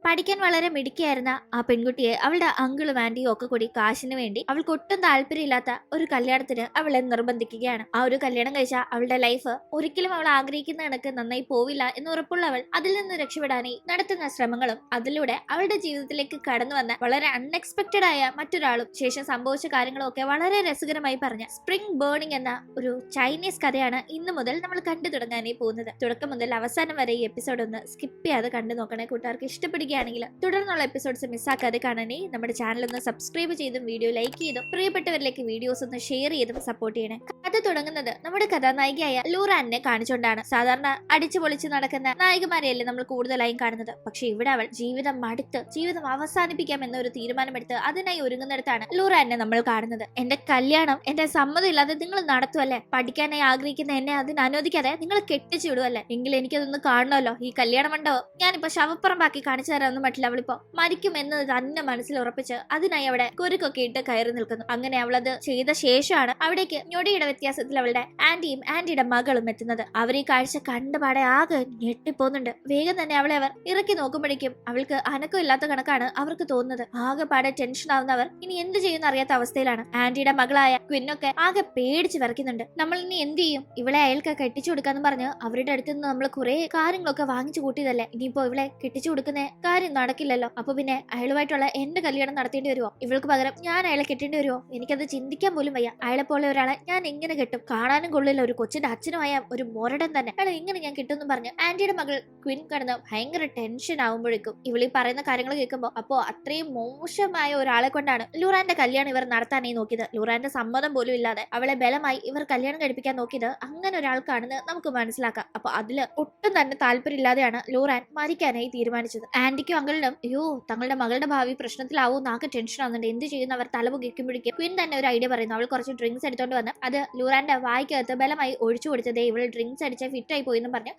പഠിക്കാൻ വളരെ മിടുക്കിയായിരുന്ന ആ പെൺകുട്ടിയെ അവളുടെ അങ്കിളും ആന്റിയും ഒക്കെ കൂടി കാശിന് വേണ്ടി അവൾക്ക് ഒട്ടും താല്പര്യമില്ലാത്ത ഒരു കല്യാണത്തിന് അവളെ നിർബന്ധിക്കുകയാണ്. ആ ഒരു കല്യാണം കഴിച്ച അവളുടെ ലൈഫ് ഒരിക്കലും അവൾ ആഗ്രഹിക്കുന്ന കണക്ക് നന്നായി പോവില്ല എന്ന് ഉറപ്പുള്ള അവൾ അതിൽ നിന്ന് രക്ഷപ്പെടാനായി നടത്തുന്ന ശ്രമങ്ങളും അതിലൂടെ അവളുടെ ജീവിതത്തിലേക്ക് കടന്നു വന്ന വളരെ അൺഎക്സ്പെക്ടഡ് ആയ മറ്റൊരാളും ശേഷം സംഭവിച്ച കാര്യങ്ങളും ഒക്കെ വളരെ രസകരമായി പറഞ്ഞ സ്പ്രിംഗ് ബേണിംഗ് എന്ന ഒരു ചൈനീസ് കഥയാണ് ഇന്നു മുതൽ നമ്മൾ കണ്ടു തുടങ്ങാനായി പോകുന്നത്. തുടക്കം മുതൽ അവസാനം വരെ ഈ എപ്പിസോഡ് ഒന്ന് സ്കിപ്പ് ചെയ്യാതെ കണ്ടു നോക്കണേ. കൂട്ടുകാർക്ക് ഇഷ്ടപ്പെടുകയാണെങ്കിൽ തുടർന്നുള്ള എപ്പിസോഡ്സ് മിസ്സാക്കാതെ കാണാനേ നമ്മുടെ ചാനൽ ഒന്ന് സബ്സ്ക്രൈബ് ചെയ്തും വീഡിയോ ലൈക്ക് ചെയ്തും പ്രിയപ്പെട്ടവരിലേക്ക് വീഡിയോസ് ഒന്ന് ഷെയർ ചെയ്തും സപ്പോർട്ട് ചെയ്യണേ. കഥ തുടങ്ങുന്നത് നമ്മുടെ കഥാനായികയായ ലൂറാനെ കാണിച്ചുകൊണ്ടാണ്. സാധാരണ അടിച്ചു പൊളിച്ച് നടക്കുന്ന നായികമാരെയല്ലേ നമ്മൾ കൂടുതലായും കാണുന്നത്. പക്ഷെ ഇവിടെ അവൾ ജീവിതം മടുത്ത് ജീവിതം അവസാനിപ്പിക്കാം എന്നൊരു തീരുമാനമെടുത്ത് അതിനായി ഒരുങ്ങുന്നിടത്താണ് ലൂറാനെ നമ്മൾ കാണുന്നത്. എന്റെ കല്യാണം എന്റെ സമ്മതം ഇല്ലാതെ നിങ്ങൾ നടത്തുമല്ലേ? പഠിക്കാനായി ആഗ്രഹിക്കുന്ന എന്നെ അതിന് അനുവദിക്കാതെ നിങ്ങൾ കെട്ടിച്ചു വിടുവല്ലേ? എങ്കിൽ എനിക്കതൊന്ന് കാണണമല്ലോ. ഈ കല്യാണ മണ്ഡപം ഞാനിപ്പോ ശവപ്പുറമ്പാക്കി കാണിച്ചു തരാമെന്ന് മറ്റില്ല. അവളിപ്പോ മരിക്കും എന്ന് തന്നെ മനസ്സിൽ ഉറപ്പിച്ച് അതിനായി അവിടെ കുരുക്കൊക്കെ ഇട്ട് കയറി നിൽക്കുന്നു. അങ്ങനെ അവളത് ചെയ്ത ശേഷമാണ് അവിടേക്ക് ഞൊടിയുടെ വ്യത്യാസത്തിൽ അവളുടെ ആന്റിയും ആന്റിയുടെ മകളും എത്തുന്നത്. അവർ ഈ കാഴ്ച കണ്ടുപാടെ ആകെ ഞെട്ടിപ്പോകുന്നുണ്ട്. വേഗം തന്നെ അവളെ അവർ ഇറക്കി നോക്കുമ്പോഴേക്കും അവൾക്ക് അനക്കമില്ലാത്ത കണക്കാണ് അവർക്ക് തോന്നുന്നത്. ആകെപാടെ ടെൻഷൻ ആവുന്നവർ ഇനി എന്ത് ചെയ്യുന്ന അറിയാത്ത അവസ്ഥയിലാണ്. ആന്റിയുടെ മകളായ ക്വിന്നൊക്കെ ആകെ പേടിച്ച് വിറയ്ക്കുന്നുണ്ട്. നമ്മൾ ഇനി എന്ത് ചെയ്യും? ഇവളെ അയാൾക്ക് കെട്ടിച്ചു കൊടുക്കാന്ന് പറഞ്ഞ് അവരുടെ അടുത്ത് നിന്ന് നമ്മൾ കുറെ കാര്യങ്ങളൊക്കെ വാങ്ങിച്ചു കൂട്ടിയതല്ലേ. ഇനിയിപ്പോ ഇവളെ കെട്ടിച്ചു കൊടുക്കുന്ന കാര്യം നടക്കില്ലല്ലോ. അപ്പൊ പിന്നെ അയാളുമായിട്ടുള്ള എന്റെ കല്യാണം നടത്തേണ്ടി വരുമോ? ഇവൾക്ക് പകരം ഞാൻ അയാളെ കെട്ടേണ്ടി വരുമോ? എനിക്കത് ചിന്തിക്കാൻ പോലും വയ്യ. അയാളെ പോലെ ഒരാളെ ഞാൻ എങ്ങനെ കെട്ടും? കാണാനും കൊള്ളില്ല. ഒരു കൊച്ചിന്റെ അച്ഛനുമായ ഒരു മൊരടൻ തന്നെ അയാളെ എങ്ങനെ ഞാൻ കിട്ടുമെന്ന് പറഞ്ഞ് ആന്റിയുടെ മകൾ ക്വിൻ കടന്ന് ഭയങ്കര ടെൻഷൻ ആവുമ്പോഴേക്കും ഇവളീ പറയുന്ന കാര്യങ്ങൾ കേൾക്കുമ്പോൾ അപ്പോ അത്രയും മോശമായ ഒരാളെ കൊണ്ടാണ് ലൂറാന്റെ കല്യാണം ഇവർ നടത്താനായി നോക്കിയത്. ലൂറാന്റെ സമ്മതം പോലും ഇല്ലാതെ അവളെ ബലമായി ഇവർ കല്യാണം കഴിപ്പിക്കാൻ നോക്കിയത് അങ്ങനെ ഒരാൾക്കാണെന്ന് നമുക്ക് മനസ്സിലാക്കാം. അപ്പൊ അതില് ഒട്ടും തന്നെ താല്പര്യമില്ലാതെയാണ് ലൂറാൻ മരിക്കാനായി തീരുമാനിച്ചത്. ആന്റിക്കും അങ്കിളിനും അയ്യോ തങ്ങളുടെ മകളുടെ ഭാവി പ്രശ്നത്തിലാവും നാക്ക് ടെൻഷൻ ആവുന്നുണ്ട്. എന്ത് ചെയ്യുന്ന അവർ തലപുകിക്കുമ്പോഴേക്കും ക്വിൻ തന്നെ ഒരു ഐഡിയ പറയുന്നു. അവൾ കുറച്ച് ഡ്രിങ്ക്സ് എടുത്തോണ്ട് വന്ന് അത് ലൂറാന്റെ വായിക്കകത്ത് ബലമായി ഒഴിച്ചു കൊടുത്തതേ ഇവൾ ഡ്രിങ്ക്സ് അടിച്ച് ഫിറ്റായി പോയെന്നും പറഞ്ഞ്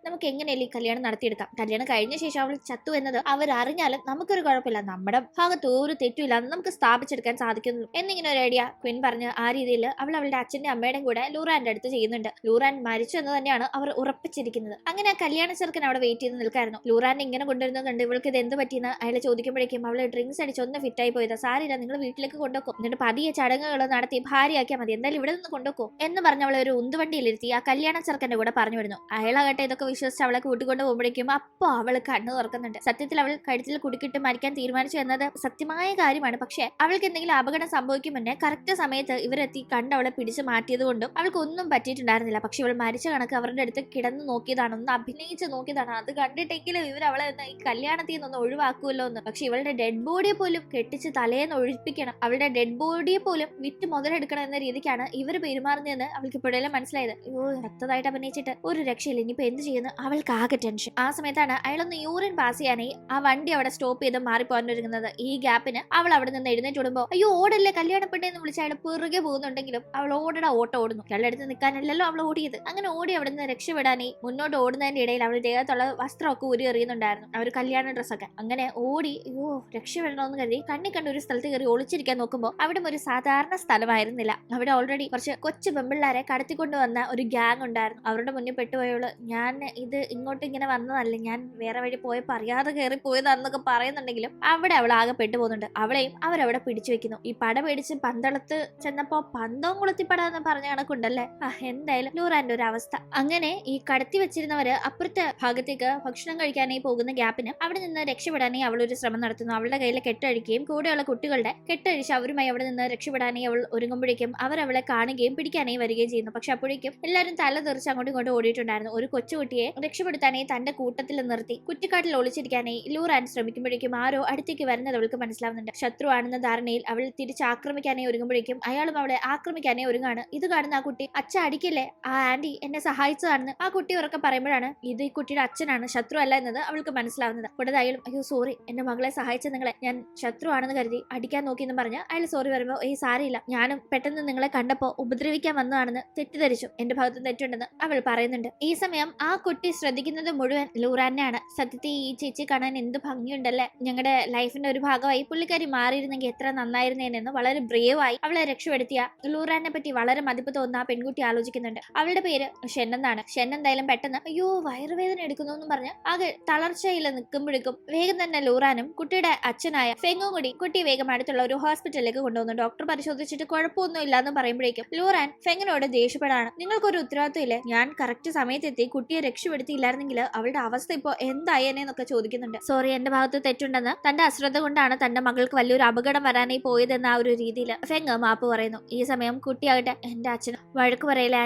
നമുക്ക് എങ്ങനെയല്ലേ ഈ കല്യാണം നടത്തിയെടുക്കാം. കല്യാണം കഴിഞ്ഞ ശേഷം അവൾ ചത്തു എന്നത് അവർ അറിഞ്ഞാലും നമുക്കൊരു കുഴപ്പമില്ല. നമ്മുടെ ഭാഗത്ത് ഒരു തെറ്റുമില്ല, അത് നമുക്ക് സ്ഥാപിച്ചെടുക്കാൻ സാധിക്കുന്നു എന്നിങ്ങനെ ഒരു ഐഡിയ ക്വിൻ പറഞ്ഞ് ആ രീതിയിൽ അവൾ അവളുടെ അച്ഛന്റെ അമ്മയുടെയും കൂടെ ലൂറാന്റെ അടുത്ത് ചെയ്യുന്നുണ്ട്. ലൂറാൻ മരിച്ചു എന്ന് തന്നെയാണ് അവർ ഉറപ്പിച്ചിരിക്കുന്നത്. അങ്ങനെ ആ കല്യാണ ചെറുക്കൻ അവിടെ വെയിറ്റ് ചെയ്ത് നിൽക്കായിരുന്നു. ലൂറാൻ ഇങ്ങനെ കൊണ്ടുവരുന്നത് കണ്ട് ഇവൾക്ക് ഇത് എന്ത് പറ്റിയെന്ന് അയാളെ ചോദിക്കുമ്പോഴേക്കും അവള് ഡ്രിങ്ക്സ് അടിച്ച് ഒന്ന് ഫിറ്റായി പോയത്. സാരില്ല, നിങ്ങൾ വീട്ടിലേക്ക് കൊണ്ടുവെക്കും, എന്നിട്ട് പതിയെ ചടങ്ങുകൾ നടത്തി ഭാര്യയാക്കിയാൽ മതി, എന്തായാലും ഇവിടെ നിന്ന് കൊണ്ടുവെക്കും എന്ന് പറഞ്ഞ് അവളെ ഒരു ഉന്തുവണ്ടിയിലിരുത്തി ആ കല്യാണ ചെറുക്കന്റെ കൂടെ പറഞ്ഞു വരുന്നു. അയാളാകട്ടെ ഇതൊക്കെ വിശ്വസിച്ച് അവളെ കൂട്ടിക്കൊണ്ട് പോകുമ്പോഴേക്കും അപ്പൊ അവള് കണ്ണു തുറക്കുന്നുണ്ട്. സത്യത്തിൽ അവൾ കഴുത്തിൽ കുടുക്കിട്ട് മരിക്കാൻ തീരുമാനിച്ചു എന്നത് സത്യമായ കാര്യമാണ്. പക്ഷെ അവൾക്ക് എന്തെങ്കിലും അപകടം സംഭവിക്കും മുന്നേ കറക്റ്റ് സമയത്ത് ഇവരെത്തി കണ്ട് അവളെ പിടിച്ചു മാറ്റിയത് കൊണ്ടും അവൾക്ക് ഒന്നും പറ്റിയിട്ടുണ്ടായിരുന്നില്ല. പക്ഷെ ഇവൾ മരിച്ച കണക്ക് അവരുടെ അടുത്ത് കിടന്നു നോക്കിയതാണ്, ഒന്ന് അഭിനയിച്ച് നോക്കിയതാണ്. അത് കണ്ടിട്ടെങ്കിലും ഇവർ അവളെ ഈ കല്യാണത്തിൽ നിന്നൊന്ന് ഒഴിവാക്കുമല്ലോ എന്ന്. പക്ഷെ ഇവളുടെ ഡെഡ് ബോഡിയെ പോലും കെട്ടിച്ച് തലേന്ന് ഒഴിപ്പിക്കണം, അവളുടെ ഡെഡ് ബോഡിയെ പോലും വിറ്റ് മുതലെടുക്കണം എന്ന രീതിക്കാണ് ഇവർ പെരുമാറുന്നതെന്ന് അവൾക്ക് ഇപ്പോഴെല്ലാം മനസ്സിലായത്. അയ്യോ രക്തമായിട്ട് അഭിനയിച്ചിട്ട് ഒരു രക്ഷയില്ല, ഇനിയിപ്പോ എന്ത് ചെയ്യുന്നു? അവൾക്ക് ആകെ ടെൻഷൻ. ആ സമയത്താണ് അയാളൊന്ന് യൂറിൻ പാസ് ചെയ്യാനായി ആ വണ്ടി അവിടെ സ്റ്റോപ്പ് ചെയ്ത് മാറിപ്പോകാൻ ഒരുങ്ങുന്നത്. ഈ ഗ്യാപ്പിന് അവൾ അവിടെ നിന്ന് എഴുന്നേറ്റ് ഓടുമ്പോ അയ്യോ ഓടല്ലേ കല്യാണപ്പെട്ടെന്ന് വിളിച്ച് അയാൾ പിറകെ പോകുന്നുണ്ടെങ്കിലും അവൾ ഓട്ടം ഓടുന്നു. അയാളുടെ അടുത്ത് നിൽക്കാനല്ലല്ലോ അവൾ ഓടിയത്. അങ്ങനെ ഓടി അവിടെ നിന്ന് രക്ഷപ്പെടാനായി മുന്നോട്ട് ഓടുന്നതിന്റെ ഇടയിൽ അവൾ ദേഹത്തുള്ള വസ്ത്രമൊക്കെ ഊരി എറിയുന്നുണ്ടായിരുന്നു, ആ ഒരു കല്യാണ ഡ്രസ്സൊക്കെ. അങ്ങനെ ഓടി അയ്യോ രക്ഷപ്പെടണമെന്ന് കരുതി കണ്ണി കണ്ട ഒരു സ്ഥലത്ത് കയറി ഒളിച്ചിരിക്കാൻ നോക്കുമ്പോൾ അവിടെ ഒരു സാധാരണ സ്ഥലമായിരുന്നില്ല. അവിടെ ഓൾറെഡി കുറച്ച് കൊച്ചു പെമ്പിള്ളാരെ കടത്തിക്കൊണ്ടുവന്ന ഒരു ഗ്യാങ് ഉണ്ടായിരുന്നു. അവരുടെ മുന്നിൽ പെട്ടുപോയവള് ഞാൻ ഇത് ഇങ്ങോട്ട് ഇങ്ങനെ വന്നതല്ല, ഞാൻ വേറെ വഴി പോയപ്പോ അറിയാതെ കയറി പോയതാണെന്നൊക്കെ പറയുന്നുണ്ടെങ്കിലും അവിടെ അവൾ ആകെ പെട്ടുപോകുന്നുണ്ട്. അവളെയും അവരവിടെ പിടിച്ചു വെക്കുന്നു. ഈ പട പേടിച്ച് പന്തളത്ത് ചെന്നപ്പോ പന്തവും കുളത്തിപ്പട എന്ന് പറഞ്ഞ കണക്കുണ്ടല്ലേ. എന്തായാലും ലൂറാന്റെ ഒരു അവസ്ഥ. അങ്ങനെ ഈ കടത്തി വെച്ചിരുന്നവര് അപ്പുറത്തെ ഭാഗത്തേക്ക് ഭക്ഷണം കഴിക്കാനായി പോകുന്ന ഗ്യാപ്പിന് അവിടെ നിന്ന് രക്ഷപ്പെടാനായി അവൾ ഒരു ശ്രമം നടത്തുന്നു. അവളുടെ കയ്യിലെ കെട്ടഴിക്കുകയും കൂടെയുള്ള കുട്ടികളുടെ കെട്ടഴിച്ച് അവരുമായി അവിടെ നിന്ന് രക്ഷപ്പെടാനായി അവൾ ഒരുങ്ങുമ്പോഴേക്കും അവർ അവളെ കാണുകയും പിടിക്കാനായി വരികയും ചെയ്യുന്നു. പക്ഷെ അപ്പോഴേക്കും എല്ലാവരും തല തെറിച്ച് അങ്ങോട്ടും ഇങ്ങോട്ടും ഓടിയിട്ടുണ്ടായിരുന്നു. ഒരു കൊച്ചുകുട്ടിയെ രക്ഷപ്പെടുത്താനായി തന്റെ കൂട്ടത്തിൽ നിർത്തി കുറ്റിക്കാട്ടിൽ ഒളിച്ചിരിക്കാനായി ലൂറാൻ ശ്രമിക്കുമ്പോഴേക്കും ആരോ അടുത്തേക്ക് വരുന്നത് അവൾക്ക് മനസ്സിലാവുന്നുണ്ട്. ശത്രുവാണെന്ന ധാരണയിൽ അവൾ തിരിച്ചാക്രമിക്കാനായി ഒരുങ്ങുമ്പോഴേക്കും അയാളും അവളെ ആക്രമിക്കാനായി ഒരുങ്ങാണ്. ഇത് കാണുന്ന ആ കുട്ടി അച്ഛ അടിക്കല്ലേ, ആ ആന്റി എന്നെ സഹായിച്ചതാണെന്ന് ആ കുട്ടി ഉറക്കെ പറയുമ്പോഴാണ് ഇത് ഈ കുട്ടിയുടെ അച്ഛനാണ്, ശത്രു അല്ല എന്നത് അവൾക്ക് മനസ്സിലാവുന്നത്. കൂടാതെ അയാളും അയ്യോ സോറി, എന്റെ മകളെ സഹായിച്ച നിങ്ങളെ ഞാൻ ശത്രു ആണെന്ന് കരുതി അടിക്കാൻ നോക്കിയെന്ന് പറഞ്ഞ് അയാൾ സോറി പറയുമ്പോൾ ഈ സാരിയില്ല, ഞാനും പെട്ടെന്ന് നിങ്ങളെ കണ്ടപ്പോ ഉപദ്രവിക്കാൻ വന്നതാണെന്ന് തെറ്റിദ്ധരിച്ചു, എന്റെ ഭാഗത്ത് തെറ്റുണ്ടെന്ന് അവൾ പറയുന്നുണ്ട്. ഈ സമയം ആ കുട്ടി ശ്രദ്ധിക്കുന്നത് മുഴുവൻ ലൂറാനെയാണ്. സത്യത്തിൽ ഈ ചേച്ചി കാണാൻ എന്ത് ഭംഗിയുണ്ടല്ലേ, ഞങ്ങളുടെ ലൈഫിന്റെ ഒരു ഭാഗമായി പുള്ളിക്കാരി മാറിയിരുന്നെങ്കിൽ എത്ര നന്നായിരുന്നേനെന്ന് വളരെ ബ്രേവായി അവളെ രക്ഷപ്പെടുത്തിയ ലൂറാനെ പറ്റി വളരെ മതിപ്പ് തോന്നുന്ന ആ പെൺകുട്ടി ആലോചിക്കുന്നുണ്ട്. അവളുടെ പേര് ഷെൻ എന്നാണ്. ഷെൻ എന്തായാലും പെട്ടെന്ന് അയ്യോ വയറുവേദന എടുക്കുന്നു എന്ന് പറഞ്ഞ് ആകെ തളർച്ചയിൽ നിൽക്കുമ്പോഴേക്കും വേഗം തന്നെ ലൂറാനും കുട്ടിയുടെ അച്ഛനായ ഫെങ്ങും കൂടി കുട്ടിയെ വേഗം അടുത്തുള്ള ഒരു ഹോസ്പിറ്റലിലേക്ക് കൊണ്ടുവന്നു. ഡോക്ടർ പരിശോധിച്ചിട്ട് കുഴപ്പമൊന്നും ഇല്ലാന്ന് പറയുമ്പോഴേക്കും ലൂറാൻ ഫെങ്ങിനോട് ദേഷ്യപ്പെടാണ്. നിങ്ങൾക്കൊരു ഉത്തരവാദിത്വം ഇല്ലേ, ഞാൻ കറക്റ്റ് സമയത്തെത്തി കുട്ടിയെ രക്ഷപ്പെടുത്തിയില്ലായിരുന്നെങ്കിൽ അവളുടെ അവസ്ഥ ഇപ്പൊ എന്തായേനെന്നൊക്കെ ചോദിക്കുന്നുണ്ട്. സോറി, എന്റെ ഭാഗത്ത് തെറ്റുണ്ടെന്ന്, തന്റെ അശ്രദ്ധ കൊണ്ടാണ് തന്റെ മകൾക്ക് വലിയൊരു അപകടം വരാനായി പോയതെന്ന ആ ഒരു രീതിയിൽ ഫെങ് മാപ്പ് പറയുന്നു. ഈ സമയം കുട്ടിയാകട്ടെ എന്റെ അച്ഛന് വഴക്ക് പറയില്ല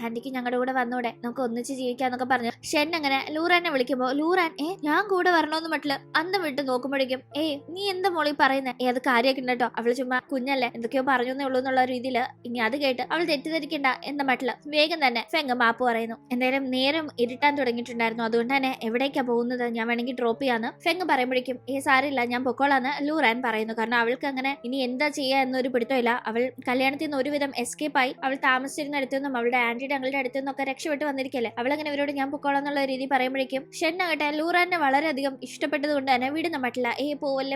ആന്റിക്ക് ഞങ്ങളുടെ കൂടെ വന്നൂടെ, നമുക്ക് ഒന്നിച്ച് ജീവിക്കാന്നൊക്കെ പറഞ്ഞു ഷെൻ അങ്ങനെ ലൂറാനെ വിളിക്കുമ്പോ ലൂറാൻ ഞാൻ കൂടെ വരണോന്ന് മട്ടില് അന്തം വിട്ട് നോക്കുമ്പോഴേക്കും നീ എന്താ മോളി പറയുന്നേ, അത് കാര്യമൊക്കെ കേട്ടോ, അവള് ചുമ്മാ കുഞ്ഞല്ലേ എന്തൊക്കെയോ പറഞ്ഞേ ഉള്ളൂ എന്നുള്ള രീതിയിൽ ഇനി അത് കേട്ട് അവൾ തെറ്റിദ്ധരിക്കണ്ട എന്ന മട്ടില് വേഗം തന്നെ ഫെങ് മാപ്പ് പറയുന്നു. എന്തായാലും നേരം ഇരുട്ടാൻ തുടങ്ങിയിട്ടുണ്ടായിരുന്നു, അതുകൊണ്ട് തന്നെ എവിടേക്കാ പോകുന്നത്, ഞാൻ വേണമെങ്കിൽ ഡ്രോപ്പ് ചെയ്യാന്ന് ഫെങ് പറയുമ്പോഴേക്കും സാരില്ല ഞാൻ പൊക്കോളാന്ന് ലൂറാൻ പറയുന്നു. കാരണം അവൾക്ക് അങ്ങനെ ഇനി എന്താ ചെയ്യാ എന്നൊരു പിടുത്തമില്ല. അവൾ കല്യാണത്തിൽ നിന്ന് ഒരുവിധം എസ്കേപ്പ് ആയി അവൾ താമസിച്ചിരുന്ന അടുത്തു നിന്നും അവളുടെ ആന്റിയുടെ അങ്ങളുടെ അടുത്തു നിന്നൊക്കെ രക്ഷപ്പെട്ട് വന്നിരിക്കല്ലേ. അവൾ അങ്ങനെ ഇവരോട് ഞാൻ പൊക്കോളാം എന്നുള്ള രീതി പറയുമ്പോഴേക്കും ഷെൻ ആകട്ടെ ലൂറാനെ വളരെയധികം ഇഷ്ടപ്പെട്ടത് കൊണ്ട് തന്നെ വിടുന്ന മട്ടില്ല.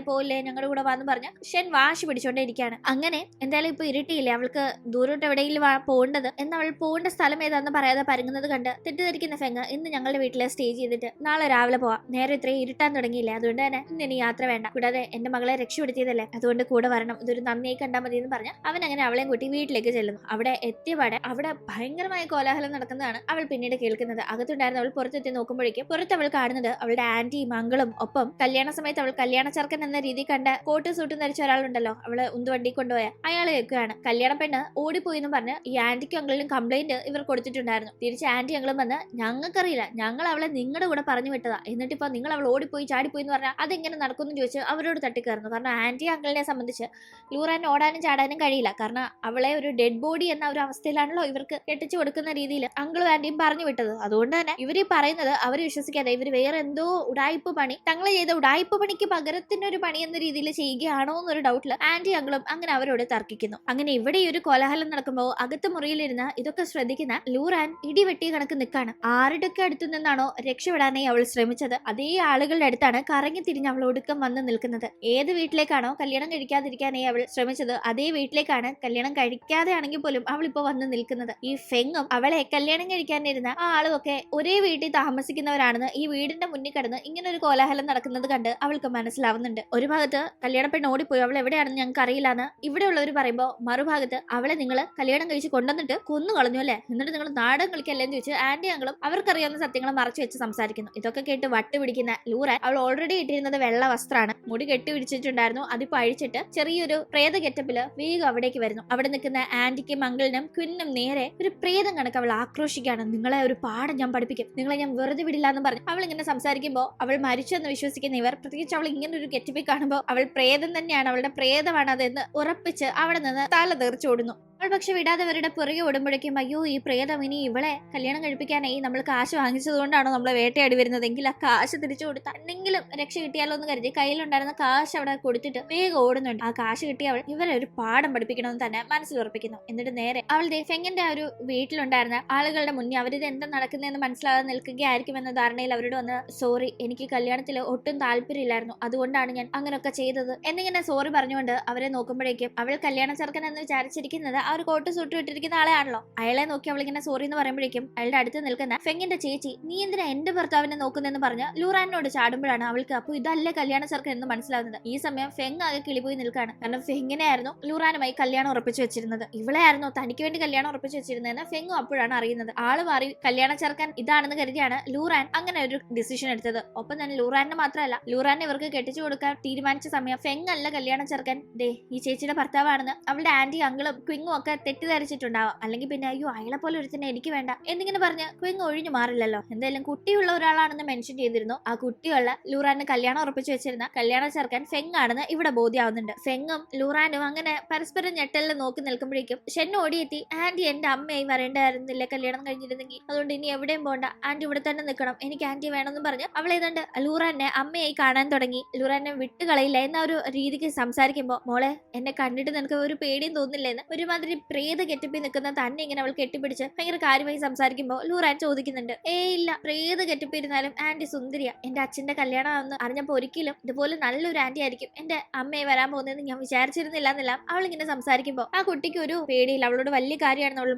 പോവല്ലേ ഞങ്ങളുടെ കൂടെ വാന്ന് പറഞ്ഞ് ഷെൻ വാശി പിടിച്ചോണ്ടേ ഇരിക്കുകയാണ്. അങ്ങനെ എന്തായാലും ഇപ്പൊ ഇരുട്ടിയില്ലേ, അവൾക്ക് ദൂരോട്ട് എവിടെയെങ്കിലും പോകേണ്ടത് എന്ന് അവൾ പോകേണ്ട സ്ഥലം ഏതാന്ന് പറയാതെ പരുങ്ങുന്നത് കണ്ട് തെറ്റിദ്ധരിക്കുന്ന ഫെങ് ഇന്ന് ഞങ്ങളുടെ വീട്ടിലെ സ്റ്റേ ചെയ്തിട്ട് നാളെ രാവിലെ പോവാം, നേരെ ഇത്രയും ഇരുട്ടാൻ തുടങ്ങിയില്ലേ, അതുകൊണ്ട് തന്നെ ഇന്ന് ഇനി യാത്ര വേണ്ട, കൂടാതെ എന്റെ മകളെ രക്ഷപ്പെടുത്തിയതല്ലേ അതുകൊണ്ട് കൂടെ വരണം, ഇതൊരു നന്ദിയായി കണ്ടാൽ മതി എന്ന് പറഞ്ഞ് അവൻ അങ്ങനെ അവളെയും കൂട്ടി വീട്ടിലേക്ക് ചെല്ലുന്നു. അവിടെ എത്തിയപാടെ അവിടെ ഭയങ്കരമായ കോലാഹലം നടക്കുന്നതാണ് അവൾ പിന്നീട് കേൾക്കുന്നത്. അകത്തുണ്ടായിരുന്ന അവൾ പുറത്തെത്തി നോക്കുമ്പോഴേക്കും പുറത്ത് അവൾ കാണുന്നത് അവളുടെ ആന്റിയും മംഗളും ഒപ്പം കല്യാണ സമയത്ത് അവൾ കല്യാണ ചെറുക്കൻ എന്ന രീതി കണ്ട കോട്ട് സൂട്ടും ധരിച്ച ഒരാളുണ്ടല്ലോ, അവള് ഉന്തുവണ്ടി കൊണ്ടുപോയ അയാൾ കേൾക്കുകയാണ്. കല്യാണ പെണ്ണ് ഓടിപ്പോയി എന്ന് പറഞ്ഞ് ഈ ആന്റിക്കും അങ്ങളിലും കംപ്ലൈന്റ് ഇവർ കൊടുത്തിട്ടുണ്ടായിരുന്നു. തിരിച്ച് ആന്റി അങ്ങളും വന്ന് ഞങ്ങൾക്കറിയില്ല, ഞങ്ങൾ അവളെ നിങ്ങളുടെ കൂടെ പറഞ്ഞു വിട്ടതാ, എന്നിട്ടിപ്പോ നിങ്ങൾ അവൾ ഓടിപ്പോയി ചാടിപ്പോയി എന്ന് പറഞ്ഞാൽ അതെങ്ങനെ നടക്കുമെന്ന് ചോദിച്ച് അവരോട് തട്ടിക്കയറുന്നു. കാരണം ആന്റി അങ്കിളിനെ സംബന്ധിച്ച് ലൂറാൻ ഓടാനും ചാടാനും കഴിയില്ല, കാരണം അവളെ ഒരു ഡെഡ് ബോഡി എന്ന ഒരു അവസ്ഥയിലാണല്ലോ ഇവർക്ക് കെട്ടിച്ചു കൊടുക്കുന്ന രീതിയിൽ അങ്കിളും ആന്റിയും പറഞ്ഞു വിട്ടത്. അതുകൊണ്ട് തന്നെ ഇവർ പറയുന്നത് അവർ വിശ്വസിക്കാതെ ഇവർ വേറെ എന്തോ ഉടായ്പ പണി, തങ്ങൾ ചെയ്ത ഉടായ്പ പണിക്ക് പകരത്തിനൊരു പണി എന്ന രീതിയിൽ ചെയ്യുകയാണോ എന്നൊരു ഡൗട്ടിൽ ആന്റി അങ്കിളും അങ്ങനെ അവരോട് തർക്കിക്കുന്നു. അങ്ങനെ ഇവിടെ ഈ ഒരു കോലാഹലം നടക്കുമ്പോൾ അകത്ത് മുറിയിലിരുന്ന് ഇതൊക്കെ ശ്രദ്ധിക്കുന്ന ലൂറാൻ ഇടിവെട്ടി കണക്ക് നിൽക്കാണ്. ആരുടെയൊക്കെ അടുത്തു നിന്നാണോ രക്ഷപ്പെടാനായി അവൾ ശ്രമിച്ചത് അതേ ആളുകളുടെ അടുത്താണ് കറങ്ങി തിരിഞ്ഞ് അവൾ ഒടുക്കം വന്ന് നിൽക്കുന്നത്. ഏത് വീട്ടിലേക്കാണോ കല്യാണം കഴിക്കാതിരിക്കാനായി അവൾ ശ്രമിച്ചത് അതേ വീട്ടിലേക്കാണ് കല്യാണം കഴിക്കാതെ ആണെങ്കിൽ പോലും അവൾ ഇപ്പൊ വന്ന് നിൽക്കുന്നത്. ഈ ഫെങ്ങും അവളെ കല്യാണം കഴിക്കാനിരുന്ന ആ ആളും ഒക്കെ ഒരേ വീട്ടിൽ താമസിക്കുന്നവരാണെന്ന് ഈ വീടിന്റെ മുന്നിൽ കിടന്ന് ഇങ്ങനെ ഒരു കോലാഹലം നടക്കുന്നത് കണ്ട് അവൾക്ക് മനസ്സിലാവുന്നുണ്ട്. ഒരു ഭാഗത്ത് കല്യാണ പെണ്ണ് ഓടിപ്പോയി അവൾ എവിടെയാണെന്ന് ഞങ്ങൾക്ക് അറിയില്ലാന്ന് ഇവിടെയുള്ളവർ പറയുമ്പോ മറുഭാഗത്ത് അവളെ നിങ്ങൾ കല്യാണം കഴിച്ച് കൊണ്ടുവന്നിട്ട് കൊന്നു കളഞ്ഞു അല്ലേ, എന്നിട്ട് നിങ്ങൾ നാടകം കളിക്കല്ലേന്ന് ചോദിച്ച് ആന്റി അങ്ങളും അവർക്കറിയാവുന്ന സത്യങ്ങൾ മറച്ചു വെച്ച് സംസാരിക്കുന്നു. ഇതൊക്കെ കേട്ട് വട്ട് പിടിക്കുന്ന ലൂറാൻ അവൾ ഓൾറെഡി ഇട്ടിരുന്നത് വെള്ള വസ്ത്രമാണ്, മുടി കെട്ടി പിടിച്ചിട്ടുണ്ടായിരുന്നു, അതിപ്പോ അഴിച്ചിട്ട് ചെറിയൊരു പ്രേത ഗെറ്റപ്പില് വേഗം അവിടേക്ക് വരുന്നു. അവിടെ നിൽക്കുന്ന ആന്റിക്കും മംഗളിനും ക്വിന്നും നേരെ ഒരു പ്രേതം കണക്ക് അവൾ ആക്രോശിക്കുകയാണ്. നിങ്ങളെ ഒരു പാഠം ഞാൻ പഠിപ്പിക്കും, നിങ്ങളെ ഞാൻ വെറുതെ വിടില്ല എന്ന് പറഞ്ഞു അവൾ ഇങ്ങനെ സംസാരിക്കുമ്പോൾ അവൾ മരിച്ചെന്ന് വിശ്വസിക്കുന്ന ഇവർ, പ്രത്യേകിച്ച് അവൾ ഇങ്ങനെ ഒരു ഗെറ്റപ്പിൽ കാണുമ്പോൾ അവൾ പ്രേതം തന്നെയാണ്, അവളുടെ പ്രേതമാണ് അതെന്ന് ഉറപ്പിച്ച് അവിടെ നിന്ന് തല തെറിച്ചോടുന്നു. അവൾ പക്ഷെ വിടാതെ അവരുടെ പുറകെ ഓടുമ്പോഴേക്കും അയ്യോ ഈ പ്രേതം ഇനി ഇവളെ കല്യാണം കഴിപ്പിക്കാനായി നമ്മൾ കാശ് വാങ്ങിച്ചത് കൊണ്ടാണോ നമ്മളെ വേട്ടയാടി വരുന്നതെങ്കിൽ ആ കാശ് തിരിച്ചു കൊടുത്ത് എന്തെങ്കിലും രക്ഷ കിട്ടിയാലോ എന്ന് കരുതി കയ്യിലുണ്ടായിരുന്ന കാശ് അവിടെ കൊടുത്തിട്ട് വേഗം ഓടുന്നുണ്ട്. ആ കാശ് കിട്ടിയ അവൾ ഇവരെ ഒരു പാഠം പഠിപ്പിക്കണമെന്ന് തന്നെ മനസ്സിൽ ഉറപ്പിക്കുന്നു. എന്നിട്ട് നേരെ അവൾ ഫെങ്ങിന്റെ ആ ഒരു വീട്ടിലുണ്ടായിരുന്ന ആളുകളുടെ മുന്നേ അവരിത് എന്താ നടക്കുന്നതെന്ന് മനസ്സിലാകാതെ നിൽക്കുകയായിരിക്കും എന്ന ധാരണയിൽ അവരോട് വന്ന് സോറി, എനിക്ക് കല്യാണത്തിൽ ഒട്ടും താല്പര്യമില്ലായിരുന്നു, അതുകൊണ്ടാണ് ഞാൻ അങ്ങനെയൊക്കെ ചെയ്തത് എന്നിങ്ങനെ സോറി പറഞ്ഞുകൊണ്ട് അവരെ നോക്കുമ്പോഴേക്കും അവൾ കല്യാണ ചെറുക്കൻ എന്ന് വിചാരിച്ചിരിക്കുന്നത് ആ ഒരു കോട്ട് സൂട്ട് ഇട്ടിരിക്കുന്ന ആളെയാണല്ലോ. അയാളെ നോക്കി അവൾ ഇങ്ങനെ സോറി എന്ന് പറയുമ്പോഴേക്കും അയാളുടെ അടുത്ത് നിൽക്കുന്ന ഫെങ്ങിന്റെ ചേച്ചി നീ എന്തിനാ എന്റെ ഭർത്താവിനെ നോക്കുന്നെന്ന് പറഞ്ഞ് ലൂറാനോട് ചാടുമ്പോഴാണ് അവൾക്ക് അപ്പൊ ഇതല്ലേ കല്യാണ ചെറുക്കൻ എന്ന് മനസ്സിലാവുന്നത്. ഈ സമയം ഫെങ് ആകെ കിളിപോയി നിൽക്കാണ്. കാരണം ഫെങ്ങിനെയായിരുന്നു ലൂറാനുമായി കല്യാണം ഉറപ്പിച്ചു വെച്ചിരുന്നത്, ഇവളെ ആയിരുന്നു തനിക്ക് വേണ്ടി കല്യാണം ഉറപ്പിച്ചു വെച്ചിരുന്നതെന്ന് ഫെങ്ങും അപ്പോഴാണ് അറിയുന്നത്. ആള് മാറി കല്യാണ ചെറുക്കൻ ഇതാണെന്ന് കരുതിയാണ് ലൂറാൻ അങ്ങനെ ഒരു ഡിസിഷൻ എടുത്തത്. ഒപ്പം തന്നെ ലൂറാനെ മാത്രമല്ല ലൂറാനെ ഇവർക്ക് കെട്ടിച്ചു കൊടുക്കാൻ തീരുമാനിച്ച സമയം ഫെങ് അല്ല കല്യാണ ചെറുക്കൻ, ദേ ഈ ചേച്ചിയുടെ ഭർത്താവാണെന്ന് അവളുടെ ആന്റി അങ്കിളും ക്വിങ്ങും ഒക്കെ തെറ്റിദ്ധരിച്ചിട്ടുണ്ടാവാം. അല്ലെങ്കിൽ പിന്നെ അയ്യോ അയാളെ പോലെ ഒരുത്തിനെ എനിക്ക് വേണ്ട എന്നിങ്ങനെ പറഞ്ഞ് ക്വിങ് ഒഴിഞ്ഞു മാറില്ലല്ലോ. എന്തായാലും കുട്ടിയുള്ള ഒരാളാണെന്ന് മെൻഷൻ ചെയ്തിരുന്നു. ആ കുട്ടിയുള്ള ലൂറാന് കല്യാണം ഉറപ്പിച്ചു വെച്ചിരുന്ന കല്യാണ ചെറുക്കൻ ഫെങ് ആണെന്ന് ഇവിടെ ബോധ്യമാവുന്നുണ്ട്. ഫെങ്ങും ലൂറാനും അങ്ങനെ പരസ്പരം ഞെട്ടലിൽ നോക്കി നിൽക്കുമ്പോഴേക്കും ഷെൻ ഓടിയെത്തി ആന്റി എന്റെ അമ്മയായി വരേണ്ടായിരുന്നില്ല കല്യാണം കഴിഞ്ഞിരുന്നെങ്കിൽ, അതുകൊണ്ട് ഇനി എവിടെയും പോണ്ട, ആന്റി ഇവിടെ തന്നെ നിൽക്കണം, എനിക്ക് ആന്റി വേണമെന്ന് പറഞ്ഞ് അവൾ ഏതാണ്ട് ലൂറാനെ അമ്മയായി കാണാൻ തുടങ്ങി. ലൂറാനെ വിട്ടുകളയില്ല എന്ന ഒരു രീതിക്ക് സംസാരിക്കുമ്പോ മോളെ എന്നെ കണ്ടിട്ട് നിനക്ക് ഒരു പേടിയും തോന്നില്ലെന്ന് ഒരുമാതിരി ഒരുമാതിരി പ്രേത കെട്ടിപ്പി നിൽക്കുന്ന തന്നെ ഇങ്ങനെ അവൾ കെട്ടിപ്പിടിച്ച് ഭയങ്കര കാര്യമായി സംസാരിക്കുമ്പോൾ ലൂറാൻ ചോദിക്കുന്നുണ്ട്, ഇല്ല, പ്രേത കെട്ടിപ്പിരുന്നാലും ആന്റി സുന്ദരിയ. എന്റെ അച്ഛന്റെ കല്യാണം അറിഞ്ഞപ്പോ ഒരിക്കലും ഇതുപോലെ നല്ലൊരു ആന്റി ആയിരിക്കും എന്റെ അമ്മയെ വരാൻ പോകുന്നതെന്ന് ഞാൻ വിചാരിച്ചിരുന്നില്ല എന്നെല്ലാം അവൾ ഇങ്ങനെ സംസാരിക്കുമ്പോൾ ആ കുട്ടിക്ക് ഒരു പേടിയില്ല. അവളോട് വലിയ കാര്യമാണെന്ന് അവൾ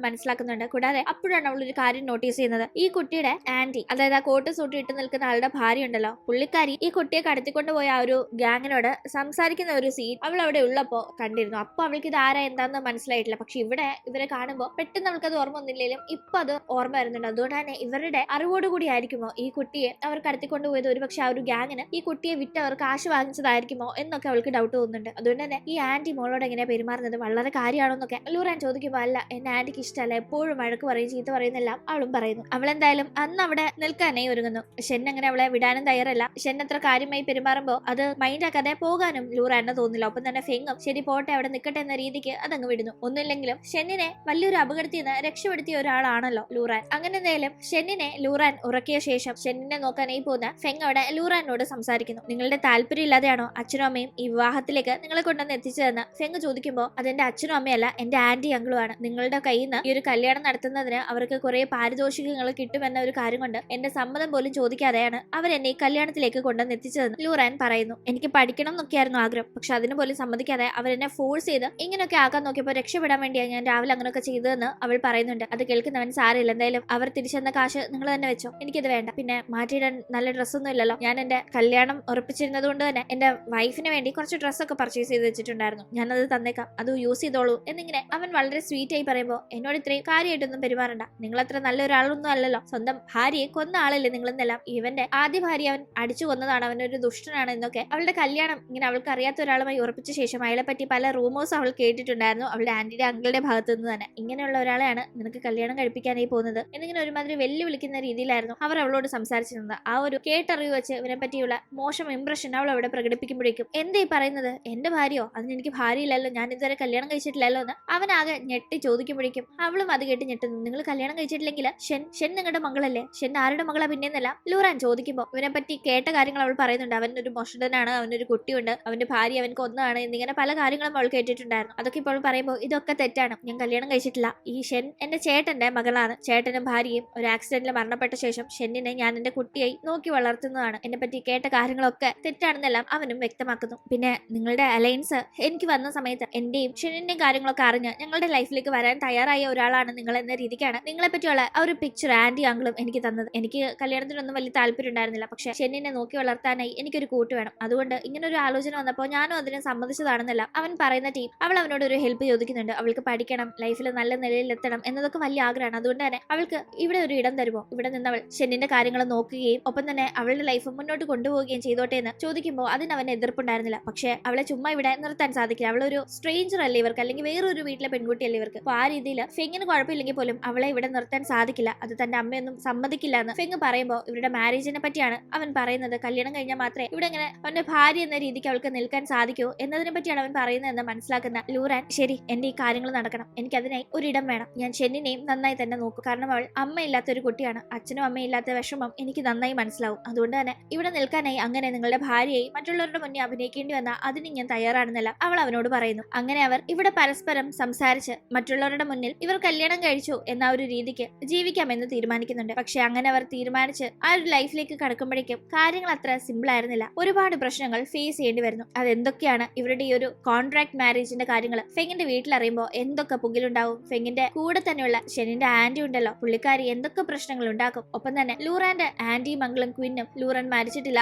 മനസ്സിലാക്കുന്നുണ്ട്. കൂടാതെ അപ്പോഴാണ് അവൾ ഒരു കാര്യം നോട്ടീസ് ചെയ്യുന്നത്. ഈ കുട്ടിയുടെ ആന്റി, അതായത് ആ കോട്ട് സൂട്ട് ഇട്ട് നിൽക്കുന്ന ആളുടെ ഭാര്യ ഉണ്ടല്ലോ, പുള്ളിക്കാരി ഈ കുട്ടിയെ കടത്തിക്കൊണ്ടുപോയ ആ ഒരു ഗ്യാങ്ങിനോട് സംസാരിക്കുന്ന ഒരു സീൻ അവൾ അവിടെ ഉള്ളപ്പോ കണ്ടിരുന്നു. അപ്പൊ അവൾക്ക് ഇത് ആരാ എന്താന്ന് മനസ്സിലായിട്ടില്ല. പക്ഷെ ഇവിടെ ഇവരെ കാണുമ്പോൾ പെട്ടെന്ന് അവൾക്ക് അത് ഓർമ്മ വന്നില്ലെങ്കിലും ഇപ്പൊ അത് ഓർമ്മ വരുന്നുണ്ട്. അതുകൊണ്ട് തന്നെ ഇവരുടെ അറിവോടുകൂടി ആയിരിക്കുമോ ഈ കുട്ടിയെ അവർ കടത്തിക്കൊണ്ടുപോയത്? ഒരുപക്ഷെ ആ ഒരു ഗ്യാങ്ങിന് ഈ കുട്ടിയെ വിറ്റ് അവർ കാശ് വാങ്ങിച്ചതായിരിക്കുമോ എന്നൊക്കെ അവൾക്ക് ഡൗട്ട് തോന്നുന്നുണ്ട്. അതുകൊണ്ട് തന്നെ ഈ ആന്റി മോളോട് എങ്ങനെ പെരുമാറുന്നത് വളരെ കാര്യമാണോ എന്നൊക്കെ ലൂറാൻ ചോദിക്കുമ്പോൾ, അല്ല, എന്നെ ആന്റിക്ക് ഇഷ്ടമല്ല, എപ്പോഴും വഴക്ക് പറയും, ചീത്ത പറയുന്നെല്ലാം അവളും പറയുന്നു. അവളെന്തായാലും അന്ന് അവിടെ നിൽക്കാനേ ഒരുങ്ങുന്നു. ഷെൻ അങ്ങനെ അവളെ വിടാനും തയ്യാറല്ല. ഷെൻ അത്ര കാര്യമായി പെരുമാറുമ്പോൾ അത് മൈൻഡ് ആക്കാതെ പോകാനും ലൂറാനെ തോന്നില്ല. ഒപ്പം തന്നെ ഫെങ്ങും ശരി പോട്ടെ അവിടെ നിൽക്കട്ടെ എന്ന രീതിക്ക് അതങ്ങ് വിടുന്നു. ഒന്നുമില്ലെങ്കിലും ഷെന്നിനെ വലിയൊരു അപകടത്തിൽ നിന്ന് രക്ഷപ്പെടുത്തിയ ഒരാളാണല്ലോ ലൂറാൻ. അങ്ങനെ എന്തായാലും ഷെന്നിനെ ലൂറാൻ ഉറക്കിയ ശേഷം ഷെന്നിനെ നോക്കാനായി പോകുന്ന ഫെങ് അവിടെ ലൂറാനോട് സംസാരിക്കുന്നു. നിങ്ങളുടെ താല്പര്യം ഇല്ലാതെയാണോ അച്ഛനും അമ്മയും ഈ വിവാഹത്തിലേക്ക് നിങ്ങളെ കൊണ്ടുവന്ന് എത്തിച്ചതെന്ന് ഫെങ് ചോദിക്കുമ്പോൾ, അതെന്റെ അച്ഛനും അമ്മയല്ല, എന്റെ ആന്റി അങ്കിളുമാണ്. നിങ്ങളുടെ കയ്യിൽ നിന്ന് ഈ ഒരു കല്യാണം നടത്തുന്നതിന് അവർക്ക് കുറെ പാരിതോഷികങ്ങൾ കിട്ടുമെന്ന ഒരു കാര്യം കൊണ്ട് എന്റെ സമ്മതം പോലും ചോദിക്കാതെയാണ് അവരെന്നെ ഈ കല്യാണത്തിലേക്ക് കൊണ്ടുവന്ന് എത്തിച്ചതെന്ന് ലൂറാൻ പറയുന്നു. എനിക്ക് പഠിക്കണം എന്നൊക്കെയായിരുന്നു ആഗ്രഹം, പക്ഷെ അതിന് പോലും സമ്മതിക്കാതെ അവരെന്നെ ഫോഴ്സ് ചെയ്ത് ഇങ്ങനെയൊക്കെ ആക്കാൻ നോക്കിയപ്പോൾ രക്ഷപ്പെടാൻ വേണ്ടിയാണ് ഞാൻ രാവിലെ അങ്ങനെയൊക്കെ ചെയ്തതെന്ന് അവൾ പറയുന്നുണ്ട്. അത് കേൾക്കുന്നവൻ സാരമില്ല, എന്തായാലും അവർ തിരിച്ചെന്ന കാശ് നിങ്ങൾ തന്നെ വെച്ചോ, എനിക്കിത് വേണ്ട. പിന്നെ മാറ്റിയിടാൻ നല്ല ഡ്രസ്സൊന്നും ഇല്ലല്ലോ. ഞാൻ എന്റെ കല്യാണം ഉറപ്പിച്ചിരുന്നത് കൊണ്ട് തന്നെ എന്റെ വൈഫിന് വേണ്ടി കുറച്ച് ഡ്രസ്സൊക്കെ പർച്ചേസ് ചെയ്ത് വെച്ചിട്ടുണ്ടായിരുന്നു, ഞാനത് തന്നേക്കാം, അത് യൂസ് ചെയ്തോളൂ എന്നിങ്ങനെ അവൻ വളരെ സ്വീറ്റ് ആയി പറയുമ്പോൾ, എന്നോട് ഇത്രയും കാര്യമായിട്ടൊന്നും പെരുമാറണ്ട, നിങ്ങൾ അത്ര നല്ലൊരാളൊന്നും അല്ലല്ലോ, സ്വന്തം ഭാര്യയെ കൊന്ന ആളല്ലേ നിങ്ങളെന്നെല്ലാം. ഇവന്റെ ആദ്യ ഭാര്യ അവൻ അടിച്ചു കൊന്നതാണ്, അവനൊരു ദുഷ്ടനാണ് എന്നൊക്കെ. അവളുടെ കല്യാണം ഇങ്ങനെ അവൾക്ക് അറിയാത്ത ഒരാളുമായി ഉറപ്പിച്ച ശേഷം അയാളെ പറ്റി പല റൂമേഴ്സ് അവൾ കേട്ടിട്ടുണ്ടായിരുന്നു, അവളുടെ ആന്റിയുടെ അങ്കിളുടെ ഭാഗത്തു നിന്ന് തന്നെ. ഇങ്ങനെയുള്ള ഒരാളെയാണ് നിനക്ക് കല്യാണം കഴിപ്പിക്കാനായി പോകുന്നത് എന്നിങ്ങനെ ഒരുമാതിരി വെല്ലുവിളിക്കുന്ന രീതിയിലായിരുന്നു അവർ അവളോട് സംസാരിച്ചിരുന്നത്. ആ ഒരു കേട്ടറിവ് വെച്ച് ഇവനെ പറ്റിയുള്ള മോശം ഇംപ്രഷൻ അവൾ അവിടെ പ്രകടിപ്പിക്കുമ്പോഴേക്കും, എന്തേ പറയുന്നത്, എന്റെ ഭാര്യയോ, അതിനെനിക്ക് ഭാര്യയില്ലല്ലോ, ഞാൻ ഇതുവരെ കല്യാണം കഴിച്ചിട്ടില്ലല്ലോ എന്ന് അവനാകെ ഞെട്ടി ചോദിക്കുമ്പോഴേക്കും അവളും അത് കേട്ട് ഞെട്ടുന്നു. നിങ്ങൾ കല്യാണം കഴിച്ചിട്ടില്ലെങ്കിൽ ഷെൻ നിങ്ങളുടെ മകളല്ലേ, ഷെൻ ആരുടെ മകളാ പിന്നെന്നല്ല ലൂറാൻ ചോദിക്കുമ്പോൾ ഇവനെ പറ്റി കേട്ട കാര്യങ്ങൾ അവൾ പറയുന്നുണ്ട്. അവനൊരു മോഷണനാണ്, അവനൊരു കുട്ടിയുണ്ട്, അവന്റെ ഭാര്യ അവൻ കൊന്നതാണ് എന്നിങ്ങനെ പല കാര്യങ്ങളും അവൾ കേട്ടിട്ടുണ്ടായിരുന്നു. അതൊക്കെ ഇപ്പോൾ പറയുമ്പോൾ ഇതൊക്കെ തെറ്റാണ്, ഞാൻ കല്യാണം കഴിച്ചിട്ടില്ല, ഈ ഷെൻ എന്റെ ചേട്ടന്റെ മകളാണ്, ചേട്ടനും ഭാര്യയും ഒരു ആക്സിഡന്റിൽ മരണപ്പെട്ട ശേഷം ഷെന്നിനെ ഞാൻ എന്റെ കുട്ടിയായി നോക്കി വളർത്തുന്നതാണ്, എന്നെ പറ്റി കേട്ട കാര്യങ്ങളൊക്കെ തെറ്റാണെന്നെല്ലാം അവനും വ്യക്തമാക്കുന്നു. പിന്നെ നിങ്ങളുടെ അലയൻസ് എനിക്ക് വന്ന സമയത്ത് എന്റെയും ഷെന്നിന്റെയും കാര്യങ്ങളൊക്കെ അറിഞ്ഞ് ഞങ്ങളുടെ ലൈഫിലേക്ക് വരാൻ തയ്യാറായ ഒരാളാണ് നിങ്ങൾ എന്ന രീതിക്കാണ് നിങ്ങളെ പറ്റിയുള്ള ആ ഒരു പിക്ചർ ആന്റി അങ്കിളും എനിക്ക് തന്നത്. എനിക്ക് കല്യാണത്തിനൊന്നും വലിയ താല്പര്യം ഉണ്ടായിരുന്നില്ല, പക്ഷെ ഷെന്നിനെ നോക്കി വളർത്താനായി എനിക്കൊരു കൂട്ട് വേണം, അതുകൊണ്ട് ഇങ്ങനെ ഒരു ആലോചന വന്നപ്പോൾ ഞാനും അതിന് സമ്മതിച്ചതാണെന്നല്ല അവൻ പറയുന്ന ടീം. അവൾ അവനോട് ഒരു ഹെൽപ്പ് ചോദിക്കുന്നുണ്ട്. അവൾക്ക് പഠിക്കണം, ലൈഫിൽ നല്ല നിലയിൽ എത്തണം എന്നതൊക്കെ വലിയ ആഗ്രഹമാണ്. അതുകൊണ്ട് തന്നെ അവൾക്ക് ഇവിടെ ഒരു ഇടം തരുമോ, ഇവിടെ നിന്ന് അവൾ ഷെന്നിന്റെ കാര്യങ്ങൾ നോക്കുകയും ഒപ്പം തന്നെ അവളുടെ ലൈഫ് മുന്നോട്ട് കൊണ്ടുപോവുകയും ചെയ്തോട്ടെ എന്ന് ചോദിക്കുമ്പോൾ അതിന് അവൻ എതിർപ്പുണ്ടായിരുന്നില്ല. പക്ഷെ അവളെ ചുമ്മാ ഇവിടെ നിർത്താൻ സാധിക്കില്ല, അവളൊരു സ്ട്രേഞ്ചർ അല്ലേ ഇവർക്ക്, അല്ലെങ്കിൽ വേറൊരു വീട്ടിലെ പെൺകുട്ടിയല്ലേ ഇവർക്ക്. അപ്പൊ ആ രീതിയിൽ ഫെങ്ങിന് കുഴപ്പമില്ലെങ്കിൽ പോലും അവളെ ഇവിടെ നിർത്താൻ സാധിക്കില്ല, അത് തന്റെ അമ്മയൊന്നും സമ്മതിക്കില്ല എന്ന് ഫെങ് പറയുമ്പോൾ ഇവരുടെ മാരേജിനെ പറ്റിയാണ് അവൻ പറയുന്നത്. കല്യാണം കഴിഞ്ഞാൽ മാത്രമേ ഇവിടെ ഇങ്ങനെ അവന്റെ ഭാര്യ എന്ന രീതിക്ക് അവൾക്ക് നിൽക്കാൻ സാധിക്കൂ എന്നതിനെ പറ്റിയാണ് അവൻ പറയുന്നതെന്ന് മനസ്സിലാക്കുന്ന ലൂറാൻ, ശരി, എന്റെ ഈ കാര്യങ്ങൾ നടക്കണം, എനിക്ക് അതിനായി ഒരിടം വേണം, ഞാൻ ഷെന്നിനെയും നന്നായി തന്നെ നോക്കും, കാരണം അവൾ അമ്മയില്ലാത്ത ഒരു കുട്ടിയാണ്, അച്ഛനും അമ്മയില്ലാത്ത വിഷമം എനിക്ക് നന്നായി മനസ്സിലാവും, അതുകൊണ്ട് തന്നെ ഇവിടെ നിൽക്കാനായി അങ്ങനെ നിങ്ങളുടെ ഭാര്യയെ മറ്റുള്ളവരുടെ മുന്നേ അഭിനയിക്കേണ്ടി വന്നാൽ അതിന് ഞാൻ തയ്യാറാണെന്നല്ല അവൾ അവനോട് പറയുന്നു. അങ്ങനെ അവർ ഇവിടെ പരസ്പരം സംസാരിച്ച് മറ്റുള്ളവരുടെ മുന്നിൽ ഇവർ കല്യാണം കഴിച്ചു എന്ന ഒരു രീതിക്ക് ജീവിക്കാമെന്ന് തീരുമാനിക്കുന്നുണ്ട്. പക്ഷെ അങ്ങനെ അവർ തീരുമാനിച്ച് ആ ഒരു ലൈഫിലേക്ക് കടക്കുമ്പോഴേക്കും കാര്യങ്ങൾ അത്ര സിമ്പിൾ ആയിരുന്നില്ല, ഒരുപാട് പ്രശ്നങ്ങൾ ഫേസ് ചെയ്യേണ്ടി വരുന്നു. അതെന്തൊക്കെയാണ് ഇവരുടെ ഈ ഒരു കോൺട്രാക്ട് മാരേജിന്റെ കാര്യങ്ങൾ ഫെങ്ങിന്റെ വീട്ടിൽ അറിയുമ്പോൾ എന്തൊക്കെ പുകിലുണ്ടാവും. ഫെങ്ങിന്റെ കൂടെ തന്നെയുള്ള ഷെന്നിന്റെ ആന്റി ഉണ്ടല്ലോ, പുള്ളിക്കാരി എന്തൊക്കെ പ്രശ്നങ്ങൾ ഉണ്ടാക്കും. ഒപ്പം തന്നെ ലൂറാന്റെ ആന്റി മംഗളും ക്വിന്നും ലൂറൻ മരിച്ചിട്ടില്ല,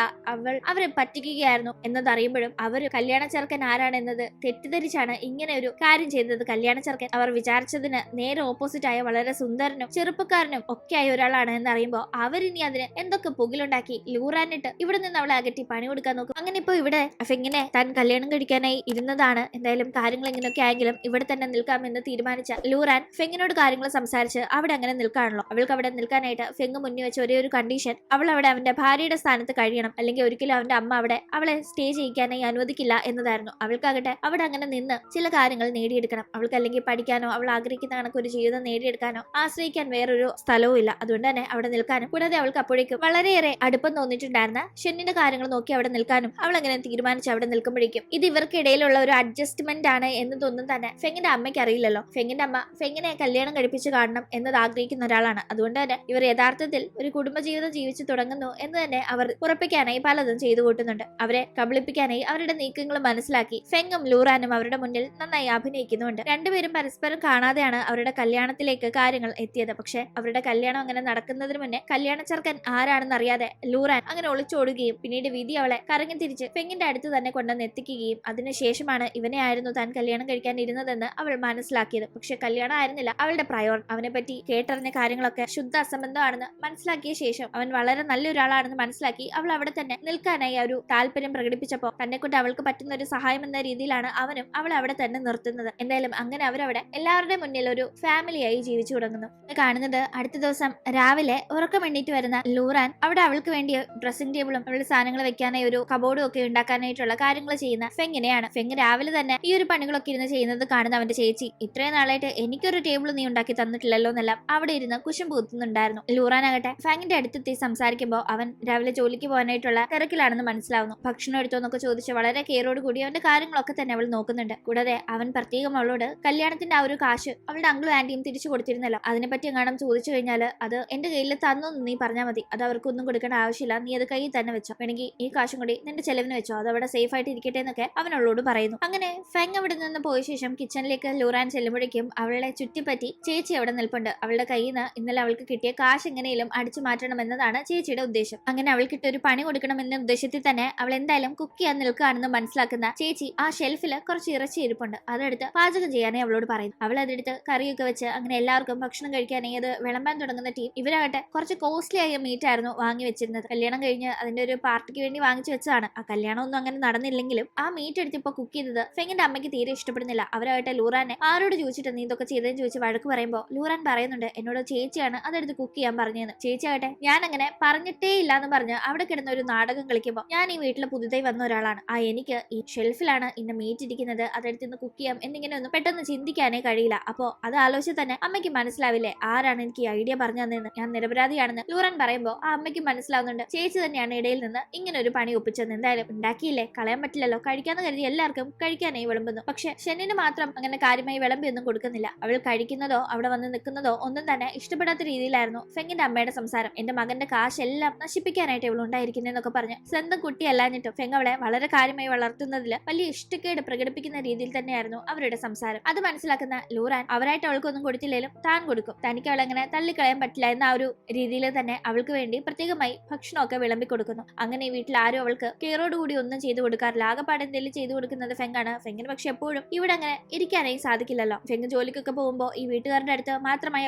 അവരെ പറ്റിക്കുകയായിരുന്നു എന്നതറിയുമ്പോഴും അവർ കല്യാണ ചെറുക്കൻ ആരാണെന്നത് തെറ്റിദ്ധരിച്ചാണ് ഇങ്ങനെ ഒരു കാര്യം ചെയ്തത്. കല്യാണ ചെറുക്കൻ അവർ വിചാരിച്ചതിന് നേരെ ഓപ്പോസിറ്റ് ആയ വളരെ സുന്ദരനും ചെറുപ്പക്കാരനും ഒക്കെ ആയ ഒരാളാണ് എന്നറിയുമ്പോൾ അവരിനി അതിന് എന്തൊക്കെ പുകിലുണ്ടാക്കി ലൂറാനിട്ട് ഇവിടെ നിന്ന് അവളെ അകറ്റി പണി കൊടുക്കാൻ നോക്കും. അങ്ങനെ ഇപ്പൊ ഇവിടെ ഫെങ്ങിനെ താൻ കല്യാണം കഴിക്കാനായി ഇരുന്നതാണ്. എന്തായാലും കാര്യങ്ങൾ ഇങ്ങനെയൊക്കെ ആയെങ്കിലും ഇവിടെ തന്നെ നിൽക്കാമെന്ന് തീരുമാനിച്ച ലൂറാൻ ഫെങ്ങിനോട് കാര്യങ്ങൾ സംസാരിച്ച് അവിടെ അങ്ങനെ നിൽക്കാണല്ലോ. അവൾക്ക് അവിടെ നിൽക്കാനായിട്ട് ഫെങ് മുന്നിൽ വെച്ച ഒരേ ഒരു കണ്ടീഷൻ, അവൾ അവിടെ അവന്റെ ഭാര്യയുടെ സ്ഥാനത്ത് കഴിയണം, അല്ലെങ്കിൽ ഒരിക്കലും അവന്റെ അമ്മ അവിടെ അവളെ സ്റ്റേ ചെയ്യിക്കാനായി അനുവദിക്കില്ല എന്നതായിരുന്നു. അവൾക്കാകട്ടെ അവിടെ അങ്ങനെ നിന്ന് ചില കാര്യങ്ങൾ നേടിയെടുക്കണം. അവൾക്ക് അല്ലെങ്കിൽ പഠിക്കാനോ അവൾ ആഗ്രഹിക്കുന്ന കണക്ക് ഒരു ജീവിതം നേടിയെടുക്കാനോ ആശ്രയിക്കാൻ വേറൊരു സ്ഥലവും ഇല്ല. അതുകൊണ്ട് തന്നെ അവിടെ നിൽക്കാനും കൂടാതെ അവൾക്ക് അപ്പോഴേക്കും വളരെയേറെ അടുപ്പം തോന്നിയിട്ടുണ്ടായിരുന്ന ഷെന്നിന്റെ കാര്യങ്ങൾ നോക്കി അവിടെ നിൽക്കാനും അവൾ അങ്ങനെ തീരുമാനിച്ച് അവിടെ നിൽക്കുമ്പോഴേക്കും ഇത് ഇവർക്കിടയിലുള്ള ഒരു അഡ്ജസ്റ്റ്മെന്റ് ആണ് എന്നതൊന്നും തന്നെ ഫെങ്ങിന്റെ അമ്മയ്ക്ക് അറിയില്ലല്ലോ. ഫെങ്ങിന്റെ അമ്മ ഫെങ്ങിനെ കല്യാണം കഴിപ്പിച്ച് കാണണം എന്നത് ആഗ്രഹിക്കുന്ന ഒരാളാണ്. അതുകൊണ്ട് തന്നെ ഇവർ യഥാർത്ഥത്തിൽ ഒരു കുടുംബജീവിതം ജീവിച്ചു തുടങ്ങുന്നു എന്ന് തന്നെ അവർ ഉറപ്പിക്കാനായി പലതും ചെയ്തു കൂട്ടുന്നുണ്ട്. അവരെ കബളിപ്പിക്കാനായി അവരുടെ നീക്കങ്ങൾ മനസ്സിലാക്കി ഫെങ്ങും ലൂറാനും അവരുടെ മുന്നിൽ നന്നായി അഭിനയിക്കുന്നുണ്ട്. രണ്ടുപേരും പരസ്പരം കാണാതെയാണ് അവരുടെ കല്യാണത്തിലേക്ക് കാര്യങ്ങൾ എത്തിയത്. പക്ഷെ അവരുടെ കല്യാണം അങ്ങനെ നടക്കുന്നതിന് മുന്നേ കല്യാണ ചെറുക്കൻ ആരാണെന്ന് അറിയാതെ ലൂറാൻ അങ്ങനെ ഒളിച്ചോടുകയും പിന്നീട് വിധി അവളെ കറങ്ങി തിരിച്ച് ഫെങ്ങിന്റെ അടുത്ത് തന്നെ കൊണ്ടുവന്ന് എത്തിക്കുകയും അതിനുശേഷമാണ് ഇവനെ ആയിരുന്നു താൻ കല്യാണം കഴിക്കാൻ ഇരുന്നതെന്ന് അവൾ മനസ്സിലാക്കിയത്. പക്ഷെ കല്യാണം ആയിരുന്നില്ല അവളുടെ പ്രയോർ. അവനെ പറ്റി കേട്ടറിഞ്ഞ കാര്യങ്ങളൊക്കെ ശുദ്ധ അസംബന്ധമാണെന്ന് മനസ്സിലാക്കിയ ശേഷം അവൻ വളരെ നല്ലൊരാളാണെന്ന് മനസ്സിലാക്കി അവൾ അവിടെ തന്നെ നിൽക്കാനായി ഒരു താല്പര്യം പ്രകടിപ്പിച്ചപ്പോൾ തന്നെ കൊണ്ട് അവൾക്ക് പറ്റുന്ന ഒരു സഹായം എന്ന രീതിയിലാണ് അവനും അവളെ അവിടെ തന്നെ നിർത്തുന്നത്. എന്തായാലും അങ്ങനെ അവരവിടെ എല്ലാവരുടെ മുന്നിൽ ഒരു ഫാമിലിയായി ജീവിച്ചു തുടങ്ങുന്നു. കാണുന്നത് അടുത്ത ദിവസം രാവിലെ ഉറക്കം എണ്ണീറ്റ് വരുന്ന ലൂറാൻ അവിടെ അവൾക്ക് വേണ്ടി ഡ്രസ്സിംഗ് ടേബിളും അവളുടെ സാധനങ്ങൾ വെക്കാനായി ഒരു കബോർഡും ഒക്കെ ഉണ്ടാക്കാനായിട്ടുള്ള കാര്യങ്ങൾ ചെയ്യുന്ന ഫെങ്ങിനെയാണ്. ഫെങ് രാവിലെ തന്നെ ഈ ഒരു പണികളൊക്കെ ഇരുന്ന് ചെയ്യുന്നത് കാണുന്ന അവന്റെ ചേച്ചി ഇത്രയും നാളായിട്ട് എനിക്കൊരു ടേബിൾ നീ ഉണ്ടാക്കി തന്നിട്ടില്ലല്ലോ എന്നെല്ലാം അവിടെ ഇരുന്ന് കുശം പൂത്തുന്നുണ്ടായിരുന്നു. ലൂറാനാകട്ടെ ഫെങ്ങിന്റെ അടുത്തെത്തി സംസാരിക്കുമ്പോൾ അവൻ രാവിലെ ജോലിക്ക് പോകാനായിട്ടുള്ള തിരക്കിലാണെന്ന് മനസ്സിലാവുന്നു. ഭക്ഷണം എടുത്തോന്നൊക്കെ ചോദിച്ച് വളരെ കെയറോട് കൂടി അവന്റെ കാര്യങ്ങളൊക്കെ തന്നെ അവൾ നോക്കുന്നുണ്ട്. കൂടാതെ അവൻ പ്രത്യേകം അവളോട് കല്യാണത്തിന്റെ ആ ഒരു കാശ് അവളുടെ അങ്കിളും ആന്റിയും തിരിച്ചു കൊടുത്തിരുന്നല്ലോ, അതിനെപ്പറ്റി എങ്ങാനും ചോദിച്ചു കഴിഞ്ഞാൽ അത് എന്റെ കയ്യിൽ തന്നു നീ പറഞ്ഞാൽ മതി, അത് അവർക്കൊന്നും കൊടുക്കേണ്ട ആവശ്യമില്ല, നീ അത് കയ്യിൽ തന്നെ വെച്ചോ, വേണമെങ്കിൽ ഈ കാശും കൂടി നിന്റെ ചെലവിന് വെച്ചോ, അത് അവിടെ സേഫ് ആയിട്ട് ഇരിക്കട്ടെ എന്നൊക്കെ അവനോട് പറയുന്നു. അങ്ങനെ ഫെങ് അവിടെ നിന്ന് പോയ ശേഷം കിച്ചണിലേക്ക് ലൂറാൻ ചെല്ലുമ്പോഴേക്കും അവളെ ചുറ്റിപ്പറ്റി ചേച്ചി അവിടെ നിൽപ്പുണ്ട്. അവളുടെ കയ്യിൽ നിന്ന് ഇന്നലെ അവൾക്ക് കിട്ടിയ കാശ് എങ്ങനെയും അടിച്ചു മാറ്റണം എന്നതാണ് ചേച്ചിയുടെ ഉദ്ദേശം. അങ്ങനെ അവൾക്കിട്ട് ഒരു പണി കൊടുക്കണം എന്ന ഉദ്ദേശത്തിൽ തന്നെ അവൾ എന്തായാലും കുക്ക് ചെയ്യാൻ നിൽക്കുകയാണെന്ന് മനസ്സിലാക്കുന്ന ചേച്ചി ആ ഷെൽഫില് കുറച്ച് ഇറച്ചി ഇരിപ്പുണ്ട്, അതെടുത്ത് പാചകം ചെയ്യാനേ അവളോട് പറയുന്നു. അവൾ അതെടുത്ത് കറിയൊക്കെ വെച്ച് അങ്ങനെ എല്ലാവർക്കും ഭക്ഷണം കഴിക്കാനായി അത് വിളമ്പാൻ തുടങ്ങുന്ന ടീം. ഇവരാകട്ടെ കുറച്ച് കോസ്റ്റ്ലി ആയ മീറ്റ് ആയിരുന്നു വാങ്ങി വെച്ചിരുന്നത്. കല്യാണം കഴിഞ്ഞ് അതിന്റെ ഒരു പാർട്ടിക്ക് വേണ്ടി വാങ്ങിച്ചു വെച്ചതാണ്. ആ കല്യാണം ഒന്നും അങ്ങനെ നടന്നില്ലെങ്കിലും ആ മീറ്റ് എടുത്ത് ഇപ്പൊ കുക്ക് ചെയ്തത് ഫെങ്ങിന്റെ അമ്മയ്ക്ക് തീരെ ഇഷ്ടപ്പെടുന്നില്ല. അവരാകട്ടെ ലൂറാനെ ആരോട് ചോദിച്ചിട്ട് നീ ഇതൊക്കെ ചെയ്തതെന്ന് ചോദിച്ച് വഴക്ക് പറയുമ്പോൾ ലൂറാൻ പറയുന്നുണ്ട് എന്നോട് ചേച്ചിയാണ് അതെടുത്ത് കുക്ക് ചെയ്യാൻ പറഞ്ഞതെന്ന്. ചേച്ചി ആകട്ടെ ഞാൻ അങ്ങനെ പറഞ്ഞിട്ടേ ഇല്ല എന്ന് പറഞ്ഞ് അവിടെ കിടന്ന ഒരു നാടകം കളിക്കുമ്പോൾ ഞാൻ ഈ വീട്ടിൽ പുതുതായി വന്ന ഒരാളാണ്, ആ എനിക്ക് ഈ ഷെൽഫിലാണ് ഇന്ന് മീറ്റ് ഇരിക്കുന്നത്, അതെടുത്ത് ഇന്ന് കുക്ക് ചെയ്യാം എന്നിങ്ങനെ ഒന്നും പെട്ടെന്ന് ചിന്തിക്കാനേ കഴിയില്ല. അപ്പോ അത് ആലോചിച്ച് തന്നെ അമ്മയ്ക്ക് മനസ്സിലാവില്ലേ ആരാണ് എനിക്ക് ഈ ഐഡിയ പറഞ്ഞു തന്നെന്ന്, ഞാൻ നിരപരാധിയാണെന്ന് ലൂറാൻ പറയുമ്പോൾ ആ അമ്മയ്ക്ക് മനസ്സിലാവുന്നുണ്ട് ചേച്ചി തന്നെയാണ് ഇടയിൽ നിന്ന് ഇങ്ങനെ ഒരു പണി ഒപ്പിച്ചത്. എന്തായാലും ഉണ്ടാക്കിയില്ലേ കളയാൻ പറ്റില്ലല്ലോ, കഴിക്കാന്ന് കരുതി എല്ലാവർക്കും കഴിക്കാനായി വിളമ്പുന്നു. പക്ഷെ ഷെന്നിന് മാത്രം അങ്ങനെ കാര്യമായി വിളമ്പിയൊന്നും കൊടുക്കുന്നില്ല. അവൾ കഴിക്കുന്നതോ അവിടെ വന്ന് നിൽക്കുന്നതോ ഒന്നും തന്നെ ഇഷ്ടപ്പെടാത്ത രീതിയിലായിരുന്നു ഫെങ്ങിന്റെ അമ്മയുടെ സംസാരം. എന്റെ മകന്റെ കാശെല്ലാം നശിപ്പിക്കാനായിട്ട് ഇവൾ ഉണ്ടായിരിക്കുന്നതെന്നൊക്കെ പറഞ്ഞ് സ്വന്തം കുട്ടിയല്ലാഞ്ഞിട്ടും ഫെങ് അവളെ വളരെ കാര്യമായി വളർത്തുന്നതിൽ വലിയ ഇഷ്ടക്കേട് പ്രകടിപ്പിക്കുന്ന രീതിയിൽ തന്നെയായിരുന്നു അവരുടെ സംസാരം. അത് മനസ്സിലാക്കുന്ന ലൂറാൻ അവരായിട്ട് അവൾക്കൊന്നും കൊടുത്തില്ലേലും താൻ കൊടുക്കും, തനിക്ക് അവളെങ്ങനെ തള്ളിക്കളയാൻ പറ്റില്ല എന്ന ആ ഒരു രീതിയിൽ തന്നെ അവൾക്ക് വേണ്ടി പ്രത്യേകമായി ഭക്ഷണമൊക്കെ വിളമ്പി കൊടുക്കുന്നു. അങ്ങനെ ഈ വീട്ടിൽ ആരും അവൾക്ക് കെയറോടുകൂടി ഒന്നും ചെയ്തു കൊടുക്കാറില്ല. ആകെപ്പാട് എന്തെങ്കിലും ചെയ്തു കൊടുക്കുന്നത് ഫെങ്ങാണ്. ഫെങ്ങിന് പക്ഷെ എപ്പോഴും ഇവിടെ അങ്ങനെ ഇരിക്കാനായി സാധിക്കില്ലല്ലോ. ഫെങ് ജോലിക്കൊക്കെ പോകുമ്പോൾ ഈ വീട്ടുകാരുടെ അടുത്ത് മാത്രമായി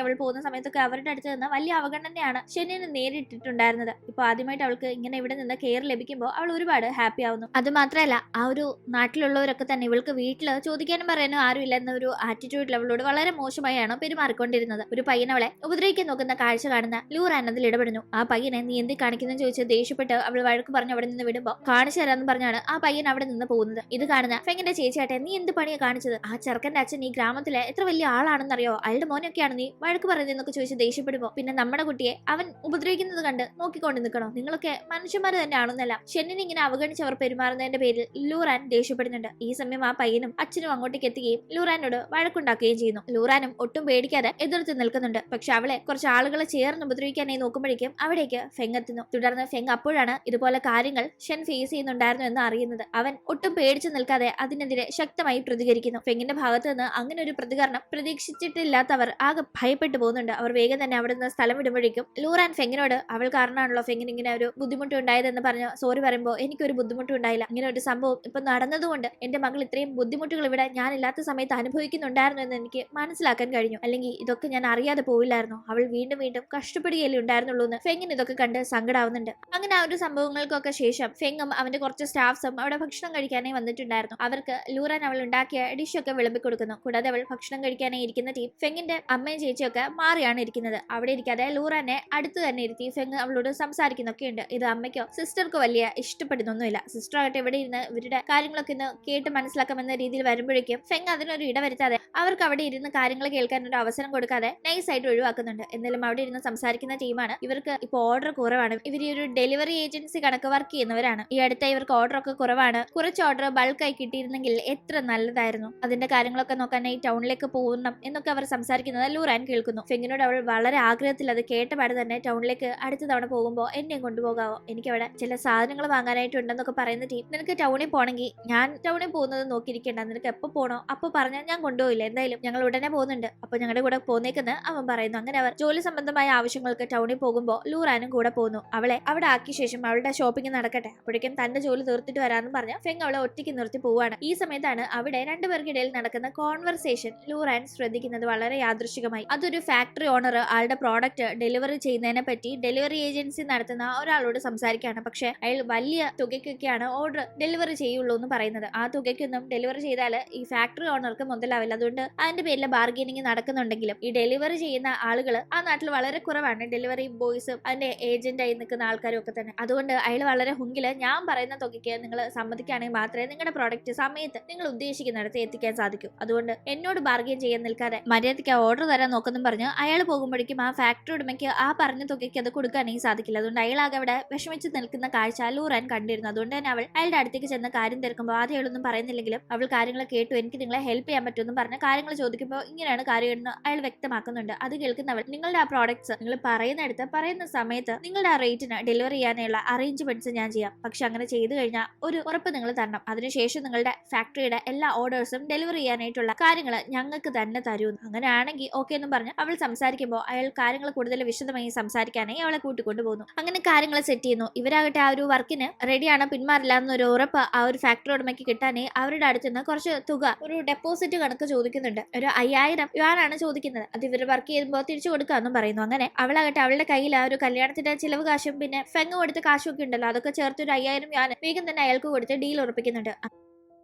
അവൾ പോകുന്ന സമയത്തൊക്കെ അവരുടെ അടുത്ത് നിന്ന് വലിയ അവഗണനയാണ് ഷെന്നിന് നേരിട്ടിട്ടുണ്ടായിരുന്നത്. ഇപ്പൊ ആദ്യമായിട്ട് അവൾക്ക് ഇങ്ങനെ ഇവിടെ നിന്ന് കെയർ ലഭിക്കുമ്പോൾ അവൾ ഒരുപാട് ഹാപ്പി ആവുന്നു. അത് മാത്രമല്ല ആ ഒരു നാട്ടിലുള്ളവരൊക്കെ തന്നെ ഇവൾക്ക് വീട്ടില് ചോദിക്കാനും പറയാനും ആരുമില്ല എന്ന ഒരു ആറ്റിറ്റ്യൂഡിൽ അവളോട് വളരെ മോശമായാണ് പെരുമാറിക്കൊണ്ടിരുന്നത്. ഒരു പയ്യൻ അവളെ ഉപദ്രവിക്കാൻ നോക്കുന്ന കാഴ്ച കാണുന്ന ലൂറാൻ അതിൽ ഇടപെടുന്നു. ആ പയ്യനെ നീ എന്ത് കാണിക്കുന്നു ചോദിച്ച് ദേഷ്യപ്പെട്ട് അവൾ വഴക്ക് പറഞ്ഞ് അവിടെ നിന്ന് വിടുമ്പോ കാണിച്ചു തരാന്ന് പറഞ്ഞാണ് ആ പയ്യൻ അവിടെ നിന്ന് പോകുന്നത്. ഇത് കാണുന്ന ഫെങ്ങിന്റെ ചേച്ചിയാട്ടെ നീ എന്ത് പണിയാ കാണിച്ചത്, ആ ചെറുക്കന്റെ അച്ഛൻ ഈ ഗ്രാമത്തിലെ എത്ര വലിയ ആളാണെന്നറിയോ, അയാളുടെ മോനൊക്കെയാണ് നീ വഴക്ക് പറയുന്നതെന്നൊക്കെ ചോദിച്ച് ദേഷ്യപ്പെടുമ്പോ പിന്നെ നമ്മുടെ കുട്ടിയെ അവൻ ഉപദ്രവിക്കുന്നത് കണ്ട് നോക്കിക്കൊണ്ട് നിൽക്കണോ, നിങ്ങളൊക്കെ മനുഷ്യന്മാർ തന്നെയാണെന്നല്ല ഷെന്നിനെ ഇങ്ങനെ അവഗണിച്ചവർ പെരുമാറുന്നതിന്റെ പേരിൽ ലൂറാൻ ദേഷ്യപ്പെടുന്നുണ്ട്. ഈ സമയം ആ പയ്യനും അച്ഛനും അങ്ങോട്ടേക്ക് എത്തുകയും ലൂറാനോട് വഴക്കുണ്ടാക്കുകയും ചെയ്യുന്നു. ലൂറാനും ഒട്ടും പേടിക്കാതെ എതിർത്ത് നിൽക്കുന്നുണ്ട്. പക്ഷെ അവളെ കുറച്ച് ആളുകളെ ചേർന്ന് ഉപദ്രവിക്കാനായി നോക്കുമ്പോഴേക്കും അവിടേക്ക് ഫെങ് എത്തുന്നു. തുടർന്ന് ഫെങ് അപ്പോഴാണ് ഇതുപോലെ കാര്യങ്ങൾ ഷൻ ഫേസ് ചെയ്യുന്നുണ്ടായിരുന്നു എന്ന് അറിയുന്നത്. അവൻ ഒട്ടും പേടിച്ചു നിൽക്കാതെ അതിനെതിരെ ശക്തമായി പ്രതികരിക്കുന്നു. ഫെങ്ങിന്റെ ഭാഗത്ത് നിന്ന് അങ്ങനെ ഒരു പ്രതികരണം പ്രതീക്ഷിച്ചിട്ടില്ലാത്തവർ ആകെ ഭയപ്പെട്ടു പോകുന്നുണ്ട്. അവർ വേഗം തന്നെ അവിടെ നിന്ന് സ്ഥലം വിടുമ്പോഴേക്കും ലൂറാൻ ഫെങ്ങിനോട് അവൾ കാരണമാണല്ലോ ഫെങ്ങിന് ഇങ്ങനെ ഒരു ബുദ്ധിമുട്ട് ഉണ്ടായതെന്ന് പറഞ്ഞ് സോറി പറയുമ്പോൾ എനിക്കൊരു ബുദ്ധിമുട്ടും ഉണ്ടായില്ല, ഇങ്ങനെ ഒരു സംഭവം ഇപ്പൊ നടന്നതുകൊണ്ട് എന്റെ മകൾ ഇത്രയും ബുദ്ധിമുട്ടുകൾ ഇവിടെ ഞാനില്ലാത്ത സമയത്ത് അനുഭവിക്കുന്നുണ്ടായിരുന്നു എന്ന് എനിക്ക് മനസ്സിലാക്കാൻ കഴിഞ്ഞു, അല്ലെങ്കിൽ ഇതൊക്കെ ഞാൻ അറിയാതെ പോവില്ലായിരുന്നു, അവൾ വീണ്ടും വീണ്ടും കഷ്ടപ്പെടുകയല്ലേ ഉണ്ടായിരുന്നുള്ളൂ എന്ന് ഫെങ്ങിന് ഇതൊക്കെ കണ്ട് സങ്കടാവുന്നുണ്ട്. അങ്ങനെ ആ ഒരു സംഭവങ്ങൾക്കൊക്കെ ശേഷം ഫെങ്ങും അവന്റെ കുറച്ച് സ്റ്റാഫ്സും അവിടെ ഭക്ഷണം കഴിക്കാനായി വന്നിട്ടുണ്ടായിരുന്നു. അവർക്ക് ലൂറാൻ അവൾ ഉണ്ടാക്കിയ ഡിഷൊക്കെ വിളമ്പി കൊടുക്കുന്നു. കൂടാതെ അവൾ ഭക്ഷണം കഴിക്കാനായി ഇരിക്കുന്ന ടീം ഫെങ്ങിന്റെ അമ്മയും ചേച്ചിയൊക്കെ മാറിയാണ് ഇരിക്കുന്നത്. അവിടെ ഇരിക്കാതെ ലൂറാനെ അടുത്ത് തന്നെ ഇരുത്തി ഫെങ് അവളോട് സംസാരിക്കുന്നൊക്കെയുണ്ട്. ഇത് അമ്മയ്ക്കോ സിസ്റ്റർക്കോ വലിയ ഇഷ്ടപ്പെടുന്നൊന്നുമില്ല. സിസ്റ്റർ ആകട്ടെ ഇവിടെ ഇരുന്ന് ഇവരുടെ കാര്യങ്ങളൊക്കെ ഒന്ന് കേട്ട് മനസ്സിലാക്കാമെന്ന രീതിയിൽ വരുമ്പോഴേക്കും ഫെങ് അതിനൊരു ഇടവരുത്താതെ അവർക്ക് അവിടെ ഇരുന്ന് കാര്യങ്ങൾ കേൾക്കാൻ ഒരു അവസരം കൊടുക്കാതെ നൈസായിട്ട് ഒഴിവാക്കുന്നുണ്ട്. എന്നാലും അവിടെ ഇരുന്ന് സംസാരിക്കുന്ന ടീമാണ്. ഇവർക്ക് ഇപ്പൊ ഓർഡർ കുറവാണ്, ഇവർ ഒരു ഡെലിവറി ഏജൻസി കണക്ക് വർക്ക് ചെയ്യുന്നവരാണ്. ഈ അടുത്ത ഇവർക്ക് ഓർഡർ ഒക്കെ കുറവാണ്, കുറച്ച് ഓർഡർ ബൾക്കായി കിട്ടിയിരുന്നെങ്കിൽ എത്ര നല്ലതായിരുന്നു, അതിന്റെ കാര്യങ്ങളൊക്കെ കാര്യങ്ങളൊക്കെ നോക്കാനായി ടൗണിലേക്ക് പോകണം എന്നൊക്കെ അവർ സംസാരിക്കുന്നത് ലൂറാൻ കേൾക്കുന്നു. ഫെങ്ങിനോട് അവൾ വളരെ ആഗ്രഹത്തിൽ അത് കേട്ടപാട് തന്നെ ടൗണിലേക്ക് അടുത്ത തവണ പോകുമ്പോൾ എന്നെയും കൊണ്ടുപോകാവോ, എനിക്ക് അവിടെ ചില സാധനങ്ങൾ വാങ്ങാനായിട്ടുണ്ടെന്നൊക്കെ പറയുന്ന ടീം, നിനക്ക് ടൗണിൽ പോകണമെങ്കിൽ ഞാൻ ടൗണിൽ പോകുന്നത് നോക്കിയിരിക്കേണ്ട, നിനക്ക് എപ്പോൾ പോകണോ അപ്പൊ പറഞ്ഞാൽ ഞാൻ കൊണ്ടുപോയില്ല, എന്തായാലും ഞങ്ങൾ ഉടനെ പോകുന്നുണ്ട്, അപ്പൊ ഞങ്ങളുടെ കൂടെ പോന്നേക്കെന്ന് അവൻ പറയുന്നു. അങ്ങനെ അവർ ജോലി സംബന്ധമായ ആവശ്യങ്ങൾക്ക് ടൗണിൽ പോകുമ്പോൾ ലൂറാനും കൂടെ പോകുന്നു. അവളെ അവിടെ ആക്കിയ ശേഷം അവളുടെ ഷോപ്പിംഗ് നടക്കട്ടെ, അപ്പോഴേക്കും തന്റെ ജോലി തീർത്തിട്ട് വരാമെന്ന് പറഞ്ഞ ഫെങ് അവളെ ഒറ്റയ്ക്ക് നിർത്തി പോവാണ്. ഈ സമയത്താണ് അവിടെ രണ്ടുപേർക്കിടയിൽ നടക്കുന്ന കോൺവെർസേഷൻ ലൂറാൻ ശ്രദ്ധിക്കുന്നത് വളരെ യാദൃശികമായി. അതൊരു ഫാക്ടറി ഓണർ ആളുടെ പ്രോഡക്റ്റ് ഡെലിവറി ചെയ്യുന്നതിനെ പറ്റി ഡെലിവറി ഏജൻസി നടത്തുന്ന ഒരാളോട് സംസാരിക്കുകയാണ്. പക്ഷെ അയാൾ വലിയ തുകയ്ക്കൊക്കെയാണ് ഓർഡർ ഡെലിവറി ചെയ്യുള്ളൂ എന്ന് പറയുന്നത്. ആ തുകയ്ക്കൊന്നും ഡെലിവറി ചെയ്താൽ ഈ ഫാക്ടറി ഓണർക്ക് മുതലാവില്ല. അതുകൊണ്ട് അതിന്റെ പേരിൽ ബാർഗൈനിങ് നടക്കുന്നുണ്ടെങ്കിലും ഈ ഡെലിവറി ചെയ്യുന്ന ആളുകൾ ആ നാട്ടിൽ വളരെ കുറവാണ്, ഡെലിവറി ബോയ്സും അതിന്റെ ഏജന്റായി നിൽക്കുന്ന ആൾക്കാരും ഒക്കെ തന്നെ. അതുകൊണ്ട് അയാൾ വളരെ ഹുങ്കില് ഞാൻ പറയുന്ന തുകയ്ക്ക് നിങ്ങൾ സമ്മതിക്കുകയാണെങ്കിൽ മാത്രമേ നിങ്ങളുടെ പ്രോഡക്റ്റ് സമയത്ത് നിങ്ങൾ ഉദ്ദേശിക്കുന്നിടത്ത് എത്തിക്കാൻ സാധിക്കൂ. അതുകൊണ്ട് എന്നോട് ബാർഗൈൻ ചെയ്യാൻ നിൽക്കാതെ മര്യാദയ്ക്ക് ഓർഡർ തരാൻ നോക്കുന്നു പറഞ്ഞ് അയാൾ പോകുമ്പോഴേക്കും ആ ഫാക്ടറി ഉടമയ്ക്ക് ആ പറഞ്ഞ തുകയ്ക്ക് അത് കൊടുക്കാനേ സാധിക്കില്ല. അതുകൊണ്ട് അയാളാകെ അവിടെ വിഷമിച്ച് നിൽക്കുന്ന കാഴ്ച ലൂറാൻ കണ്ടിരുന്നു. അതുകൊണ്ട് തന്നെ അവൾ അയാളുടെ അടുത്തേക്ക് ചെന്ന് കാര്യം തിരക്കുമ്പോൾ ആദ്യം അയാളൊന്നും പറയുന്നില്ലെങ്കിലും അവൾ കാര്യങ്ങൾ കേട്ടു, എനിക്ക് നിങ്ങളെ ഹെൽപ്പ് ചെയ്യാൻ പറ്റുമെന്ന് പറഞ്ഞ കാര്യങ്ങൾ ചോദിക്കുമ്പോൾ ഇങ്ങനെയാണ് കാര്യമെന്ന് അയാൾ വ്യക്തമാക്കുന്നുണ്ട്. അത് കേൾക്കുന്നവൾ നിങ്ങളുടെ ആ പ്രോഡക്ട്സ് നിങ്ങൾ പറയുന്നിടത്ത് പറയുന്ന സമയത്ത് നിങ്ങളുടെ ആ റേറ്റിന് ഡെലിവറി ചെയ്യാനുള്ള അറേഞ്ച്മെന്റ്സ് ഞാൻ ചെയ്യാം, പക്ഷെ അങ്ങനെ ചെയ്തു കഴിഞ്ഞാൽ ഒരു ഉറപ്പ് നിങ്ങൾ തരണം, അതിനുശേഷം നിങ്ങളുടെ ഫാക്ടറിയുടെ എല്ലാ ഓർഡേഴ്സും ഡെലിവറി ചെയ്യാനായിട്ടുള്ള കാര്യങ്ങൾ ഞങ്ങൾക്ക് തന്നെ തരൂ. അങ്ങനെയാണെങ്കിൽ ഓക്കെ എന്നും പറഞ്ഞ് അവൾ സംസാരിക്കുമ്പോൾ അയാൾ കാര്യങ്ങൾ കൂടുതൽ വിശദമായി സംസാരിക്കാനായി അവളെ കൂട്ടിക്കൊണ്ടു പോകുന്നു. അങ്ങനെ കാര്യങ്ങൾ സെറ്റ് ചെയ്യുന്നു. ഇവരാകട്ടെ ആ ഒരു വർക്കിന് റെഡിയാണ്, പിന്മാറില്ല എന്നൊരു ഉറപ്പ് ആ ഒരു ഫാക്ടറി ഉടമയ്ക്ക് കിട്ടാനേ അവരുടെ അടുത്ത് നിന്ന് കുറച്ച് തുക ഒരു ഡെപ്പോസിറ്റ് കണക്ക് ചോദിക്കുന്നുണ്ട്. ഒരു 5000 യുവാനാണ് ചോദിക്കുന്നത്. അത് ഇവർ വർക്ക് ചെയ്യുമ്പോൾ തിരിച്ചു കൊടുക്കാമെന്നും പറയുന്നു. അങ്ങനെ അവളാകട്ടെ അവളുടെ കയ്യിൽ ആ ഒരു കല്യാണത്തിന്റെ ചിലവ് കാശും പിന്നെ ഫെങ് കൊടുത്ത കാശും ഒക്കെ ഉണ്ടല്ലോ, അതൊക്കെ ചേർത്ത് ഒരു 5000 യുവാൻ വേഗം തന്നെ അയാൾക്ക് കൊടുത്ത് ഡീൽ ഉറപ്പിക്കുന്നുണ്ട്.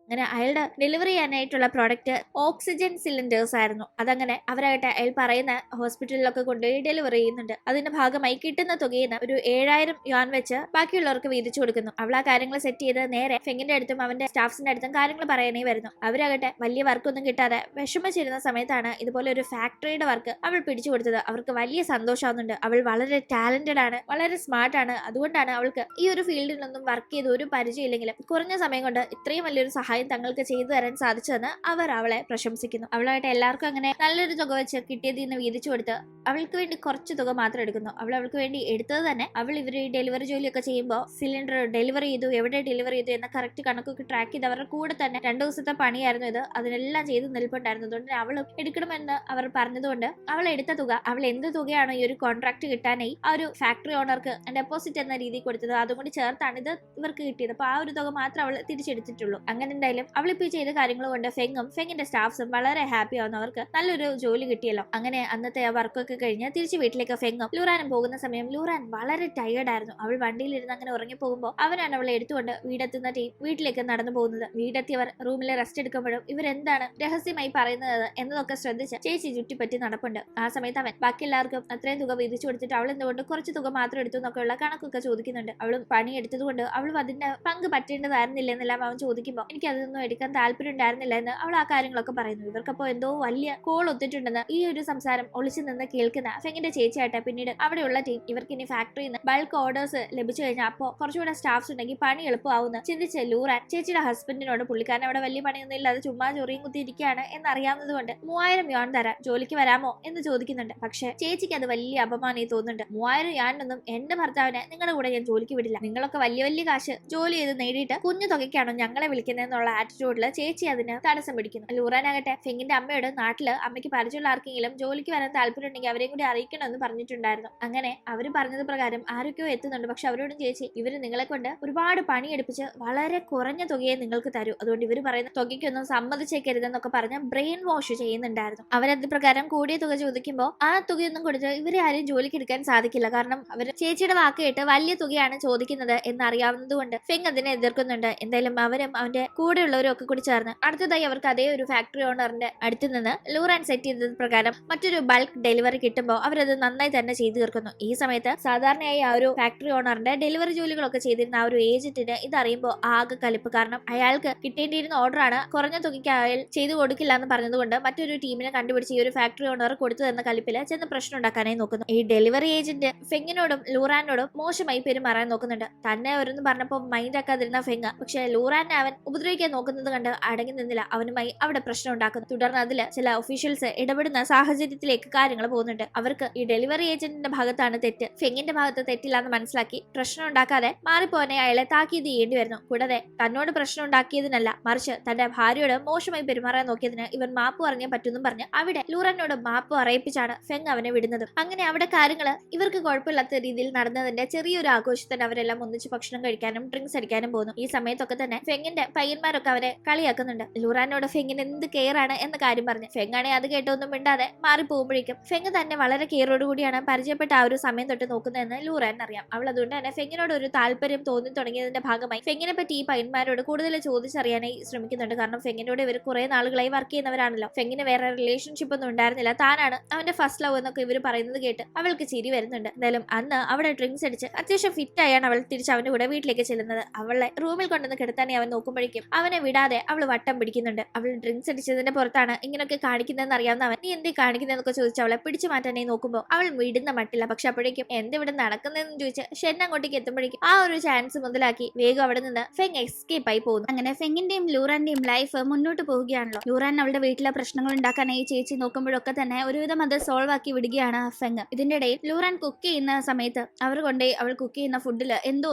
അങ്ങനെ അയാളുടെ ഡെലിവറി ചെയ്യാനായിട്ടുള്ള പ്രോഡക്റ്റ് ഓക്സിജൻ സിലിണ്ടേഴ്സ് ആയിരുന്നു. അതങ്ങനെ അവരായിട്ട് അയാൾ പറയുന്ന ഹോസ്പിറ്റലിലൊക്കെ കൊണ്ടുപോയി ഡെലിവറി ചെയ്യുന്നുണ്ട്. അതിന്റെ ഭാഗമായി കിട്ടുന്ന തുകയിൽ നിന്ന് ഒരു 7000 യുവാൻ വെച്ച് ബാക്കിയുള്ളവർക്ക് വീതിച്ചു കൊടുക്കുന്നു. അവൾ ആ കാര്യങ്ങൾ സെറ്റ് ചെയ്ത് നേരെ ഫെങ്ങിന്റെ അടുത്തും അവന്റെ സ്റ്റാഫ്സിന്റെ അടുത്തും കാര്യങ്ങൾ പറയാനേ വരുന്നു. അവരാകട്ടെ വലിയ വർക്കൊന്നും കിട്ടാതെ വിഷമിച്ചിരുന്ന സമയത്താണ് ഇതുപോലെ ഒരു ഫാക്ടറിയുടെ വർക്ക് അവൾ പിടിച്ചു കൊടുത്തത്. അവർക്ക് വലിയ സന്തോഷമാവുന്നുണ്ട്. അവൾ വളരെ ടാലന്റഡ് ആണ്, വളരെ സ്മാർട്ട് ആണ്. അതുകൊണ്ടാണ് അവൾക്ക് ഈ ഒരു ഫീൽഡിലൊന്നും വർക്ക് ചെയ്ത് ഒരു പരിചയമില്ലെങ്കിലും കുറഞ്ഞ സമയം കൊണ്ട് ഇത്രയും വലിയൊരു സഹായം തങ്ങൾക്ക് ചെയ്തു തരാൻ സാധിച്ചതെന്ന് അവർ അവളെ പ്രശംസിക്കുന്നു. അവളായിട്ട് എല്ലാവർക്കും അങ്ങനെ നല്ലൊരു തുക വെച്ച് കിട്ടിയതിൽ നിന്ന് വീതിച്ചു കൊടുത്ത് അവൾക്ക് വേണ്ടി കുറച്ച് തുക മാത്രം എടുക്കുന്നു. അവൾക്ക് വേണ്ടി എടുത്തത് തന്നെ അവൾ ഇവർ ഈ ഡെലിവറി ജോലിയൊക്കെ ചെയ്യുമ്പോൾ സിലിണ്ടർ ഡെലിവറി ചെയ്തു, എവിടെ ഡെലിവറി ചെയ്തു എന്ന കറക്റ്റ് കണക്കൊക്കെ ട്രാക്ക് ചെയ്ത് അവരുടെ കൂടെ തന്നെ 2 ദിവസത്തെ പണിയായിരുന്നു ഇത്. അതിനെല്ലാം ചെയ്ത് നിൽപ്പുണ്ടായിരുന്നു. അതുകൊണ്ട് അവൾ എടുക്കണമെന്ന് അവർ പറഞ്ഞതുകൊണ്ട് അവൾ എടുത്ത തുക, അവൾ എന്ത് തുകയാണോ ഈ ഒരു കോൺട്രാക്ട് കിട്ടാനായി ആ ഒരു ഫാക്ടറി ഓണർക്ക് ഡെപ്പോസിറ്റ് എന്ന രീതിയിൽ കൊടുത്തത്, അതും കൂടി ചേർത്താണ് ഇത് ഇവർക്ക് കിട്ടിയത്. അപ്പൊ ആ ഒരു തുക മാത്രം അവൾ തിരിച്ചെടുത്തിട്ടുള്ളൂ. അങ്ങനെ എന്തായാലും അവളിപ്പോ ചെയ്ത കാര്യങ്ങൾ കൊണ്ട് ഫെങ്ങിന്റെ സ്റ്റാഫ്സും വളരെ ഹാപ്പി ആവുന്നു. അവർക്ക് നല്ലൊരു ജോലി കിട്ടിയല്ലോ. അങ്ങനെ അന്നത്തെ ആ വർക്കൊക്കെ കഴിഞ്ഞ് തിരിച്ച് വീട്ടിലേക്ക് ഫെങ്ങും ലൂറാനും പോകുന്ന സമയം ലൂറാൻ വളരെ ടയേർഡ് ആയിരുന്നു. അവൾ വണ്ടിയിലിരുന്ന് അങ്ങനെ ഉറങ്ങിപ്പോകുമ്പോൾ അവനാണ് അവളെ എടുത്തുകൊണ്ട് വീടെത്തുന്ന ടീം വീട്ടിലേക്ക് നടന്നു പോകുന്നത്. വീടെത്തിയവർ റൂമിൽ റെസ്റ്റ് എടുക്കുമ്പോഴും ഇവരെന്താണ് രഹസ്യമായി പറയുന്നത് എന്നതൊക്കെ ശ്രദ്ധിച്ച് ചേച്ചി ചുറ്റിപ്പറ്റി നടപ്പുണ്ട്. ആ സമയത്ത് അവൻ ബാക്കി എല്ലാവർക്കും അത്രയും തുക വീതിച്ചു കൊടുത്തിട്ട് അവൾ എന്തുകൊണ്ട് കുറച്ച് തുക മാത്രം എടുത്തു എന്നൊക്കെയുള്ള കണക്കൊക്കെ ചോദിക്കുന്നുണ്ട്. അവളും പണി എടുത്തതുകൊണ്ട് അവളും അതിന്റെ പങ്ക് പറ്റേണ്ടതായിരുന്നില്ല എന്നെല്ലാം അവൻ ചോദിക്കുമ്പോൾ എനിക്ക് അതൊന്നും എടുക്കാൻ താല്പര്യം ഉണ്ടായിരുന്നില്ല എന്ന് അവൾ ആ കാര്യങ്ങളൊക്കെ പറയുന്നു. ഇവർക്കപ്പോ എന്തോ വലിയ കോൾ ഒത്തിട്ടുണ്ടെന്ന് ഈ ഒരു സംസാരം ഒളിച്ചു നിന്ന് കേൾക്കുന്ന ഫെങ്ങിന്റെ ചേച്ചിയായിട്ട് പിന്നീട് അവിടെയുള്ള ടീം ഇവർക്ക് ഇനി ഫാക്ടറിയിൽ നിന്ന് ബൾക്ക് ഓർഡേഴ്സ് ലഭിച്ചു കഴിഞ്ഞാൽ അപ്പോൾ കുറച്ചുകൂടെ സ്റ്റാഫ്സ് ഉണ്ടെങ്കിൽ പണി എളുപ്പമാവുന്ന ചിന്തിച്ച് ലൂറാൻ ചേച്ചിയുടെ ഹസ്ബൻഡിനോട്, പുള്ളിക്കാരൻ അവിടെ വലിയ പണിയൊന്നും ഇല്ലാതെ ചുമ്മാ ചൊറിയും കുത്തിയിരിക്കുകയാണ് എന്നറിയാവുന്നത് കൊണ്ട് 3000 യുവാൻ തരാൻ ജോലിക്ക് വരാമോ എന്ന് ചോദിക്കുന്നുണ്ട്. പക്ഷെ ചേച്ചിക്ക് അത് വലിയ അപമാനമായി തോന്നുന്നുണ്ട്. 3000 യുവാനൊന്നും എന്റെ ഭർത്താവിനെ നിങ്ങളുടെ കൂടെ ഞാൻ ജോലിക്ക് വിടില്ല, നിങ്ങളൊക്കെ വലിയ വലിയ കാശ് ജോലി ചെയ്ത് നേടിയിട്ട് കുഞ്ഞു തുകയ്ക്കാണോ ഞങ്ങളെ വിളിക്കുന്നതെന്നുള്ള ആറ്റിറ്റ്യൂഡില് ചേച്ചി അതിന് തടസ്സം പിടിക്കുന്നു. ലൂറാനാകട്ടെ ഫെങ്ങിന്റെ അമ്മയോട് നാട്ടില് അമ്മയ്ക്ക് പരിചയമുള്ള ആർക്കെങ്കിലും ജോലിക്ക് വരാൻ താല്പര്യം ഉണ്ടെങ്കിൽ അവരെയും കൂടി അറിയിക്കണമെന്ന് പറഞ്ഞിട്ടുണ്ടായിരുന്നു. അങ്ങനെ അവര് പറഞ്ഞത് പ്രകാരം ആരൊക്കെയോ എത്തുന്നുണ്ട്. പക്ഷെ അവരോടും ചേച്ചി ഇവര് നിങ്ങളെ കൊണ്ട് ഒരുപാട് പണിയെടുപ്പിച്ച് വളരെ കുറഞ്ഞ തുകയെ നിങ്ങൾക്ക് തരൂ, അതുകൊണ്ട് ഇവര് പറയുന്ന തുകയ്ക്കൊന്നും സമ്മതിച്ചേക്കരുതെന്നൊക്കെ പറഞ്ഞ് ബ്രെയിൻ വാഷ് ചെയ്യുന്നുണ്ടായിരുന്നു. അവരത് പ്രകാരം കൂടിയ തുക ചോദിക്കുമ്പോൾ ആ തുകയൊന്നും കൊടുത്ത് ഇവരെ ആരും ജോലിക്ക് എടുക്കാൻ സാധിക്കില്ല. കാരണം അവർ ചേച്ചിയുടെ വാക്ക് കേട്ട് വലിയ തുകയാണ് ചോദിക്കുന്നത് എന്നറിയാവുന്നത് കൊണ്ട് ഫെങ് അതിനെ എതിർക്കുന്നുണ്ട്. എന്തായാലും അവരും അവന്റെ കൂടെയുള്ളവരും ഒക്കെ കൂടി ചേർന്ന് അടുത്തതായി അവർക്ക് അതേ ഒരു ഫാക്ടറി ഓണറിന്റെ അടുത്ത് നിന്ന് ലൂറാൻ സെറ്റ് ചെയ്തത് പ്രകാരം മറ്റൊരു ബൾക്ക് ഡെലിവറി കിട്ടുമ്പോൾ അവരത് നന്നായി തന്നെ ചെയ്തു തീർക്കുന്നു. ഈ സമയത്ത് സാധാരണയായി ആ ഒരു ഫാക്ടറി ഓണറിന്റെ ഡെലിവറി ജോലികളൊക്കെ ചെയ്തിരുന്ന ആ ഒരു ഏജന്റിന് ഇതറിയുമ്പോൾ ആകെ കലിപ്പ്. കാരണം അയാൾക്ക് കിട്ടേണ്ടിയിരുന്ന ഓർഡറാണ് കുറഞ്ഞ തുകയ്ക്ക് അയാൾ ചെയ്തു കൊടുക്കില്ല എന്ന് പറഞ്ഞതുകൊണ്ട് മറ്റൊരു ടീമിനെ കണ്ടുപിടിച്ച് ഈ ഒരു ഫാക്ടറി ഓണർ കൊടുത്തു തന്ന കലിപ്പില് ചെന്ന് പ്രശ്നം ഉണ്ടാക്കാനായി നോക്കുന്നു. ഈ ഡെലിവറി ഏജന്റ് ഫെങ്ങിനോടും ലൂറാനോടും മോശമായി പെരുമാറാൻ നോക്കുന്നുണ്ട്. തന്നെ അവരെന്ന് പറഞ്ഞപ്പോൾ മൈൻഡ് ആക്കാതിരുന്ന ഫെങ് പക്ഷെ ലൂറാനെ അവൻ ഉപദ്രവിക്കാൻ ഉപദ്രവിക്കാൻ നോക്കുന്നത് കണ്ട് അടങ്ങി നിന്നില്ല. അവനുമായി അവിടെ പ്രശ്നം ഉണ്ടാക്കുന്നു. തുടർന്ന് അതിൽ ചില ഒഫീഷ്യൽസ് ഇടപെടുന്ന സാഹചര്യത്തിലേക്ക് കാര്യങ്ങൾ പോകുന്നുണ്ട്. അവർക്ക് ഈ ഡെലിവറി ഏജന്റിന്റെ ഭാഗത്താണ് തെറ്റ്, ഫെങ്ങിന്റെ ഭാഗത്ത് തെറ്റില്ലാന്ന് മനസ്സിലാക്കി പ്രശ്നം ഉണ്ടാക്കാതെ മാറിപ്പോനെ അയാളെ താക്കീത് ചെയ്യേണ്ടി വരുന്നു. കൂടാതെ തന്നോട് പ്രശ്നം ഉണ്ടാക്കിയതിനല്ല, മറിച്ച് തന്റെ ഭാര്യയോട് മോശമായി പെരുമാറാൻ നോക്കിയതിന് ഇവൻ മാപ്പ് പറഞ്ഞേ പറ്റൂന്നും പറഞ്ഞ് അവിടെ ലൂറനോട് മാപ്പ് അറിയിപ്പിച്ചാണ് ഫെങ് അവനെ വിടുന്നത്. അങ്ങനെ അവിടെ കാര്യങ്ങൾ ഇവർക്ക് കുഴപ്പമില്ലാത്ത രീതിയിൽ നടന്നതിന്റെ ചെറിയൊരു ആഘോഷത്തിന് അവരെല്ലാം ഒന്നിച്ച് ഭക്ഷണം കഴിക്കാനും ഡ്രിങ്ക്സ് അടിക്കാനും പോകുന്നു. ഈ സമയത്തൊക്കെ തന്നെ ഫെങ്ങിന്റെ പയ്യന്മാരൊക്കെ അവരെ കളിയാക്കുന്നുണ്ട്. ലൂറാനോട് ഫെങ്ങിന് എന്ത് കെയർ ആണ് എന്ന കാര്യം പറഞ്ഞ് ഫെങ്ങാണെ അത് കേട്ടൊന്നും മിണ്ടാതെ മാറി പോകുമ്പോഴേക്കും ഫെങ് തന്നെ വളരെ കെയറോട് കൂടിയാണ് പരിചയപ്പെട്ട ആ ഒരു സമയം തൊട്ട് നോക്കുന്നതെന്ന് ലൂറാൻ അറിയാം. അവൾ അതുകൊണ്ട് തന്നെ ഫെങ്ങിനോട് ഒരു താല്പര്യം തോന്നി തുടങ്ങിയതിന്റെ ഭാഗമായി ഫെങ്ങിനെ പറ്റി ഈ പയ്യന്മാരോട് കൂടുതൽ ചോദിച്ചറിയാനായി ശ്രമിക്കുന്നുണ്ട്. കാരണം ഫെങ്ങിനോട് ഇവർ കുറെ നാളുകളായി വർക്ക് ചെയ്യുന്നവരാണല്ലോ. ഫെങ്ങിന് വേറെ റിലേഷൻഷിപ്പ് ഒന്നും ഉണ്ടായിരുന്നില്ല, താനാണ് അവന്റെ ഫസ്റ്റ് ലവ് എന്നൊക്കെ ഇവർ പറയുന്നത് കേട്ട് അവൾക്ക് ചിരി വരുന്നുണ്ട്. എന്തായാലും അന്ന് അവിടെ ഡ്രിങ്ക്സ് അടിച്ച് അത്യാവശ്യം ഫിറ്റ് ആയാണ് അവൾ തിരിച്ച് അവന്റെ കൂടെ വീട്ടിലേക്ക് ചെല്ലുന്നത്. അവളെ റൂമിൽ കൊണ്ടുവന്ന് കിടത്താനെ അവൻ നോക്കുമ്പോഴേക്കും അവനെ വിടാതെ അവൾ വട്ടം പിടിക്കുന്നുണ്ട്. അവൾ ഡ്രിങ്ക്സ് അടിച്ചതിന്റെ പുറത്താണ് ഇങ്ങനെയൊക്കെ കാണിക്കുന്നതെന്ന് അറിയാവുന്ന അവൻ നീ എന്തേ കാണിക്കുന്നതെന്നൊക്കെ ചോദിച്ച് അവളെ പിടിച്ചു മാറ്റാനായി നോക്കുമ്പോൾ അവൾ വിടുന്ന മട്ടില്ല. പക്ഷെ അപ്പോഴേക്കും എന്തിവിടെ നടക്കുന്നതെന്ന് ചോദിച്ച് ഷെൻ അങ്ങോട്ടേക്ക് എത്തുമ്പോഴേക്കും ആ ഒരു ചാൻസ് മുതലാക്കി വേഗം അവിടെ നിന്ന് ഫെങ് എസ്കേപ്പ് ആയി പോകുന്നു. അങ്ങനെ ഫെങ്ങിന്റെയും ലൂറാന്റെയും ലൈഫ് മുന്നോട്ട് പോവുകയാണല്ലോ. ലൂറാൻ അവളുടെ വീട്ടിലെ പ്രശ്നങ്ങൾ ഉണ്ടാക്കാനായി ചേച്ചി നോക്കുമ്പോഴൊക്കെ തന്നെ ഒരുവിധം അത് സോൾവ് ആക്കി വിടുകയാണ് ഫെങ്. ഇതിന്റെ ഇടയിൽ ലൂറാൻ കുക്ക് ചെയ്യുന്ന സമയത്ത് അവർ കൊണ്ടേ അവൾ കുക്ക് ചെയ്യുന്ന ഫുഡിൽ എന്തോ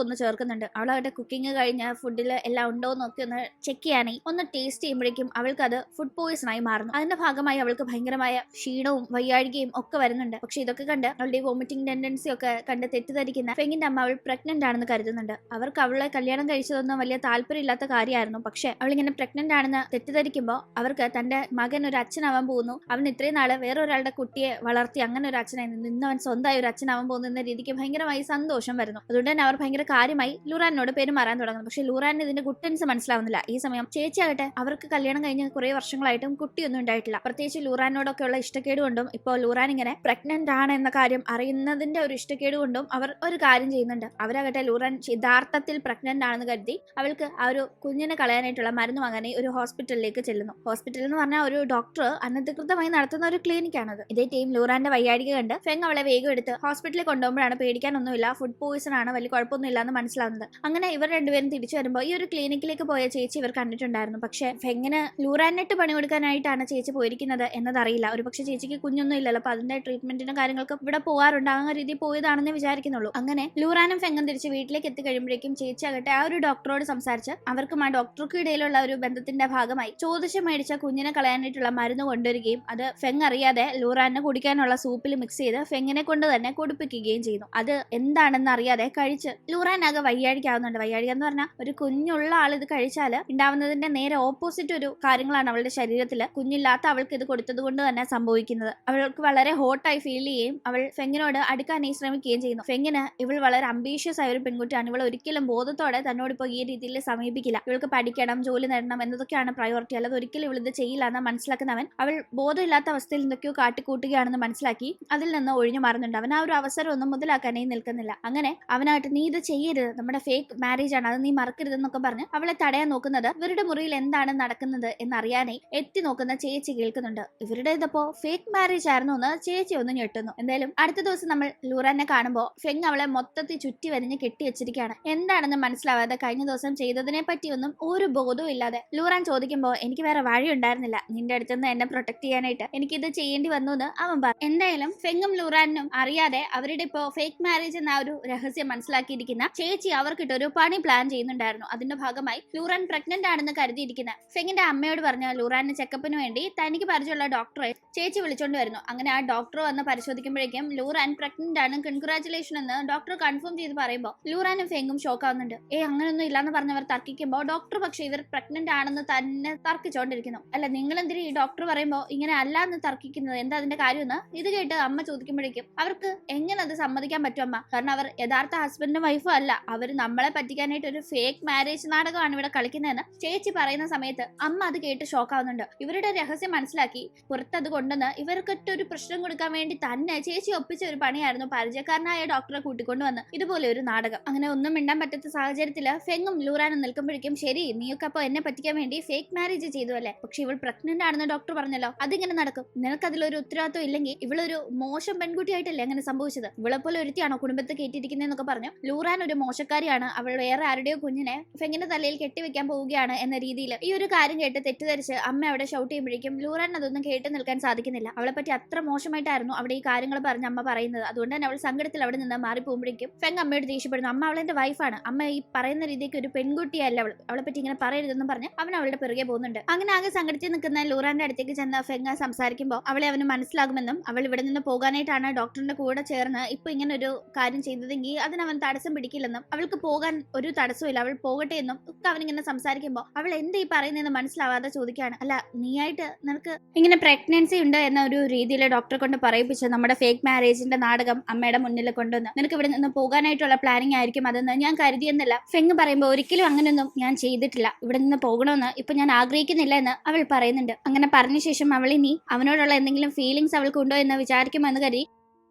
ഒന്ന് ചേർക്കുന്നുണ്ട്. അവൾ അവരുടെ കുക്കിംഗ് കഴിഞ്ഞ ഫുഡിൽ എല്ലാം ഉണ്ടോ എന്നൊക്കെ ഒന്ന് ചെക്ക് ചെയ്യാനായി ഒന്ന് ടേസ്റ്റ് ചെയ്യുമ്പോഴേക്കും അവൾക്ക് അത് ഫുഡ് പോയിസൺ ആയി മാറുന്നു. അതിന്റെ ഭാഗമായി അവൾക്ക് ഭയങ്കരമായ ക്ഷീണവും വയ്യാഴികയും ഒക്കെ വരുന്നുണ്ട്. പക്ഷെ ഇതൊക്കെ കണ്ട് അവളുടെ വോമിറ്റിംഗ് ടെൻഡൻസി ഒക്കെ കണ്ട് തെറ്റിദ്ധരിക്കുന്ന ഫെങ്ങിന്റെ അമ്മ അവൾ പ്രഗ്നന്റ് ആണെന്ന് കരുതുന്നുണ്ട്. അവർക്ക് അവളെ കല്യാണം കഴിച്ചതൊന്നും വലിയ താല്പര്യമില്ലാത്ത കാര്യമായിരുന്നു. പക്ഷെ അവളിങ്ങനെ പ്രഗ്നന്റ് ആണെന്ന് തെറ്റിദ്ധരിക്കുമ്പോൾ അവർക്ക് തന്റെ മകൻ ഒരു അച്ഛനാവാൻ പോകുന്നു, അവൻ ഇത്രയും നാള് വേറൊരാളുടെ കുട്ടിയെ വളർത്തി അങ്ങനെ ഒരു അച്ഛനായി നിന്ന് അവൻ സ്വന്തമായി ഒരു അച്ഛനാവാൻ പോകുന്ന എന്ന രീതിക്ക് ഭയങ്കരമായി സന്തോഷം വരുന്നു. അതുകൊണ്ട് തന്നെ അവർ ഭയങ്കര കാര്യമായി ലൂറാനോട് പെരുമാറാൻ തുടങ്ങുന്നു. പക്ഷെ ലൂറാൻ ഇതിന്റെ ഗുട്ടൻസ് മനസ്സിലാവുന്നില്ല. ഈ സമയം ചേച്ചിയാകട്ടെ അവർക്ക് കല്യാണം കഴിഞ്ഞ് കുറെ വർഷങ്ങളായിട്ടും കുട്ടിയൊന്നും ഉണ്ടായിട്ടില്ല. പ്രത്യേകിച്ച് ലൂറാനോടൊക്കെ ഉള്ള ഇഷ്ടക്കേട് കൊണ്ടും ഇപ്പോൾ ലൂറാൻ ഇങ്ങനെ പ്രഗ്നന്റ് ആണ് എന്ന കാര്യം അറിയുന്നതിന്റെ ഒരു ഇഷ്ടക്കേട് കൊണ്ടും അവർ ഒരു കാര്യം ചെയ്യുന്നുണ്ട്. അവരാകട്ടെ ലൂറാൻ യഥാർത്ഥത്തിൽ പ്രഗ്നന്റ് ആണെന്ന് കരുതി അവൾക്ക് ആ ഒരു കുഞ്ഞിനെ കളയാനായിട്ടുള്ള മരുന്ന് വാങ്ങാനായി ഒരു ഹോസ്പിറ്റലിലേക്ക് ചെല്ലുന്നു. ഹോസ്പിറ്റൽ എന്ന് പറഞ്ഞാൽ ഒരു ഡോക്ടർ അനധികൃതമായി നടത്തുന്ന ഒരു ക്ലിനിക്കാണത്. ഇതേ ടീം ലൂറാന്റെ വയ്യാഴിക കണ്ട് ഫെങ് അവളെ വേഗം എടുത്ത് ഹോസ്പിറ്റലിൽ കൊണ്ടുപോകുമ്പോഴാണ് പേടിക്കാനൊന്നുമില്ല, ഫുഡ് പോയിസൺ ആണ്, വലിയ കുഴപ്പമൊന്നും ഇല്ല എന്ന് മനസ്സിലാവുന്നത്. അങ്ങനെ ഇവർ രണ്ടുപേരും തിരിച്ചു വരുമ്പോൾ ഈ ഒരു ക്ലിനിക്കിലേക്ക് പോയ ചേച്ചി ഇവർ കണ്ടിട്ടുണ്ടായിരുന്നു. പക്ഷെ ഫെങ്ങിന് ലൂറാനിട്ട് പണി കൊടുക്കാനായിട്ടാണ് ചേച്ചി പോയിരിക്കുന്നത് എന്നതറിയില്ല. ഒരു പക്ഷെ ചേച്ചിക്ക് കുഞ്ഞൊന്നും ഇല്ലല്ലോ, അപ്പൊ അതിന്റെ ട്രീറ്റ്മെന്റിനും കാര്യങ്ങൾക്കും ഇവിടെ പോകാറുണ്ട്, ആ രീതിയിൽ പോയതാണെന്ന് വിചാരിക്കുന്നുള്ളൂ. അങ്ങനെ ലൂറാനും ഫെങ്ങും തിരിച്ച് വീട്ടിലേക്ക് എത്തിക്കഴിയുമ്പോഴേക്കും ചേച്ചി ആകട്ടെ ആ ഒരു ഡോക്ടറോട് സംസാരിച്ച് അവർക്കും ആ ഡോക്ടർക്കും ഇടയിലുള്ള ഒരു ബന്ധത്തിന്റെ ഭാഗമായി ചോദിച്ച് മേടിച്ച കുഞ്ഞിനെ കളയാനായിട്ടുള്ള മരുന്ന് കൊണ്ടുവരികയും അത് ഫെങ് അറിയാതെ ലൂറാനെ കുടിക്കാനുള്ള സൂപ്പിൽ മിക്സ് ചെയ്ത് ഫെങ്ങിനെ കൊണ്ട് തന്നെ കുടിപ്പിക്കുകയും ചെയ്യുന്നു. അത് എന്താണെന്ന് അറിയാതെ കഴിച്ച് ലൂറാൻ ആകെ വയ്യാഴിക്കാവുന്നുണ്ട്. വയ്യാഴിക എന്ന് പറഞ്ഞാൽ ഒരു കുഞ്ഞുള്ള ആൾ ഇത് കഴിച്ചാൽ ഉണ്ടാവുന്നതിന്റെ നേരെ ഓപ്പോസിറ്റ് ഒരു കാര്യങ്ങളാണ് അവളുടെ ശരീരത്തിൽ കുഞ്ഞില്ലാത്ത അവൾക്ക് ഇത് കൊടുത്തത് കൊണ്ട് തന്നെ സംഭവിക്കുന്നത്. അവൾക്ക് വളരെ ഹോട്ടായി ഫീൽ ചെയ്യുകയും അവൾ ഫെങ്ങിനോട് അടുക്കാനായി ശ്രമിക്കുകയും ചെയ്യുന്നു. ഫെങ്ങിന് ഇവൾ വളരെ അംബീഷ്യസ് ആയ ഒരു പെൺകുട്ടിയാണ്. ഇവൾ ഒരിക്കലും ബോധത്തോടെ തന്നോട് ഇപ്പോൾ ഈ രീതിയിൽ സമീപിക്കില്ല. ഇവൾക്ക് പഠിക്കണം, ജോലി നേടണം എന്നതൊക്കെയാണ് പ്രയോറിറ്റി, അല്ലാതെ ഒരിക്കലും ഇവൾ ഇത് ചെയ്യില്ല എന്ന് മനസ്സിലാക്കുന്നവൻ അവൾ ബോധമില്ലാത്ത അവസ്ഥയിൽ എന്തൊക്കെയോ കാട്ടിക്കൂട്ടുകയാണെന്ന് മനസ്സിലാക്കി അതിൽ നിന്ന് ഒഴിഞ്ഞു മാറുന്നുണ്ട്. അവൻ ആ ഒരു അവസരം ഒന്നും മുതലാക്കാനായി നിൽക്കുന്നില്ല. അങ്ങനെ അവനായിട്ട് നീ ഇത് ചെയ്യരുത്, നമ്മുടെ ഫേക്ക് മാരേജ് ആണ്, അത് നീ മറക്കരുതെന്നൊക്കെ പറഞ്ഞ് അവളെ തടയാൻ നോക്കുന്നത് ഇവരുടെ മുറിയിൽ എന്താണ് നടക്കുന്നത് എന്നറിയാനായി എത്തി നോക്കുന്ന ചേച്ചി കേൾക്കുന്നുണ്ട്. ഇവരുടെ ഇതപ്പോ ഫേക്ക് മാരേജ് ആയിരുന്നു എന്ന് ചേച്ചി ഒന്ന് ഞെട്ടുന്നു. എന്തായാലും അടുത്ത ദിവസം നമ്മൾ ലൂറാനെ കാണുമ്പോൾ ഫെങ് അവളെ മൊത്തത്തിൽ ചുറ്റി വരിഞ്ഞ് കെട്ടിവെച്ചിരിക്കുകയാണ്. എന്താണെന്ന് മനസ്സിലാവാതെ കഴിഞ്ഞ ദിവസം ചെയ്തതിനെ പറ്റിയൊന്നും ഒരു ബോധവും ഇല്ലാതെ ലൂറാൻ ചോദിക്കുമ്പോൾ എനിക്ക് വേറെ വഴി ഉണ്ടായിരുന്നില്ല, നിന്റെ അടുത്തുനിന്ന് എന്നെ പ്രൊട്ടക്ട് ചെയ്യാനായിട്ട് എനിക്കിത് ചെയ്യേണ്ടി വന്നു എന്ന് അവൻ പറഞ്ഞു. എന്തായാലും ഫെങ്ങും ലൂറാനും അറിയാതെ അവരുടെ ഇപ്പോ ഫേക്ക് മാരേജ് എന്ന ഒരു രഹസ്യം മനസ്സിലാക്കിയിരിക്കുന്ന ചേച്ചി അവർക്കിട്ടൊരു പണി പ്ലാൻ ചെയ്യുന്നുണ്ടായിരുന്നു. അതിന്റെ ഭാഗമായി ലൂറാൻ പ്രഗ്നന്റ് ആണെന്ന് കരുതിയിരിക്കുന്ന ഫെങ്ങിന്റെ അമ്മയോട് പറഞ്ഞ ലൂറാന്റെ ചെക്കപ്പിന് വേണ്ടി തനിക്ക് പരിചയമുള്ള ഡോക്ടറെ ചേച്ചി വിളിച്ചോണ്ട് വരുന്നു. അങ്ങനെ ആ ഡോക്ടർ വന്ന് പരിശോധിക്കുമ്പോഴേക്കും ലൂറാൻ പ്രഗ്നന്റ് ആണ്, കൺഗ്രാറ്റുലേഷൻ എന്ന് ഡോക്ടർ കൺഫേം ചെയ്ത് പറയുമ്പോൾ ലൂറാനും ഫെങ്ങും ഷോക്ക് ആവുന്നുണ്ട്. അങ്ങനൊന്നും ഇല്ലാന്ന് പറഞ്ഞവർ തർക്കിക്കുമ്പോൾ ഡോക്ടർ പക്ഷേ ഇവർ പ്രഗ്നന്റ് ആണെന്ന് തന്നെ തർക്കിച്ചോണ്ടിരിക്കുന്നു. അല്ല നിങ്ങൾ എന്തിനാ ഈ ഡോക്ടർ പറയുമ്പോൾ ഇങ്ങനെ അല്ലാന്ന് തർക്കിക്കുന്നത്, എന്താ അതിന്റെ കാര്യമെന്ന് ഇത് കേട്ട് അമ്മ ചോദിക്കുമ്പോഴേക്കും അവർക്ക് എങ്ങനെ അത് സമ്മതിക്കാൻ പറ്റും അമ്മ, കാരണം അവർ യഥാർത്ഥ ഹസ്ബൻഡും വൈഫും അല്ല, അവർ നമ്മളെ പറ്റിക്കാനായിട്ട് ഒരു ഫേക്ക് മാരേജ് നാടകമാണ് ഇവിടെ കളിക്കുന്നതെന്ന് ചേച്ചി പറയുന്ന സമയത്ത് അമ്മ അത് കേട്ട് ഷോക്ക് ആവുന്നുണ്ട്. ഇവരുടെ രഹസ്യം മനസ്സിലാക്കി പുറത്തത് കൊണ്ടുവന്ന് ഇവർക്കൊറ്റ ഒരു പ്രശ്നം കൊടുക്കാൻ വേണ്ടി തന്നെ ചേച്ചി ഒപ്പിച്ച ഒരു പണിയായിരുന്നു പരിചയക്കാരനായ ഡോക്ടറെ കൂട്ടിക്കൊണ്ടുവന്ന് ഇതുപോലെ ഒരു നാടകം. അങ്ങനെ ഒന്നും മിണ്ടാൻ പറ്റാത്ത സാഹചര്യത്തിൽ ഫെങ്ങും ലൂറാനും നിൽക്കുമ്പോഴേക്കും ശരി നീയൊക്കെ അപ്പൊ എന്നെ പറ്റിക്കാൻ വേണ്ടി ഫേക്ക് മാരേജ് ചെയ്തു അല്ലേ, പക്ഷെ ഇവൾ പ്രഗ്നന്റ് ആണെന്ന് ഡോക്ടർ പറഞ്ഞല്ലോ, അതിങ്ങനെ നടക്കും, നിനക്ക് അതിലൊരു ഉത്തരവാദിത്വം ഇല്ലെങ്കിൽ ഇവളൊരു മോശം പെൺകുട്ടിയായിട്ടല്ലേ അങ്ങനെ സംഭവിച്ചത്, ഇവളെ പോലെ ഒരുത്തിയാണോ കുടുംബത്തെ കയറ്റിയിരിക്കുന്നതെന്നൊക്കെ പറഞ്ഞു ലൂറാൻ ഒരു മോശക്കാരിയാണ്, അവൾ വേറെ ആരുടെയോ കുഞ്ഞിനെ ഫെങ്ങിന്റെ തലയിൽ കെട്ടിവെക്കാൻ പോവുകയാണ് എന്ന രീതിയിൽ ഈ ഒരു കാര്യം കേട്ട് തെറ്റിദ്ധരിച്ച് അമ്മ അവിടെ ഷൗട്ട് ചെയ്യുമ്പോഴേക്കും ലൂറാൻ അതൊന്നും കേട്ട് നിൽക്കാൻ സാധിക്കുന്നില്ല. അവളെ പറ്റി അത്ര മോശമായിട്ടായിരുന്നു അവിടെ ഈ കാര്യങ്ങൾ പറഞ്ഞ് അമ്മ പറയുന്നത്. അതുകൊണ്ട് തന്നെ അവൾ സങ്കടത്തിൽ അവിടെ നിന്ന് മാറി പോകുമ്പോഴേക്കും ഫെങ് അമ്മയോട് ദേഷ്യപ്പെടുന്നു. അമ്മ അവളെന്റെ വൈഫാണ്, അമ്മ ഈ പറയുന്ന രീതിക്ക് ഒരു പെൺകുട്ടിയല്ല അവളെ പറ്റി ഇങ്ങനെ പറയരുതെന്നും പറഞ്ഞ് അവൻ അവളുടെ പിറകെ പോകുന്നുണ്ട്. അങ്ങനെ ആകെ സങ്കടത്തിൽ നിൽക്കുന്ന ലൂറാന്റെ അടുത്തേക്ക് ചെന്ന് ഫെങ് സംസാരിക്കുമ്പോൾ അവളെ അവന് മനസ്സിലാകുമെന്നും അവൾ ഇവിടെ നിന്ന് പോകാനായിട്ടാണ് ഡോക്ടറിന്റെ കൂടെ ചേർന്ന് ഇപ്പൊ ഇങ്ങനെ ഒരു കാര്യം ചെയ്തതെങ്കിൽ അതിനവൻ തടസ്സം പിടിക്കില്ലെന്നും അവൾക്ക് പോകാൻ ഒരു തടസ്സമില്ല, അവൾ പോകട്ടെ എന്നും ഒക്കെ അവനിങ്ങനെ സംസാരിക്കുമ്പോൾ അവൾ എന്ത് ഈ പറയുന്നതെന്ന് മനസ്സിലാവാതെ ചോദിക്കുകയാണ്, അല്ല നീയായിട്ട് നിനക്ക് ഇങ്ങനെ പ്രഗ്നൻസി ഉണ്ട് എന്ന ഒരു രീതിയിൽ ഡോക്ടറെ കൊണ്ട് പറയിപ്പിച്ച് നമ്മുടെ ഫേക്ക് മാരേജിന്റെ നാടകം അമ്മയുടെ മുന്നിൽ കൊണ്ടുവന്ന് നിനക്ക് ഇവിടെ നിന്ന് പോകാനായിട്ടുള്ള പ്ലാനിങ് ആയിരിക്കും അതെന്ന് ഞാൻ കരുതിയെന്നല്ല ഫെങ് പറയുമ്പോൾ ഒരിക്കലും അങ്ങനെയൊന്നും ഞാൻ ചെയ്തിട്ടില്ല, ഇവിടെ നിന്ന് പോകണമെന്ന് ഇപ്പൊ ഞാൻ ആഗ്രഹിക്കുന്നില്ല എന്ന് അവൾ പറയുന്നുണ്ട്. അങ്ങനെ പറഞ്ഞ ശേഷം അവൾ ഇനി അവനോടുള്ള എന്തെങ്കിലും ഫീലിങ്സ് അവൾക്ക് ഉണ്ടോ എന്ന് വിചാരിക്കുമെന്ന് കരുതി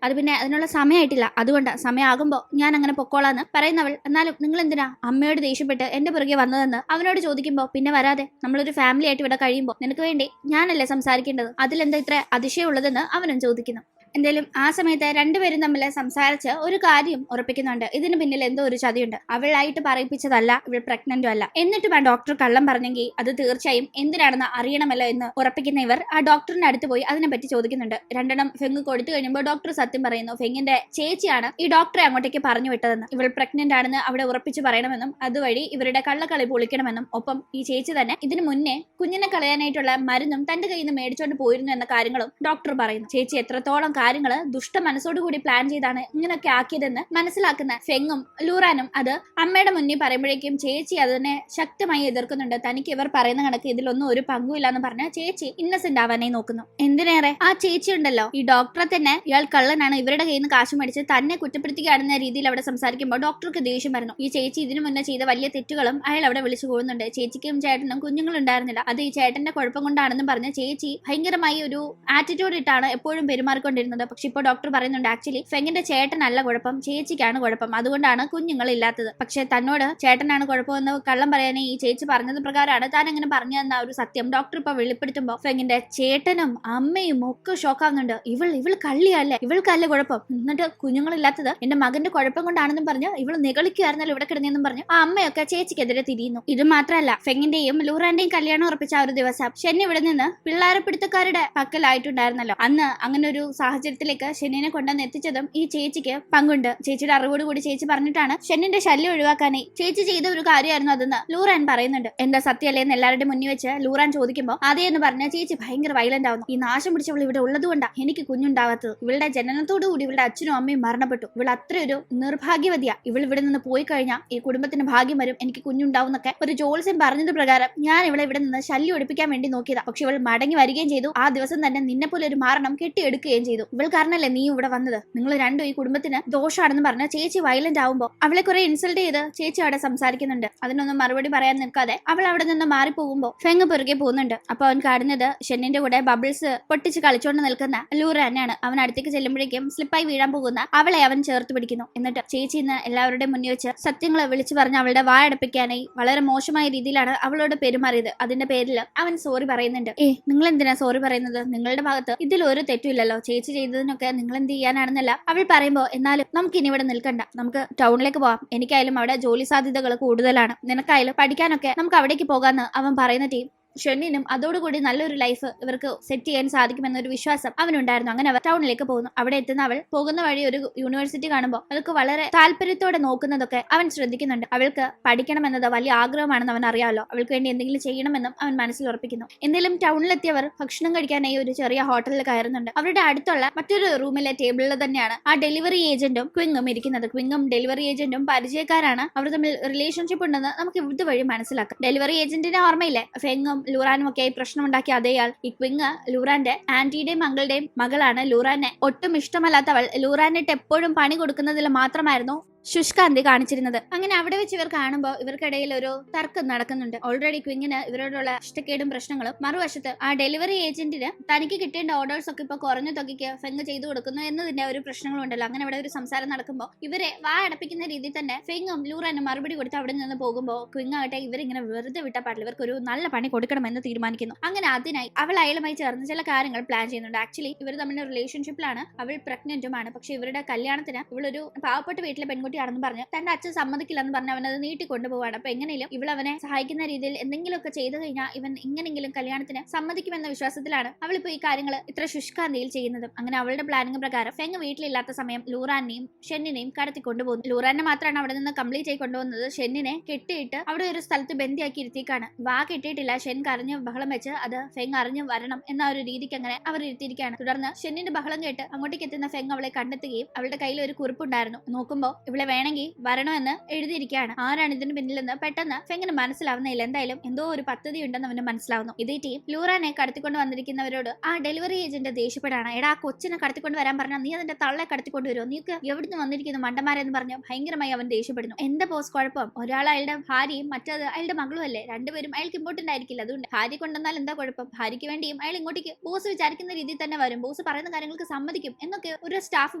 അത് പിന്നെ അതിനുള്ള സമയമായിട്ടില്ല, അതുകൊണ്ട് സമയമാകുമ്പോൾ ഞാൻ അങ്ങനെ പൊക്കോളാന്ന് പറയുന്നവൾ എന്നാലും നിങ്ങൾ എന്തിനാ അമ്മയോട് ദേഷ്യപ്പെട്ട് എന്റെ പുറകെ വന്നതെന്ന് അവനോട് ചോദിക്കുമ്പോൾ പിന്നെ വരാതെ നമ്മളൊരു ഫാമിലി ആയിട്ട് ഇവിടെ കഴിയുമ്പോൾ നിനക്ക് വേണ്ടി ഞാനല്ലേ സംസാരിക്കേണ്ടത്, അതിലെന്താ ഇത്ര അതിശയമുള്ളതെന്ന് അവനും ചോദിക്കുന്നു. എന്തായാലും ആ സമയത്ത് രണ്ടുപേരും തമ്മിൽ സംസാരിച്ച് ഒരു കാര്യം ഉറപ്പിക്കുന്നുണ്ട്, ഇതിന് പിന്നിൽ എന്തോ ഒരു ചതിയുണ്ട്, അവളായിട്ട് പറയിപ്പിച്ചതല്ല, ഇവൾ പ്രഗ്നന്റും അല്ല. എന്നിട്ടും ആ ഡോക്ടർ കള്ളം പറഞ്ഞെങ്കിൽ അത് തീർച്ചയായും എന്തിനാണെന്ന് അറിയണമല്ലോ എന്ന് ഉറപ്പിക്കുന്ന ഇവർ ആ ഡോക്ടറിന്റെ അടുത്ത് പോയി അതിനെപ്പറ്റി ചോദിക്കുന്നുണ്ട്. രണ്ടെണ്ണം ഫെങ് കൊടുത്തു കഴിയുമ്പോൾ ഡോക്ടർ സത്യം പറയുന്നു, ഫെങ്ങിന്റെ ചേച്ചിയാണ് ഈ ഡോക്ടറെ അങ്ങോട്ടേക്ക് പറഞ്ഞു വിട്ടതെന്ന്, ഇവൾ പ്രഗ്നന്റ് ആണെന്ന് അവിടെ ഉറപ്പിച്ച് പറയണമെന്നും അതുവഴി ഇവരുടെ കള്ളക്കളി പൊളിക്കണമെന്നും ഒപ്പം ഈ ചേച്ചി തന്നെ ഇതിനു മുന്നേ കുഞ്ഞിനെ കളയാനായിട്ടുള്ള മരുന്നും തന്റെ കയ്യിൽ നിന്ന് മേടിച്ചുകൊണ്ട് പോയിരുന്നു എന്ന കാര്യങ്ങളും ഡോക്ടർ പറയുന്നു. ചേച്ചി എത്രത്തോളം കാര്യങ്ങള് ദുഷ്ട മനസ്സോടുകൂടി പ്ലാൻ ചെയ്താണ് ഇങ്ങനെയൊക്കെ ആക്കിയതെന്ന് മനസ്സിലാക്കുന്ന ഫെങ്ങും ലൂറാനും അത് അമ്മയുടെ മുന്നിൽ പറയുമ്പോഴേക്കും ചേച്ചി അതിനെ ശക്തമായി എതിർക്കുന്നുണ്ട്. തനിക്ക് ഇവർ പറയുന്ന കണക്ക് ഇതിലൊന്നും ഒരു പങ്കുമില്ല എന്ന് പറഞ്ഞ ചേച്ചി ഇന്നസെന്റ് ആവാനായി നോക്കുന്നു. എന്തിനേറെ ആ ചേച്ചി ഉണ്ടല്ലോ ഈ ഡോക്ടറെ തന്നെ ഇയാൾ കള്ളനാണ്, ഇവരുടെ കയ്യിൽ നിന്ന് കാശ് മേടിച്ച് തന്നെ കുറ്റപ്പെടുത്തിക്കാണെന്ന രീതിയിൽ അവിടെ സംസാരിക്കുമ്പോൾ ഡോക്ടർക്ക് ദേഷ്യം വരുന്നു. ഈ ചേച്ചി ഇതിനു മുന്നേ ചെയ്ത വലിയ തെറ്റുകളും അയാൾ അവിടെ വിളിച്ചു പോകുന്നുണ്ട്. ചേച്ചിക്കും ചേട്ടനും കുഞ്ഞുങ്ങളുണ്ടായിരുന്നില്ല, അത് ഈ ചേട്ടന്റെ കുഴപ്പം കൊണ്ടാണെന്നും പറഞ്ഞ് ചേച്ചി ഭയങ്കരമായി ഒരു ആറ്റിറ്റ്യൂഡ് ഇട്ടാണ് എപ്പോഴും പെരുമാറിക്കൊണ്ടിരുന്നത്. പക്ഷെ ഇപ്പോൾ ഡോക്ടർ പറയുന്നുണ്ട് ആക്ച്വലി ഫെങ്ങിന്റെ ചേട്ടനല്ല കുഴപ്പം, ചേച്ചിക്കാണ് കുഴപ്പം, അതുകൊണ്ടാണ് കുഞ്ഞുങ്ങൾ ഇല്ലാത്തത്. പക്ഷെ തന്നോട് ചേട്ടനാണ് കുഴപ്പമെന്ന് കള്ളം പറയാനേ ഈ ചേച്ചി പറഞ്ഞത് പ്രകാരമാണ് താൻ അങ്ങനെ പറഞ്ഞതെന്ന ഒരു സത്യം ഡോക്ടർ ഇപ്പൊ വെളിപ്പെടുത്തുമ്പോൾ ഫെങ്ങിന്റെ ചേട്ടനും അമ്മയും ഒക്കെ ഷോക്കാവുന്നുണ്ട്. ഇവൾ കള്ളിയല്ലേ, ഇവൾക്കല്ല കുഴപ്പം, എന്നിട്ട് കുഞ്ഞുങ്ങളില്ലാത്തത് എന്റെ മകന്റെ കുഴപ്പം കൊണ്ടാണെന്നും പറഞ്ഞ് ഇവൾ നികളിക്കുമായിരുന്നല്ലോ ഇവിടെ കിടന്നെന്നും പറഞ്ഞു ആ അമ്മയൊക്കെ ചേച്ചിക്കെതിരെ തിരിയുന്നു. ഇത് മാത്രമല്ല ഫെങ്ങിന്റെയും ലൂറാന്റെയും കല്യാണം ഉറപ്പിച്ച ആ ഒരു ദിവസം ഷെന്നി ഇവിടെ നിന്ന് പിള്ളേരെ പിടുത്തക്കാരുടെ പക്കലായിട്ടുണ്ടായിരുന്നല്ലോ. അന്ന് അങ്ങനെ ഒരു സാഹചര്യത്തിലേക്ക് ഷെന്നിനെ കൊണ്ടുവന്ന് എത്തിച്ചതും ഈ ചേച്ചിക്ക് പങ്കുണ്ട്. ചേച്ചിയുടെ അറിവോട് കൂടി ചേച്ചി പറഞ്ഞിട്ടാണ് ഷെന്നിന്റെ ശല്യം ഒഴിവാക്കാനായി ചേച്ചി ചെയ്ത ഒരു കാര്യമായിരുന്നു അതെന്ന് ലൂറാൻ പറയുന്നുണ്ട്. എന്താ സത്യമല്ലേ എന്ന് എല്ലാവരുടെ മുന്നിൽ വെച്ച് ലൂറാൻ ചോദിക്കുമ്പോൾ അതേന്ന് പറഞ്ഞ ചേച്ചി ഭയങ്കര വയലന്റ് ആവുന്നു. ഈ നാശം പിടിച്ചവൾ ഇവിടെ ഉള്ളതുകൊണ്ടാണ് എനിക്ക് കുഞ്ഞുണ്ടാവാത്തത്, ഇവളുടെ ജനനത്തോടു കൂടി ഇവളുടെ അച്ഛനും അമ്മയും മരണപ്പെട്ടു, ഇവൾ അത്രയൊരു നിർഭാഗ്യവതിയാ, ഇവൾ ഇവിടെ നിന്ന് പോയി കഴിഞ്ഞാൽ ഈ കുടുംബത്തിന് ഭാഗ്യം വരും, എനിക്ക് കുഞ്ഞുണ്ടാവും എന്നൊക്കെ ഒരു ജോത്സ്യൻ പറഞ്ഞത് പ്രകാരം ഞാൻ ഇവളെ ഇവിടെ നിന്ന് ശല്യം ഒടിപ്പിക്കാൻ വേണ്ടി നോക്കിയതാ. പക്ഷെ ഇവൾ മടങ്ങി വരികയും ചെയ്തു, ആ ദിവസം തന്നെ നിന്നെ പോലെ ഒരു മാരണം കെട്ടിയെടുക്കുകയും ചെയ്തു. ഇവൾ കാരണല്ലേ നീ ഇവിടെ വന്നത്, നിങ്ങൾ രണ്ടും ഈ കുടുംബത്തിന് ദോഷമാണെന്ന് പറഞ്ഞ ചേച്ചി വയലന്റ് ആവുമ്പോൾ അവളെ കുറെ ഇൻസൾട്ട് ചെയ്ത് ചേച്ചി അവിടെ സംസാരിക്കുന്നുണ്ട്. അതിനൊന്നും മറുപടി പറയാൻ നിൽക്കാതെ അവൾ അവിടെ നിന്ന് മാറിപ്പോകുമ്പോൾ ഫെങ് പുറകെ പോകുന്നുണ്ട്. അപ്പൊ അവൻ കാണുന്നത് ഷെന്നിന്റെ കൂടെ ബബിൾസ് പൊട്ടിച്ച് കളിച്ചോണ്ട് നിൽക്കുന്ന ലൂറ തന്നെയാണ്. അവൻ അടുത്തേക്ക് ചെല്ലുമ്പോഴേക്കും സ്ലിപ്പായി വീഴാൻ പോകുന്ന അവളെ അവൻ ചേർത്ത് പിടിക്കുന്നു. എന്നിട്ട് ചേച്ചി ഇന്ന് എല്ലാവരുടെയും മുന്നിൽ വെച്ച് സത്യങ്ങൾ വിളിച്ചു പറഞ്ഞ് അവളുടെ വായടപ്പിക്കാനായി വളരെ മോശമായ രീതിയിലാണ് അവളോട് പെരുമാറിയത്. അതിന്റെ പേരിൽ അവൻ സോറി പറയുന്നുണ്ട്. നിങ്ങൾ എന്തിനാ സോറി പറയുന്നത്, നിങ്ങളുടെ ഭാഗത്ത് ഇതിൽ ഒരു തെറ്റുമില്ലല്ലോ, ചേച്ചി ചെയ്തതിനൊക്കെ നിങ്ങൾ എന്ത് ചെയ്യാനാണെന്നല്ല അവൾ പറയുമ്പോൾ എന്നാലും നമുക്ക് ഇനി ഇവിടെ നിൽക്കണ്ട, നമുക്ക് ടൗണിലേക്ക് പോവാം, എനിക്കായാലും അവിടെ ജോലി സാധ്യതകൾ കൂടുതലാണ്, നിനക്കായാലും പഠിക്കാനൊക്കെ നമുക്ക് അവിടേക്ക് പോകാന്ന് അവൻ പറയുന്ന ടീം ഷെന്നിനും അതോടുകൂടി നല്ലൊരു ലൈഫ് ഇവർക്ക് സെറ്റ് ചെയ്യാൻ സാധിക്കുമെന്നൊരു വിശ്വാസം അവനുണ്ടായിരുന്നു. അങ്ങനെ അവർ ടൗണിലേക്ക് പോകുന്നു. അവിടെ എത്തുന്ന അവൾ പോകുന്ന വഴി ഒരു യൂണിവേഴ്സിറ്റി കാണുമ്പോൾ അവൾക്ക് വളരെ താല്പര്യത്തോടെ നോക്കുന്നതൊക്കെ അവൻ ശ്രദ്ധിക്കുന്നുണ്ട്. അവൾക്ക് പഠിക്കണമെന്നത് വലിയ ആഗ്രഹമാണെന്ന് അവൻ അറിയാമല്ലോ, അവൾക്ക് വേണ്ടി എന്തെങ്കിലും ചെയ്യണമെന്നും അവൻ മനസ്സിൽ ഉറപ്പിക്കുന്നു. എന്തെങ്കിലും ടൗണിലെത്തിയവർ ഭക്ഷണം കഴിക്കാനായി ഒരു ചെറിയ ഹോട്ടലിൽ കയറുന്നുണ്ട്. അവരുടെ അടുത്തുള്ള മറ്റൊരു റൂമിലെ ടേബിളിൽ തന്നെയാണ് ആ ഡെലിവറി ഏജന്റും ക്വിങ്ങും ഇരിക്കുന്നത്. ക്വിങ്ങും ഡെലിവറി ഏജന്റും പരിചയക്കാരാണ്, അവർ തമ്മിൽ റിലേഷൻഷിപ്പ് ഉണ്ടെന്ന് നമുക്ക് ഇതുവഴി മനസ്സിലാക്കാം. ഡെലിവറി ഏജന്റിന്റെ ഓർമ്മയില്ലേ ഫെങ്ങും ലൂറാനും ഒക്കെ പ്രശ്നമുണ്ടാക്കിയ അതേയാൾ ഈ ക്വിങ് ലൂറാന്റെ ആന്റിയുടെയും മകളുടെയും മകളാണ്. ലൂറാനെ ഒട്ടും ഇഷ്ടമല്ലാത്തവൾ ലൂറാനിട്ട് എപ്പോഴും പണി കൊടുക്കുന്നതിൽ മാത്രമായിരുന്നു ശുഷ്കാന്തി കാണിച്ചിരുന്നത്. അങ്ങനെ അവിടെ വെച്ച് ഇവർ കാണുമ്പോൾ ഇവർക്കിടയിൽ ഒരു തർക്കം നടക്കുന്നുണ്ട്. ഓൾറെഡി ക്വിങ്ങിന് ഇവരോടുള്ള ഇഷ്ടക്കേടും പ്രശ്നങ്ങളും, മറുവശത്ത് ആ ഡെലിവറി ഏജന്റിന് തനിക്ക് കിട്ടേണ്ട ഓർഡേഴ്സ് ഒക്കെ ഇപ്പൊ കുറഞ്ഞ തുകയ്ക്ക് ഫെങ് ചെയ്തു കൊടുക്കുന്നു എന്നതിന്റെ ഒരു പ്രശ്നങ്ങളും ഉണ്ടല്ലോ. അങ്ങനെ അവിടെ ഒരു സംസാരം നടക്കുമ്പോൾ ഇവരെ അടപ്പിക്കുന്ന രീതിയിൽ തന്നെ ഫെങ്ങും ലൂറാനും മറുപടി കൊടുത്ത് അവിടെ നിന്ന് പോകുമ്പോൾ ക്വിങ് ആകട്ടെ ഇവരിങ്ങനെ വെറുതെ വിട്ടാൽ പാടില്ല, ഇവർക്ക് ഒരു നല്ല പണി കൊടുക്കണമെന്ന് തീരുമാനിക്കുന്നു. അങ്ങനെ അതിനായി അവൾ അയാളുമായി ചേർന്ന് ചില കാര്യങ്ങൾ പ്ലാൻ ചെയ്യുന്നുണ്ട്. ആക്ച്വലി ഇവർ തമ്മിൽ റിലേഷൻഷിപ്പിലാണ്, അവൾ പ്രഗ്നന്റുമാണ്. പക്ഷെ ഇവരുടെ കല്യാണത്തിന് ഇവളൊരു പാവപ്പെട്ട വീട്ടിലെ പെൺകുട്ടി പെൺകുട്ടിയാണെന്ന് പറഞ്ഞ് തന്റെ അച്ഛൻ സമ്മതിക്കില്ലെന്ന് പറഞ്ഞ് അവനത് നീട്ടിക്കൊണ്ടുപോവാണ്. അപ്പൊ എങ്ങനെയും ഇവളവനെ സഹായിക്കുന്ന രീതിയിൽ എന്തെങ്കിലുമൊക്കെ ചെയ്തു കഴിഞ്ഞാൽ ഇവൻ എങ്ങനെങ്കിലും കല്യാണത്തിന് സമ്മതിക്കുമെന്ന വിശ്വാസത്തിലാണ് അവളിപ്പോ ഈ കാര്യങ്ങൾ ഇത്ര ശുഷ്കാന്തിയിൽ ചെയ്യുന്നതും. അങ്ങനെ അവളുടെ പ്ലാനിംഗ് പ്രകാരം ഫെങ് വീട്ടിലില്ലാത്ത സമയം ലൂറാനെയും ഷെന്നിനെയും കടത്തിക്കൊണ്ടുപോകുന്നു. ലൂറാനെ മാത്രമാണ് അവിടെ നിന്ന് കംപ്ലീറ്റ് ആയി കൊണ്ടുപോകുന്നത്. ഷെന്നിനെ കെട്ടിയിട്ട് അവിടെ ഒരു സ്ഥലത്ത് ബന്ധിയാക്കി ഇരുത്തിക്കാണ്. വാ കെട്ടിയിട്ടില്ല. ഷെൻ കരഞ്ഞ് ബഹളം വെച്ച് അത് ഫെങ് അറിഞ്ഞ് വരണം എന്ന ഒരു രീതിക്ക് അങ്ങനെ അവർ ഇരുത്തിയിരിക്കുകയാണ്. തുടർന്ന് ഷെന്നിന്റെ ബഹളം കേട്ട് അങ്ങോട്ടേക്ക് എത്തുന്ന ഫെങ് അവളെ കണ്ടെത്തുകയും അവളുടെ കയ്യിൽ ഒരു കുറിപ്പുണ്ടായിരുന്നു. നോക്കുമ്പോൾ ഇവളെ വേണമെങ്കിൽ വരണമെന്ന് എഴുതിയിരിക്കുകയാണ്. ആരാണ് ഇതിന് പിന്നിലെന്ന് പെട്ടെന്ന് ഫെങ്ങിന് മനസ്സിലാവുന്നില്ല. എന്തായാലും എന്തോ ഒരു പദ്ധതി ഉണ്ടെന്ന് അവന് മനസ്സിലാവുന്നു. ഇതേ ടീം ലൂറാനെ കടത്തിക്കൊണ്ട് വന്നിരിക്കുന്നവരോട് ആ ഡെലിവറി ഏജന്റ് ദേഷ്യപ്പെടാണ്. എടാ കൊച്ചിനെ കടത്തിക്കൊണ്ട് വരാൻ പറഞ്ഞാൽ നീ അതിന്റെ തള്ളെ കടത്തിക്കൊണ്ട് വരുമോ, നീക്ക് എവിടുന്ന് വന്നിരിക്കുന്നു മണ്ടന്മാരെന്ന് പറഞ്ഞ് ഭയങ്കരമായി അവൻ ദേഷ്യപ്പെടുന്നു. എന്താ ബോസ് കുഴപ്പം? ഒരാൾ അയാളുടെ ഭാര്യയും മറ്റത് അയാളുടെ മകളും അല്ലേ, രണ്ടുപേരും അയാൾക്ക് ഇമ്പോർട്ടന്റ് ആയിരിക്കില്ല. അതുകൊണ്ട് ഭാര്യ കൊണ്ടുവന്നാൽ എന്താ കുഴപ്പം? ഭാര്യയ്ക്ക് വേണ്ടിയും അയാൾ ഇങ്ങോട്ടേക്ക് ബോസ് വിചാരിക്കുന്ന രീതിയിൽ തന്നെ വരും, ബോസ് പറയുന്ന കാര്യങ്ങൾക്ക് സമ്മതിക്കും എന്നൊക്കെ ഒരു സ്റ്റാഫ്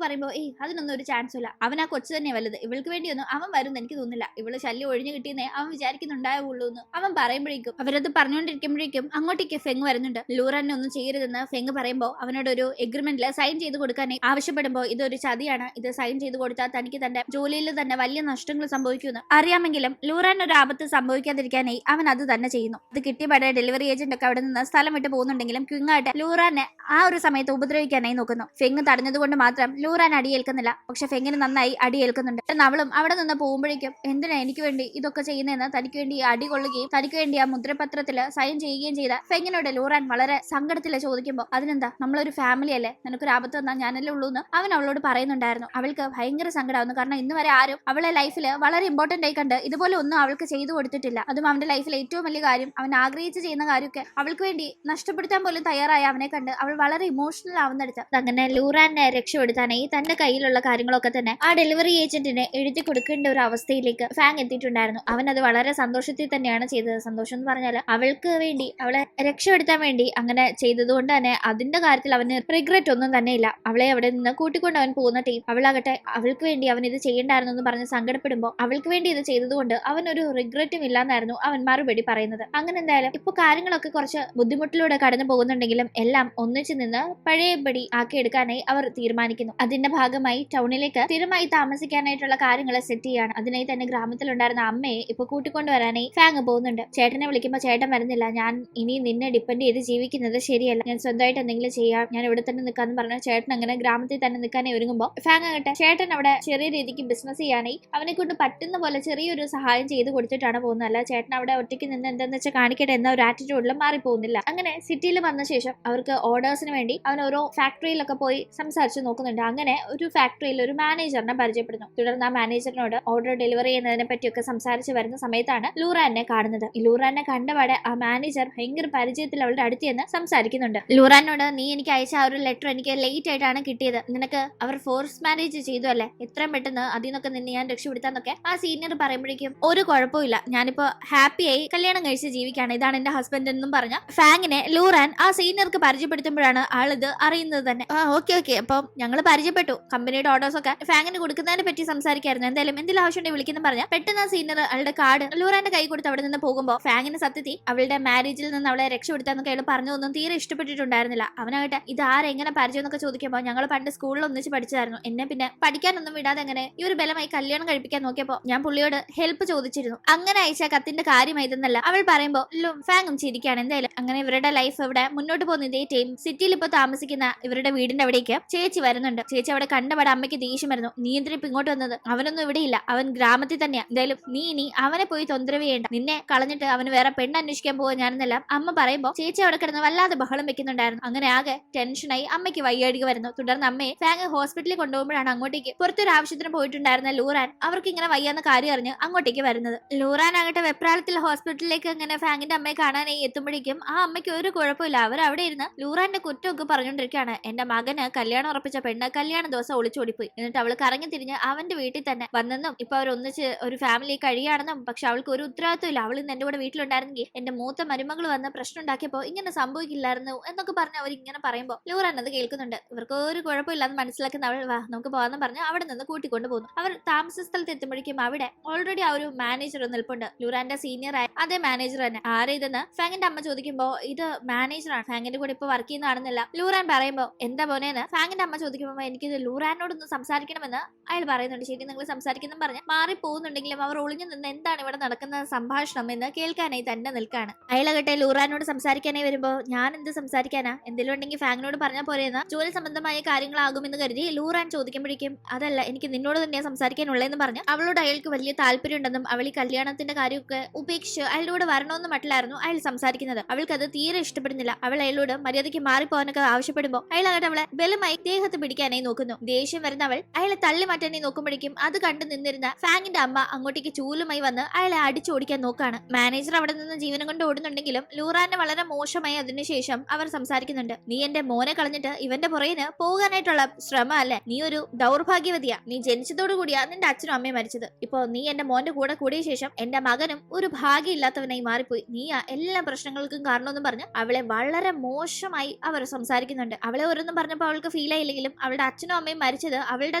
പറയുമ്പോൾ അതിനൊന്നും ഒരു ചാൻസ് ഇല്ല, അവൻ ആ കൊച്ചു തന്നെ വലുത്, ഇവൾക്ക് വേണ്ടിയൊന്നും അവൻ വരുമെന്ന് എനിക്ക് തോന്നുന്നില്ല, ഇവള് ശല്യം ഒഴിഞ്ഞു കിട്ടിയെന്നേ അവൻ വിചാരിക്കുന്നുണ്ടാവുള്ളൂ എന്ന് അവൻ പറയുമ്പോഴേക്കും അവരത് പറഞ്ഞുകൊണ്ടിരിക്കുമ്പോഴേക്കും അങ്ങോട്ടേക്ക് ഫെങ് വരുന്നുണ്ട്. ലൂറാനെ ഒന്നും ചെയ്യരുതെന്ന് ഫെങ് പറയുമ്പോൾ അവനോട് ഒരു എഗ്രിമെന്റിൽ സൈൻ ചെയ്ത് കൊടുക്കാൻ ആവശ്യപ്പെടുമ്പോൾ ഇതൊരു ചതിയാണ്, ഇത് സൈൻ ചെയ്ത് കൊടുത്താൽ തനിക്ക് തന്റെ ജോലിയിൽ തന്നെ വലിയ നഷ്ടങ്ങൾ സംഭവിക്കുമെന്ന് അറിയാമെങ്കിലും ലൂറാൻ ഒരു ആപത്ത് സംഭവിക്കാതിരിക്കാനായി അവൻ അത് തന്നെ ചെയ്യുന്നു. അത് കിട്ടിയപാടെ ഡെലിവറി ഏജന്റ് ഒക്കെ അവിടെ നിന്ന് സ്ഥലം വിട്ട് പോകുന്നുണ്ടെങ്കിലും ക്വിങ്ങായിട്ട് ലൂറാനെ ആ ഒരു സമയത്ത് ഉപദ്രവിക്കാനായി നോക്കുന്നു. ഫെങ് തടഞ്ഞതുകൊണ്ട് മാത്രം ലൂറാൻ അടിയേൽക്കുന്നില്ല, പക്ഷെ ഫെങ്ങിന് നന്നായി അടിയേൽക്കുന്നുണ്ട്. അവളും അവിടെ നിന്ന് പോകുമ്പോഴേക്കും എന്തിനാ എനിക്ക് വേണ്ടി ഇതൊക്കെ ചെയ്യുന്നതെന്ന് തനിക്ക് വേണ്ടി അടി കൊള്ളുകയും തനിക്ക് വേണ്ടി ആ മുദ്രപത്രത്തിൽ സൈൻ ചെയ്യുകയും ചെയ്ത ഫെങ്ങിനോട് ലൂറാൻ വളരെ സങ്കടത്തിൽ ചോദിക്കുമ്പോൾ അതിനെന്താ, നമ്മളൊരു ഫാമിലി അല്ലേ, നിനക്കൊരു ആപത്ത് വന്നാൽ ഞാനല്ലേ ഉള്ളൂ എന്ന് അവൻ അവളോട് പറയുന്നുണ്ടായിരുന്നു. അവൾക്ക് ഭയങ്കര സങ്കടമാവുന്നു. കാരണം ഇന്ന് വരെ ആരും അവളെ ലൈഫിൽ വളരെ ഇമ്പോർട്ടന്റ് ആയി കണ്ട് ഇതുപോലെ ഒന്നും അവൾക്ക് ചെയ്തു കൊടുത്തിട്ടില്ല. അതും അവന്റെ ലൈഫിൽ ഏറ്റവും വലിയ കാര്യം, അവൻ ആഗ്രഹിച്ച് ചെയ്യുന്ന കാര്യമൊക്കെ അവൾക്ക് വേണ്ടി നഷ്ടപ്പെടുത്താൻ പോലും തയ്യാറായ അവനെ കണ്ട് അവൾ വളരെ ഇമോഷണൽ ആവുന്നെടുത്ത് അങ്ങനെ ലൂറാനെ രക്ഷപ്പെടുത്താനായി തന്റെ കയ്യിലുള്ള കാര്യങ്ങളൊക്കെ തന്നെ ആ ഡെലിവറി ഏജന്റിനെ എഴുതി കൊടുക്കേണ്ട ഒരു അവസ്ഥയിലേക്ക് ഫാങ് എത്തിയിട്ടുണ്ടായിരുന്നു. അവൻ അത് വളരെ സന്തോഷത്തിൽ തന്നെയാണ് ചെയ്തത്. സന്തോഷം എന്ന് പറഞ്ഞാൽ അവൾക്ക് വേണ്ടി, അവളെ രക്ഷപ്പെടുത്താൻ വേണ്ടി അങ്ങനെ ചെയ്തതുകൊണ്ട് തന്നെ അതിന്റെ കാര്യത്തിൽ അവന് റിഗ്രറ്റ് ഒന്നും തന്നെ ഇല്ല. അവളെ അവിടെ നിന്ന് കൂട്ടിക്കൊണ്ട് അവൻ പോകുന്ന ടീം അവളാകട്ടെ അവൾക്ക് വേണ്ടി അവൻ ഇത് ചെയ്യണ്ടായിരുന്നു എന്ന് പറഞ്ഞ് സങ്കടപ്പെടുമ്പോൾ അവൾക്ക് വേണ്ടി ഇത് ചെയ്തതുകൊണ്ട് അവനൊരു റിഗ്രറ്റും ഇല്ലാന്നായിരുന്നു അവൻ മറുപടി പറയുന്നത്. അങ്ങനെ എന്തായാലും ഇപ്പൊ കാര്യങ്ങളൊക്കെ കുറച്ച് ബുദ്ധിമുട്ടിലൂടെ കടന്നു പോകുന്നുണ്ടെങ്കിലും എല്ലാം ഒന്നിച്ചു നിന്ന് പഴയപടി ആക്കിയെടുക്കാനായി അവർ തീരുമാനിക്കുന്നു. അതിന്റെ ഭാഗമായി ടൗണിലേക്ക് സ്ഥിരമായി താമസിക്കാനായിട്ടുള്ള കാര്യങ്ങൾ സെറ്റ് ചെയ്യാണ്. അതിനായി തന്നെ ഗ്രാമത്തിലുണ്ടായിരുന്ന അമ്മയെ ഇപ്പൊ കൂട്ടിക്കൊണ്ടുവരാനായി ഫാങ് പോകുന്നുണ്ട്. ചേട്ടനെ വിളിക്കുമ്പോൾ ചേട്ടൻ വരുന്നില്ല, ഞാൻ ഇനി നിന്നെ ഡിപ്പെൻഡ് ചെയ്ത് ജീവിക്കുന്നത് ശരിയല്ല, ഞാൻ സ്വന്തമായിട്ട് എന്തെങ്കിലും ചെയ്യാം, ഞാൻ ഇവിടെ തന്നെ നിൽക്കാന്ന് പറഞ്ഞ ചേട്ടൻ അങ്ങനെ ഗ്രാമത്തിൽ തന്നെ നിൽക്കാനേ ഒരുങ്ങുമ്പോൾ ഫാങ് ആകട്ടെ ചേട്ടൻ അവിടെ ചെറിയ രീതിക്ക് ബിസിനസ് ചെയ്യാനായി അവനെ കൊണ്ട് പറ്റുന്ന പോലെ ചെറിയൊരു സഹായം ചെയ്ത് കൊടുത്തിട്ടാണ് പോകുന്നത്. അല്ല ചേട്ടൻ അവിടെ ഒറ്റയ്ക്ക് നിന്ന് എന്താന്ന് വെച്ചാൽ കാണിക്കട്ടെ എന്ന ഒരു ആറ്റിറ്റ്യൂഡിൽ മാറി പോകുന്നില്ല. അങ്ങനെ സിറ്റിയിൽ വന്ന ശേഷം അവർക്ക് ഓർഡേഴ്സിന് വേണ്ടി അവൻ ഓരോ ഫാക്ടറിയിലൊക്കെ പോയി സംസാരിച്ച് നോക്കുന്നുണ്ട്. അങ്ങനെ ഒരു ഫാക്ടറിയിൽ ഒരു മാനേജറിനെ പരിചയപ്പെടുന്നു. തുടർന്ന് ആ മാനേജറിനോട് ഓർഡർ ഡെലിവറി ചെയ്യുന്നതിനെ പറ്റിയൊക്കെ സംസാരിച്ച് വരുന്ന സമയത്താണ് ലൂറാനെ കാണുന്നത്. ഈ ലൂറാനെ കണ്ടപാടെ ആ മാനേജർ ഭയങ്കര പരിചയത്തിൽ അവളുടെ അടുത്ത് ചെന്ന് സംസാരിക്കുന്നുണ്ട്. ലൂറാനോട് നീ എനിക്ക് അയച്ച ആ ഒരു ലെറ്റർ എനിക്ക് ലേറ്റ് ആയിട്ടാണ് കിട്ടിയത്, നിനക്ക് അവർ ഫോഴ്സ് മാരേജ് ചെയ്തു അല്ലേ, എത്രയും പെട്ടെന്ന് അതിൽ നിന്നൊക്കെ നിന്നെ ഞാൻ രക്ഷപ്പെടുത്താന്നൊക്കെ ആ സീനിയർ പറയുമ്പോഴേക്കും ഒരു കുഴപ്പമില്ല, ഞാനിപ്പോ ഹാപ്പിയായി കല്യാണം കഴിച്ച് ജീവിക്കുകയാണ്, ഇതാണ് എന്റെ ഹസ്ബൻഡ് എന്നും പറഞ്ഞ ഫാങ്ങിനെ ലൂറാൻ ആ സീനിയർക്ക് പരിചയപ്പെടുത്തുമ്പോഴാണ് ആളിത് അറിയുന്നത് തന്നെ. ഓക്കെ അപ്പം ഞങ്ങൾ പരിചയപ്പെട്ടു, കമ്പനിയുടെ ഓർഡേഴ്സ് ഒക്കെ ഫാങ്ങിന് കൊടുക്കുന്നതിനെ പറ്റി സംസാരിക്കായിരുന്നു, എന്തായാലും എന്തെങ്കിലും ആവശ്യമുണ്ടെങ്കിൽ വിളിക്കുന്നു പറഞ്ഞ പെട്ടെന്ന് ആ സീനിയർ അവളുടെ കാർഡ് ലൂറാന്റെ കൈ കൊടുത്ത് അവിടെ നിന്ന് പോകുമ്പോൾ ഫാങ്ങിന് സത്യത്തിൽ അവളുടെ മാരേജിൽ നിന്ന് അവളെ രക്ഷപ്പെടുത്താന്നൊക്കെ അയാൾ പറഞ്ഞതൊന്നും തീരെ ഇഷ്ടപ്പെട്ടിട്ടുണ്ടായിരുന്നില്ല. അവനാകട്ടെ ഇത് ആരെങ്ങനെ പരിചയം എന്നൊക്കെ ചോദിക്കുമ്പോൾ ഞങ്ങൾ പണ്ട് സ്കൂളിൽ ഒന്നിച്ച് പഠിച്ചതായിരുന്നു, എന്നെ പിന്നെ പഠിക്കാനൊന്നും വിടാതെ അങ്ങനെ ഈ ഒരു ബലമായി കല്യാണം കഴിപ്പിക്കാൻ നോക്കിയപ്പോൾ ഞാൻ പുള്ളിയോട് ഹെൽപ്പ് ചോദിച്ചിരുന്നു, അങ്ങനെ അയച്ച കത്തിന്റെ കാര്യം ഇതെന്നല്ല അവൾ പറയുമ്പോൾ ഫാങ്ങും ചിരിക്കുകയാണ്. എന്തായാലും അങ്ങനെ ഇവരുടെ ലൈഫ് ഇവിടെ മുന്നോട്ട് പോകുന്ന ഇതേ ടൈം സിറ്റിയിൽ ഇപ്പൊ താമസിക്കുന്ന ഇവരുടെ വീടിന്റെ അവിടേക്ക് ചേച്ചി വരുന്നുണ്ട്. ചേച്ചി അവിടെ കണ്ടപാടെ അമ്മയ്ക്ക് ദേഷ്യം വരുന്നു, നീ എന്തിനാ ഇപ്പൊ ഇങ്ങോട്ട് വന്നത്, അവനൊന്നും ഇവിടെ ഇല്ല, അവൻ ഗ്രാമത്തിൽ തന്നെയാ, എന്തായാലും നീ ഇനി അവനെ പോയി തൊന്തരവ് ചെയ്യണ്ട, നിന്നെ കളഞ്ഞിട്ട് അവന് വേറെ പെണ്ണ് അന്വേഷിക്കാൻ പോവാ ഞാനെന്നെല്ലാം അമ്മ പറയുമ്പോൾ ചേച്ചി അവിടെ കിടന്ന് വല്ലാതെ ബഹളം വെക്കുന്നുണ്ടായിരുന്നു. അങ്ങനെ ആകെ ടെൻഷനായി അമ്മയ്ക്ക് വയ്യാടിക വരുന്നു. തുടർന്ന് അമ്മയെ ഫാങ് ഹോസ്പിറ്റലിൽ കൊണ്ടുപോകുമ്പോഴാണ് അങ്ങോട്ടേക്ക് പുറത്തൊരു ആവശ്യത്തിന് പോയിട്ടുണ്ടായിരുന്ന ലൂറാൻ അവർക്ക് ഇങ്ങനെ വയ്യാന്ന കാര്യം അറിഞ്ഞ് അങ്ങോട്ടേക്ക് വരുന്നത്. ലൂറാൻ ആകട്ടെ വെപ്രാളത്തിൽ ഹോസ്പിറ്റലിലേക്ക് അങ്ങനെ ഫാങ്ങിന്റെ അമ്മയെ കാണാനായി എത്തുമ്പോഴേക്കും ആ അമ്മയ്ക്ക് ഒരു കുഴപ്പമില്ല, അവർ അവിടെ ഇരുന്ന് ലൂറാന്റെ കുറ്റമൊക്കെ പറഞ്ഞുകൊണ്ടിരിക്കുകയാണ്. എന്റെ മകന് കല്യാണം ഉറപ്പിച്ച പെണ്ണ് കല്യാണ ദിവസം ഒളിച്ചോടിപ്പോയി, എന്നിട്ട് അവൾ കറങ്ങി തിരിഞ്ഞ് അവന്റെ വീട്ടിൽ തന്നെ വന്നെന്നും ഇപ്പൊ അവർ ഒന്നിച്ച് ഒരു ഫാമിലി കഴിയാണെന്നും, പക്ഷെ അവൾക്ക് ഒരു ഉത്തരവാദിത്വം ഇല്ല, അവൾ ഇന്ന് എന്റെ കൂടെ വീട്ടിലുണ്ടായിരുന്നെങ്കിൽ എന്റെ മൂത്ത മരുമകൾ വന്ന് പ്രശ്നം ഉണ്ടാക്കിയപ്പോ ഇങ്ങനെ സംഭവിക്കില്ലായിരുന്നു എന്നൊക്കെ പറഞ്ഞ് അവർ ഇങ്ങനെ പറയുമ്പോൾ ലൂറാൻ അത് കേൾക്കുന്നുണ്ട്. ഇവർക്ക് ഒരു കുഴപ്പമില്ലാന്ന് മനസ്സിലാക്കുന്ന അവൾ വാ നമുക്ക് പോകാന്ന് പറഞ്ഞ് അവിടെ നിന്ന് കൂട്ടിക്കൊണ്ടു പോകുന്നു. അവർ താമസ സ്ഥലത്ത് എത്തുമ്പോഴേക്കും അവിടെ ഓൾറെഡി ആ ഒരു മാനേജർ നിൽപ്പുണ്ട്, ലൂറാന്റെ സീനിയർ ആയ അതേ മാനേജർ തന്നെ. ആരെയ്തെന്ന് ഫാങ്ങിന്റെ അമ്മ ചോദിക്കുമ്പോ ഇത് മാനേജറാണ്, ഫാങ്ങിന്റെ കൂടെ ഇപ്പൊ വർക്ക് ചെയ്യുന്നതാണെന്നില്ല ലൂറാൻ പറയുമ്പോ എന്താ പോനേന്ന് ഫാങ്ങിന്റെ അമ്മ ചോദിക്കുമ്പോ എനിക്കിത് ലൂറാനോടൊന്ന് സംസാരിക്കണമെന്ന് അയാൾ പറയുന്നുണ്ട്. സംസാരിക്കുന്നുണ്ട്, ശരി നിങ്ങൾ സംസാരിക്കുന്ന പറഞ്ഞ് മാറി പോകുന്നുണ്ടെങ്കിലും അവർ ഒളിഞ്ഞു നിന്ന് എന്താണ് ഇവിടെ നടക്കുന്ന സംഭാഷണം എന്ന് കേൾക്കാനായി തന്നെ നിൽക്കാണ്. അയാളകട്ടെ ലൂറാനോട് സംസാരിക്കാനായി വരുമ്പോ ഞാൻ എന്ത് സംസാരിക്കാനാ, എന്തെങ്കിലും ഉണ്ടെങ്കിൽ ഫാങ്ങിനോട് പറഞ്ഞാൽ പോരെയെന്ന് ജോലി സംബന്ധമായ കാര്യങ്ങളാകുമെന്ന് കരുതി ലൂറാൻ ചോദിക്കുമ്പോഴേക്കും അതല്ല എനിക്ക് നിന്നോട് തന്നെ സംസാരിക്കാനുള്ളതെന്ന് പറഞ്ഞ് അവളോട് അയാൾക്ക് വലിയ താല്പര്യമുണ്ടെന്നും അവൾ ഈ കല്യാണത്തിന്റെ കാര്യമൊക്കെ ഉപേക്ഷിച്ച് അയാളോട് വരണമെന്നും മട്ടിലായിരുന്നു അയാൾ സംസാരിക്കുന്നത്. അവൾക്കത് തീരെ ഇഷ്ടപ്പെടുന്നില്ല. അവൾ അയാളോട് മര്യാദയ്ക്ക് മാറിപ്പോകാനൊക്കെ ആവശ്യപ്പെടുമ്പോൾ അയാളാകട്ടെ അവളെ ബലമായി ദേഹത്ത് പിടിക്കാനായി നോക്കുന്നു. ദേഷ്യം വരുന്ന അവൾ അയാളെ തള്ളി മാറ്റാനായി നോക്കുമ്പോഴേക്കും അത് കണ്ടു നിന്നിരുന്ന ഫാങ്ങിന്റെ അമ്മ അങ്ങോട്ടേക്ക് ചൂലുമായി വന്ന് അയാളെ അടിച്ചോടിക്കാൻ നോക്കാണ്. മാനേജർ അവിടെ നിന്ന് ജീവനം കൊണ്ട് ഓടുന്നുണ്ടെങ്കിലും ലൂറാനെ വളരെ മോശമായി അതിനുശേഷം അവർ സംസാരിക്കുന്നുണ്ട്. നീ എന്റെ മോനെ കളഞ്ഞിട്ട് ഇവന്റെ പുറകിന് പോകാനായിട്ടുള്ള ശ്രമം അല്ലേ, നീ ഒരു ദൗർഭാഗ്യവതിയാ, നീ ജനിച്ചതോടു കൂടിയാ നിന്റെ അച്ഛനും അമ്മയും മരിച്ചത്. ഇപ്പൊ നീ എന്റെ മോന്റെ കൂടെ കൂടിയ ശേഷം എന്റെ മകനും ഒരു ഭാഗ്യമില്ലാത്തവനായി മാറിപ്പോയി, നീയാ എല്ലാ പ്രശ്നങ്ങൾക്കും കാരണമെന്നും പറഞ്ഞ് അവളെ വളരെ മോശമായി അവർ സംസാരിക്കുന്നുണ്ട്. അവളെ ഓരോന്നും പറഞ്ഞപ്പോൾ അവൾക്ക് ഫീൽ ആയില്ലെങ്കിലും അവളുടെ അച്ഛനും അമ്മയും മരിച്ചത് അവളുടെ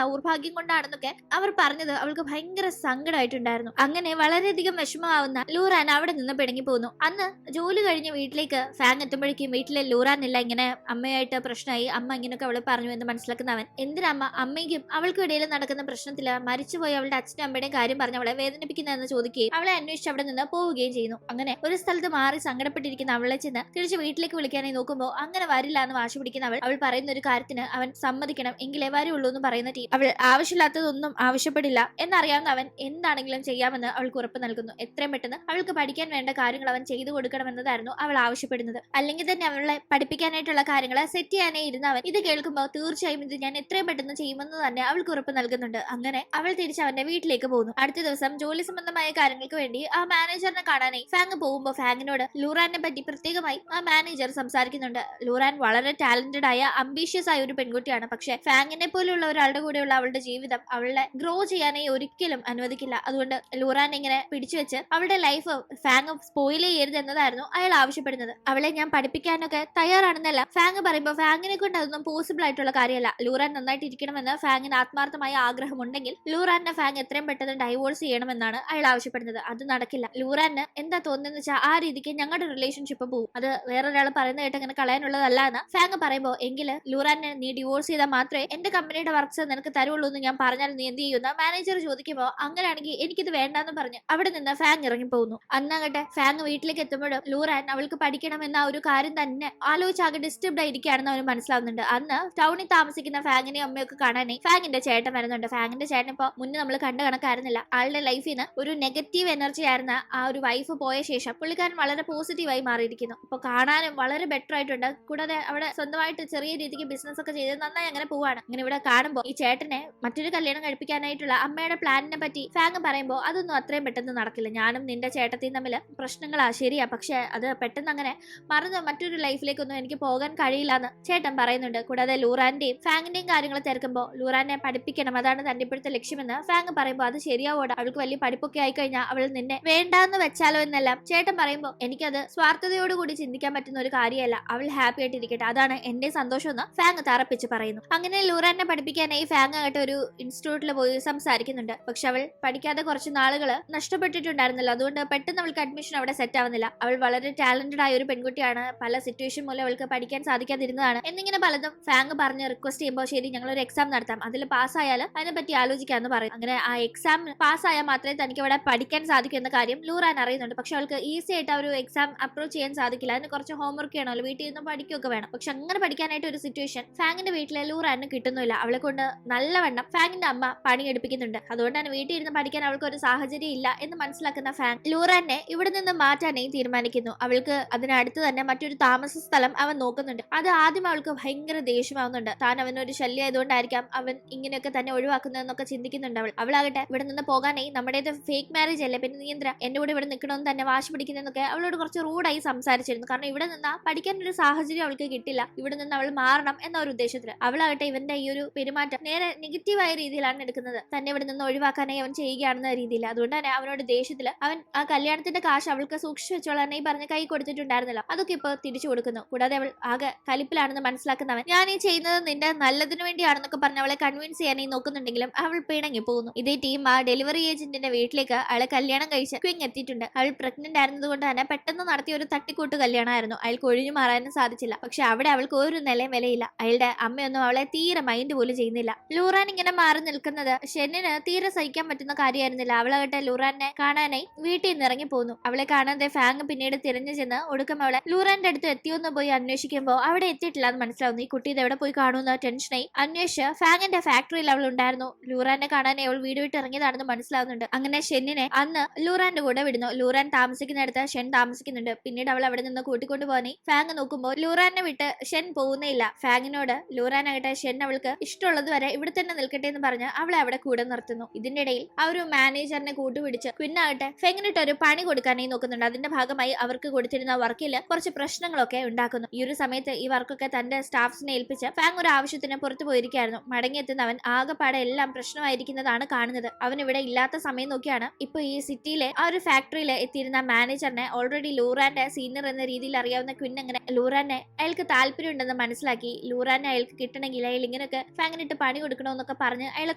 ദൗർഭാഗ്യം കൊണ്ടാണെന്നൊക്കെ അവർ പറഞ്ഞത് അവൾക്ക് ഭയങ്കര സങ്കടമായിട്ടുണ്ടായിരുന്നു. അങ്ങനെ വളരെയധികം വിഷമമാവുന്ന ലൂറാൻ അവിടെ നിന്ന് പിണങ്ങി പോകുന്നു. അന്ന് ജോലി കഴിഞ്ഞ് വീട്ടിലേക്ക് ഫാങ് എത്തുമ്പോഴേക്കും വീട്ടിലെ ലൂറാൻ ഇല്ല, ഇങ്ങനെ അമ്മയായിട്ട് പ്രശ്നമായി, അമ്മ ഇങ്ങനെയൊക്കെ അവളെ പറഞ്ഞു എന്ന് മനസ്സിലാക്കുന്നവൻ എന്തിനമ്മ അമ്മയ്ക്കും അവൾക്കും ഇടയിൽ നടക്കുന്ന പ്രശ്നത്തില് മരിച്ചുപോയി അവളുടെ അച്ഛനും അമ്മയുടെയും കാര്യം പറഞ്ഞ് അവളെ വേദനിപ്പിക്കുന്നതെന്ന് ചോദിക്കുകയും അവളെ അന്വേഷിച്ച് അവിടെ നിന്ന് പോവുകയും ചെയ്യുന്നു. അങ്ങനെ ഒരു സ്ഥലത്ത് മാറി സങ്കടപ്പെട്ടിരിക്കുന്ന അവളെ ചെന്ന് തിരിച്ച് വീട്ടിലേക്ക് വിളിക്കാനായി നോക്കുമ്പോൾ അങ്ങനെ വരില്ല എന്ന് വാശി പിടിക്കുന്ന അവൾ പറയുന്ന ഒരു കാര്യത്തിന് അവൻ സമ്മതിക്കണം എങ്കിലേ വരുള്ളൂ എന്ന് പറയുന്ന ടീം അവൾ ആവശ്യമില്ലാത്തതൊന്നും ആവശ്യപ്പെടില്ല എന്നറിയാവുന്ന അവൻ എന്താണെങ്കിലും ചെയ്യാമെന്ന് അവൾക്ക് ഉറപ്പ് നൽകുന്നു. എത്രയും പെട്ടെന്ന് അവൾക്ക് പഠിക്കാൻ വേണ്ട കാര്യങ്ങൾ അവൻ ചെയ്തു കൊടുക്കണമെന്നതായിരുന്നു അവൾ ആവശ്യപ്പെടുന്നത്. അല്ലെങ്കിൽ തന്നെ അവളെ പഠിപ്പിക്കാനായിട്ടുള്ള കാര്യങ്ങൾ സെറ്റ് ചെയ്യാനേ ഇരുന്ന അവൻ ഇത് കേൾക്കുമ്പോൾ തീർച്ചയായും ഇത് ഞാൻ എത്രയും പെട്ടെന്ന് ചെയ്യുമെന്ന് തന്നെ അവൾക്ക് ഉറപ്പ് നൽകുന്നുണ്ട്. അങ്ങനെ അവൾ തിരിച്ച് അവന്റെ വീട്ടിലേക്ക് പോകുന്നു. അടുത്ത ദിവസം ജോലി സംബന്ധമായ കാര്യങ്ങൾക്ക് വേണ്ടി ആ മാനേജറിനെ കാണാനായി ഫാങ് പോകുമ്പോൾ ഫാങ്ങിനോട് ലൂറാനെ പറ്റി പ്രത്യേകമായി ആ മാനേജർ സംസാരിക്കുന്നുണ്ട്. ലൂറാൻ വളരെ ടാലന്റഡ് ആയ അംബീഷ്യസ് ആയ ഒരു പെൺകുട്ടിയാണ്. പക്ഷെ ഫാങ്ങിനെ പോലെയുള്ള ഒരാളുടെ കൂടെയുള്ള അവളുടെ ജീവിതം അവളെ ഗ്രോ ചെയ്യാനായി ഒരിക്കലും അനുവദിക്കില്ല. അതുകൊണ്ട് ലൂറാൻ ഇങ്ങനെ പിടിച്ചു വെച്ച് അവളുടെ ലൈഫ് ഫാങ് സ്പോയിൽ ചെയ്യരുത് എന്നതായിരുന്നു അയാൾ ആവശ്യപ്പെടുന്നത്. അവളെ ഞാൻ പഠിപ്പിക്കാനൊക്കെ തയ്യാറാണെന്നല്ല ഫാങ് പറയുമ്പോൾ ഫാങ്ങിനെ കൊണ്ട് അതൊന്നും പോസിബിൾ ആയിട്ടുള്ള കാര്യമല്ല. ലൂറാൻ നന്നായിട്ട് ഇരിക്കണമെന്ന് ഫാങ്ങിന് ആത്മാർത്ഥമായ ആഗ്രഹമുണ്ടെങ്കിൽ ലൂറാനെ ഫാങ് എത്രയും പെട്ടെന്ന് ഡൈവോഴ്സ് ചെയ്യണമെന്നാണ് അയാൾ ആവശ്യപ്പെടുന്നത്. അത് നടക്കില്ല. ലൂറാന് എന്താ തോന്നുന്നത് വെച്ചാൽ ആ രീതിക്ക് ഞങ്ങളുടെ റിലേഷൻഷിപ്പ് പോകും, അത് വേറൊരാൾ പറയുന്ന കേട്ട് അങ്ങനെ കളയാനുള്ളതല്ല എന്ന് ഫാങ് പറയുമ്പോൾ എങ്കില് ലൂറാനെ നീ ഡിവോഴ്സ് ചെയ്താൽ മാത്രമേ എന്റെ കമ്പനിയുടെ വർക്ക്സ് നിനക്ക് തരുള്ളൂ എന്ന് ഞാൻ പറഞ്ഞാൽ നീ എന്ത് ചെയ്യുന്ന മാനേജർ ചോദിക്കുമ്പോൾ അങ്ങനെയാണെങ്കിൽ എനിക്കിത് വേണ്ടെന്ന് പറഞ്ഞ് അവിടെ നിന്ന് ഫാങ് ഇറങ്ങിപ്പോകുന്നു. അന്നങ്ങട്ടെ ഫാങ് വീട്ടിലേക്ക് എത്തുമ്പോഴും ലൂറാൻ അവൾക്ക് പഠിക്കണം എന്ന ഒരു കാര്യം തന്നെ ആലോചിച്ചാകെ ഡിസ്റ്റർബ്ഡ് ആയിരിക്കുകയാണെന്ന് അവന് മനസ്സിലാവുന്നുണ്ട്. അന്ന് ടൗണിൽ താമസിക്കുന്ന ഫാങ്ങിനെയും അമ്മയൊക്കെ കാണാനായി ഫാങ്ങിന്റെ ചേട്ടൻ വരുന്നുണ്ട്. ഫാങ്ങിന്റെ ചേട്ടൻ ഇപ്പൊ മുന്നേ നമ്മൾ കണ്ട കണക്കായിരുന്നില്ല. ആളുടെ ലൈഫിൽ നിന്ന് ഒരു നെഗറ്റീവ് എനർജി ആയിരുന്ന ആ ഒരു വൈഫ് പോയ ശേഷം പുള്ളിക്കാരൻ വളരെ പോസിറ്റീവായി മാറിയിരിക്കുന്നു. ഇപ്പൊ കാണാനും വളരെ ബെറ്റർ ആയിട്ടുണ്ട്. കൂടാതെ അവിടെ സ്വന്തമായിട്ട് ചെറിയ രീതിക്ക് ബിസിനസ് ഒക്കെ ചെയ്ത് നന്നായി അങ്ങനെ പോവാണ്. അങ്ങനെ ഇവിടെ കാണുമ്പോൾ ഈ ചേട്ടനെ മറ്റൊരു കല്യാണം കഴിപ്പിക്കാനായിട്ടുള്ള അമ്മയുടെ പ്ലാനിനെ പറ്റി ഫാങ് പറയുമ്പോൾ അതൊന്നും അത്രയും പെട്ടെന്ന് നടക്കില്ല. ഞാനും നിന്റെ ചേട്ടത്തിയും തമ്മിൽ പ്രശ്നങ്ങളാ, ശരിയാ, പക്ഷെ അത് പെട്ടെന്ന് അങ്ങനെ മറന്ന് മറ്റൊരു ലൈഫിലേക്കൊന്നും എനിക്ക് പോകാൻ കഴിയില്ല എന്ന് ചേട്ടൻ പറയുന്നുണ്ട്. കൂടാതെ ലൂറാന്റെയും ഫാങ്ങിന്റെയും കാര്യങ്ങൾ തിരക്കുമ്പോൾ ലൂറാനെ പഠിപ്പിക്കണം, അതാണ് തന്റെ ഇപ്പോഴത്തെ ലക്ഷ്യമെന്ന് ഫാങ് പറയുമ്പോൾ അത് ശരിയാവോടെ, അവൾക്ക് വലിയ പഠിപ്പൊക്കെ ആയിക്കഴിഞ്ഞാൽ അവൾ നിന്നെ വേണ്ടാന്ന് വെച്ചാലോ എന്നെല്ലാം ചേട്ടൻ പറയുമ്പോൾ എനിക്കത് സ്വാർത്ഥതയോടുകൂടി ചിന്തിക്കാൻ പറ്റുന്ന ഒരു കാര്യമല്ല. അവൾ ഹാപ്പി ആയിട്ടിരിക്കട്ടെ, അതാണ് എന്റെ സന്തോഷം എന്ന് ഫാങ് തറപ്പിച്ച് പറയുന്നു. അങ്ങനെ ലൂറാനെ പഠിപ്പിക്കാനായി ഫാങ് ആയിട്ട് ഒരു ഇൻസ്റ്റിറ്റ്യൂട്ടിൽ പോയി സംസാരിക്കുന്നുണ്ട്. പക്ഷെ അവൾ പഠിക്കാതെ കുറച്ച് നാളുകൾ നഷ്ടപ്പെട്ടിട്ടുണ്ടായിരുന്നല്ലോ, അതുകൊണ്ട് പെട്ടെന്ന് അവൾക്ക് അഡ്മിഷൻ അവിടെ സെറ്റ് ആവുന്നില്ല. അവൾ വളരെ ടാലന്റഡ് ആയ ഒരു പെൺകുട്ടിയാണ്, പല സിറ്റുവേഷൻ മൂലം അവൾക്ക് പഠിക്കാൻ സാധിക്കാതിരുന്നതാണ് എന്നിങ്ങനെ പലതും ഫാങ് പറഞ്ഞ് റിക്വസ്റ്റ് ചെയ്യുമ്പോൾ ശരി ഞങ്ങൾ ഒരു എക്സാം നടത്താം, അതിൽ പാസ്സായാൽ അതിനെ പറ്റി ആലോചിക്കാമെന്ന് പറയും. അങ്ങനെ ആ എക്സാം പാസ്സായാൽ മാത്രമേ തനിക്ക് ഇവിടെ പഠിക്കാൻ സാധിക്കൂ എന്ന കാര്യം ലൂറാൻ അറിയുന്നുണ്ട്. പക്ഷെ അവൾക്ക് ഈസി ആയിട്ട് ആ ഒരു എക്സാം അപ്രോച്ച് ചെയ്യാൻ സാധിക്കില്ല. അതിന് കുറച്ച് ഹോംവർക്ക് ചെയ്യണമല്ലോ, വീട്ടിൽ നിന്ന് പഠിക്കുകയൊക്കെ വേണം. പക്ഷെ അങ്ങനെ പഠിക്കാനായിട്ട് ഒരു സിറ്റുവേഷൻ ഫാങ്ങിന്റെ വീട്ടിലെ ലൂറാന് കിട്ടുന്നില്ല. അവളെ കൊണ്ട് നല്ലവണ്ണം ഫാങ്ങിന്റെ അമ്മ പണിയെടുപ്പിക്കുന്നുണ്ട്. അതുകൊണ്ടാണ് വീട്ടിൽ ഇരുന്ന് പഠിക്കാൻ അവൾക്ക് ഒരു സാഹചര്യം ഇല്ല എന്ന് മനസ്സിലാക്കുന്ന ഫാങ് ലൂറാനെ ഇവിടെ നിന്ന് മാറ്റാനായി തീരുമാനിക്കുന്നു. അവൾക്ക് അതിനടുത്ത് തന്നെ മറ്റൊരു താമസ സ്ഥലം അവൻ നോക്കുന്നുണ്ട്. അത് ആദ്യം അവൾക്ക് ഭയങ്കര ദേഷ്യമാവുന്നുണ്ട്. താൻ അവനൊരു ശല്യം ആയതുകൊണ്ടായിരിക്കാം അവൻ ഇങ്ങനെയൊക്കെ തന്നെ ഒഴിവാക്കുന്നതെന്നൊക്കെ ചിന്തിക്കുന്നുണ്ട്. അവളാകട്ടെ ഇവിടെ നിന്ന് പോകാനായി നമ്മുടേത് ഫേക്ക് മാരേജ് അല്ലേ, പിന്നെ നീ എന്താ എന്റെ കൂടെ ഇവിടെ നിൽക്കണമെന്ന് തന്നെ വാശി പിടിക്കുന്നതെന്നൊക്കെ അവളോട് കുറച്ച് റൂഡായി സംസാരിച്ചിരുന്നു. കാരണം ഇവിടെ നിന്ന് പഠിക്കാൻ ഒരു സാഹചര്യം അവൾക്ക് കിട്ടില്ല, ഇവിടെ നിന്ന് അവൾ മാറണം എന്ന ഒരു ഉദ്ദേശത്തിൽ. അവളാകട്ടെ ഇവന്റെ ഈ ഒരു പെരുമാറ്റം നേരെ നെഗറ്റീവായ രീതിയിലാണ് എടുക്കുന്നത്. തന്നെ ഇവിടെ നിന്ന് ഒഴിവാക്കാനായി അവൻ ചെയ്യുകയാണെന്ന രീതിയിൽ. അതുകൊണ്ട് തന്നെ അവനോട് ദേഷ്യത്തിൽ അവൻ ആ കല്യാണത്തിന്റെ കാശ് അവൾക്ക് സൂക്ഷിച്ചു വെച്ചോളാനായി പറഞ്ഞ് കൈ കൊടുത്തിട്ടുണ്ടായിരുന്നല്ലോ, അതൊക്കെ ഇപ്പൊ തിരിച്ചു കൊടുക്കുന്നു. കൂടാതെ അവൾ ആകെ കലിപ്പിലാണെന്ന് മനസ്സിലാക്കുന്നവൻ ഞാൻ ഈ ചെയ്യുന്നത് നിന്റെ നല്ലതിനു വേണ്ടിയാണെന്നൊക്കെ പറഞ്ഞ് അവളെ കൺവിൻസ് ചെയ്യാനായി നോക്കുന്നുണ്ടെങ്കിലും അവൾ പിണങ്ങി പോകുന്നു. ഇതേ ടീം ആ ഡെലിവറി ഏജന്റിന്റെ വീട്ടിലേക്ക് അവളെ കല്യാണം കഴിച്ച് ക്വിങ് എത്തിയിട്ടുണ്ട്. അവൾ പ്രഗ്നന്റ് ആയിരുന്നത് കൊണ്ട് തന്നെ പെട്ടെന്ന് നടത്തിയ ഒരു തട്ടിക്കൂട്ട് കല്യാണമായിരുന്നു. അയാൾക്ക് ഒഴിഞ്ഞു മാറാനും സാധിച്ചില്ല. പക്ഷെ അവിടെ അവൾക്ക് ഒരു നിലയും വിലയില്ല. അയാളുടെ അമ്മയൊന്നും അവളെ തീരെ മൈൻഡ് പോലും ചെയ്യുന്നില്ല. ലൂറാൻ ഇങ്ങനെ മാറി നിൽക്കും നിൽക്കുന്നത് ഷെന്നിന് തീരെ സഹിക്കാൻ പറ്റുന്ന കാര്യമായിരുന്നില്ല. അവളാകട്ടെ ലൂറാനെ കാണാനായി വീട്ടിൽ നിന്ന് ഇറങ്ങി പോകുന്നു. അവളെ കാണാതെ ഫാങ് പിന്നീട് തിരഞ്ഞു ചെന്ന് ഒടുക്കം അവളെ ലൂറാന്റെ അടുത്ത് എത്തിയോന്ന് പോയി അന്വേഷിക്കുമ്പോൾ അവിടെ എത്തിയിട്ടില്ല എന്ന് മനസ്സിലാവുന്നു. ഈ കുട്ടി ഇത് എവിടെ പോയി കാണുന്ന ടെൻഷനായി അന്വേഷിച്ച് ഫാങ്ങിന്റെ ഫാക്ടറിയിൽ അവൾ ഉണ്ടായിരുന്നു. ലൂറാനെ കാണാനായി അവൾ വീട് വിട്ട് ഇറങ്ങിയതാണെന്ന് മനസ്സിലാവുന്നുണ്ട്. അങ്ങനെ ഷെന്നിനെ അന്ന് ലൂറാന്റെ കൂടെ വിടുന്നു. ലൂറാൻ താമസിക്കുന്നിടത്ത് ഷെൻ താമസിക്കുന്നുണ്ട്. പിന്നീട് അവൾ അവിടെ നിന്ന് കൂട്ടിക്കൊണ്ടു പോകാനായി ഫാങ് നോക്കുമ്പോൾ ലൂറാനെ വിട്ട് ഷെൻ പോകുന്നേയില്ല. ഫാങ്ങിനോട് ലൂറാനാകട്ടെ ഷെൻ അവൾക്ക് ഇഷ്ടമുള്ളത് വരെ ഇവിടെ തന്നെ നിൽക്കട്ടെ എന്ന് പറഞ്ഞ് അവളെ അവിടെ കൂടെ നിർത്തുന്നു. ഇതിന്റെ ഇടയിൽ ആ ഒരു മാനേജറിനെ കൂട്ടുപിടിച്ച് ക്വിന്നാകട്ടെ ഫെങ്ങിനിട്ട് ഒരു പണി കൊടുക്കാനായി നോക്കുന്നുണ്ട്. അതിന്റെ ഭാഗമായി അവർക്ക് കൊടുത്തിരുന്ന വർക്കിൽ കുറച്ച് പ്രശ്നങ്ങളൊക്കെ ഉണ്ടാക്കുന്നു. ഈ ഒരു സമയത്ത് ഈ വർക്കൊക്കെ തന്റെ സ്റ്റാഫ്സിനെ ഏൽപ്പിച്ച് ഫാങ് ഒരു ആവശ്യത്തിന് പുറത്തു പോയിരിക്കായിരുന്നു. മടങ്ങിയെത്തുന്ന അവൻ ആകെപ്പാടെ എല്ലാം പ്രശ്നമായിരിക്കുന്നതാണ് കാണുന്നത്. അവൻ ഇവിടെ ഇല്ലാത്ത സമയം നോക്കിയാണ് ഇപ്പൊ ഈ സിറ്റിയിലെ ആ ഒരു ഫാക്ടറിയിൽ എത്തിയിരുന്ന മാനേജറിനെ ഓൾറെഡി ലൂറാന്റെ സീനിയർ എന്ന രീതിയിൽ അറിയാവുന്ന ക്വിൻ അങ്ങനെ ലൂറാനെ അയാൾക്ക് താല്പര്യമുണ്ടെന്ന് മനസ്സിലാക്കി ലൂറാനെ അയാൾക്ക് കിട്ടണമെങ്കിൽ അയാൾ ഇങ്ങനെയൊക്കെ ഫാങ്ങിനിട്ട് പണി കൊടുക്കണമെന്നൊക്കെ പറഞ്ഞ് അയാളെ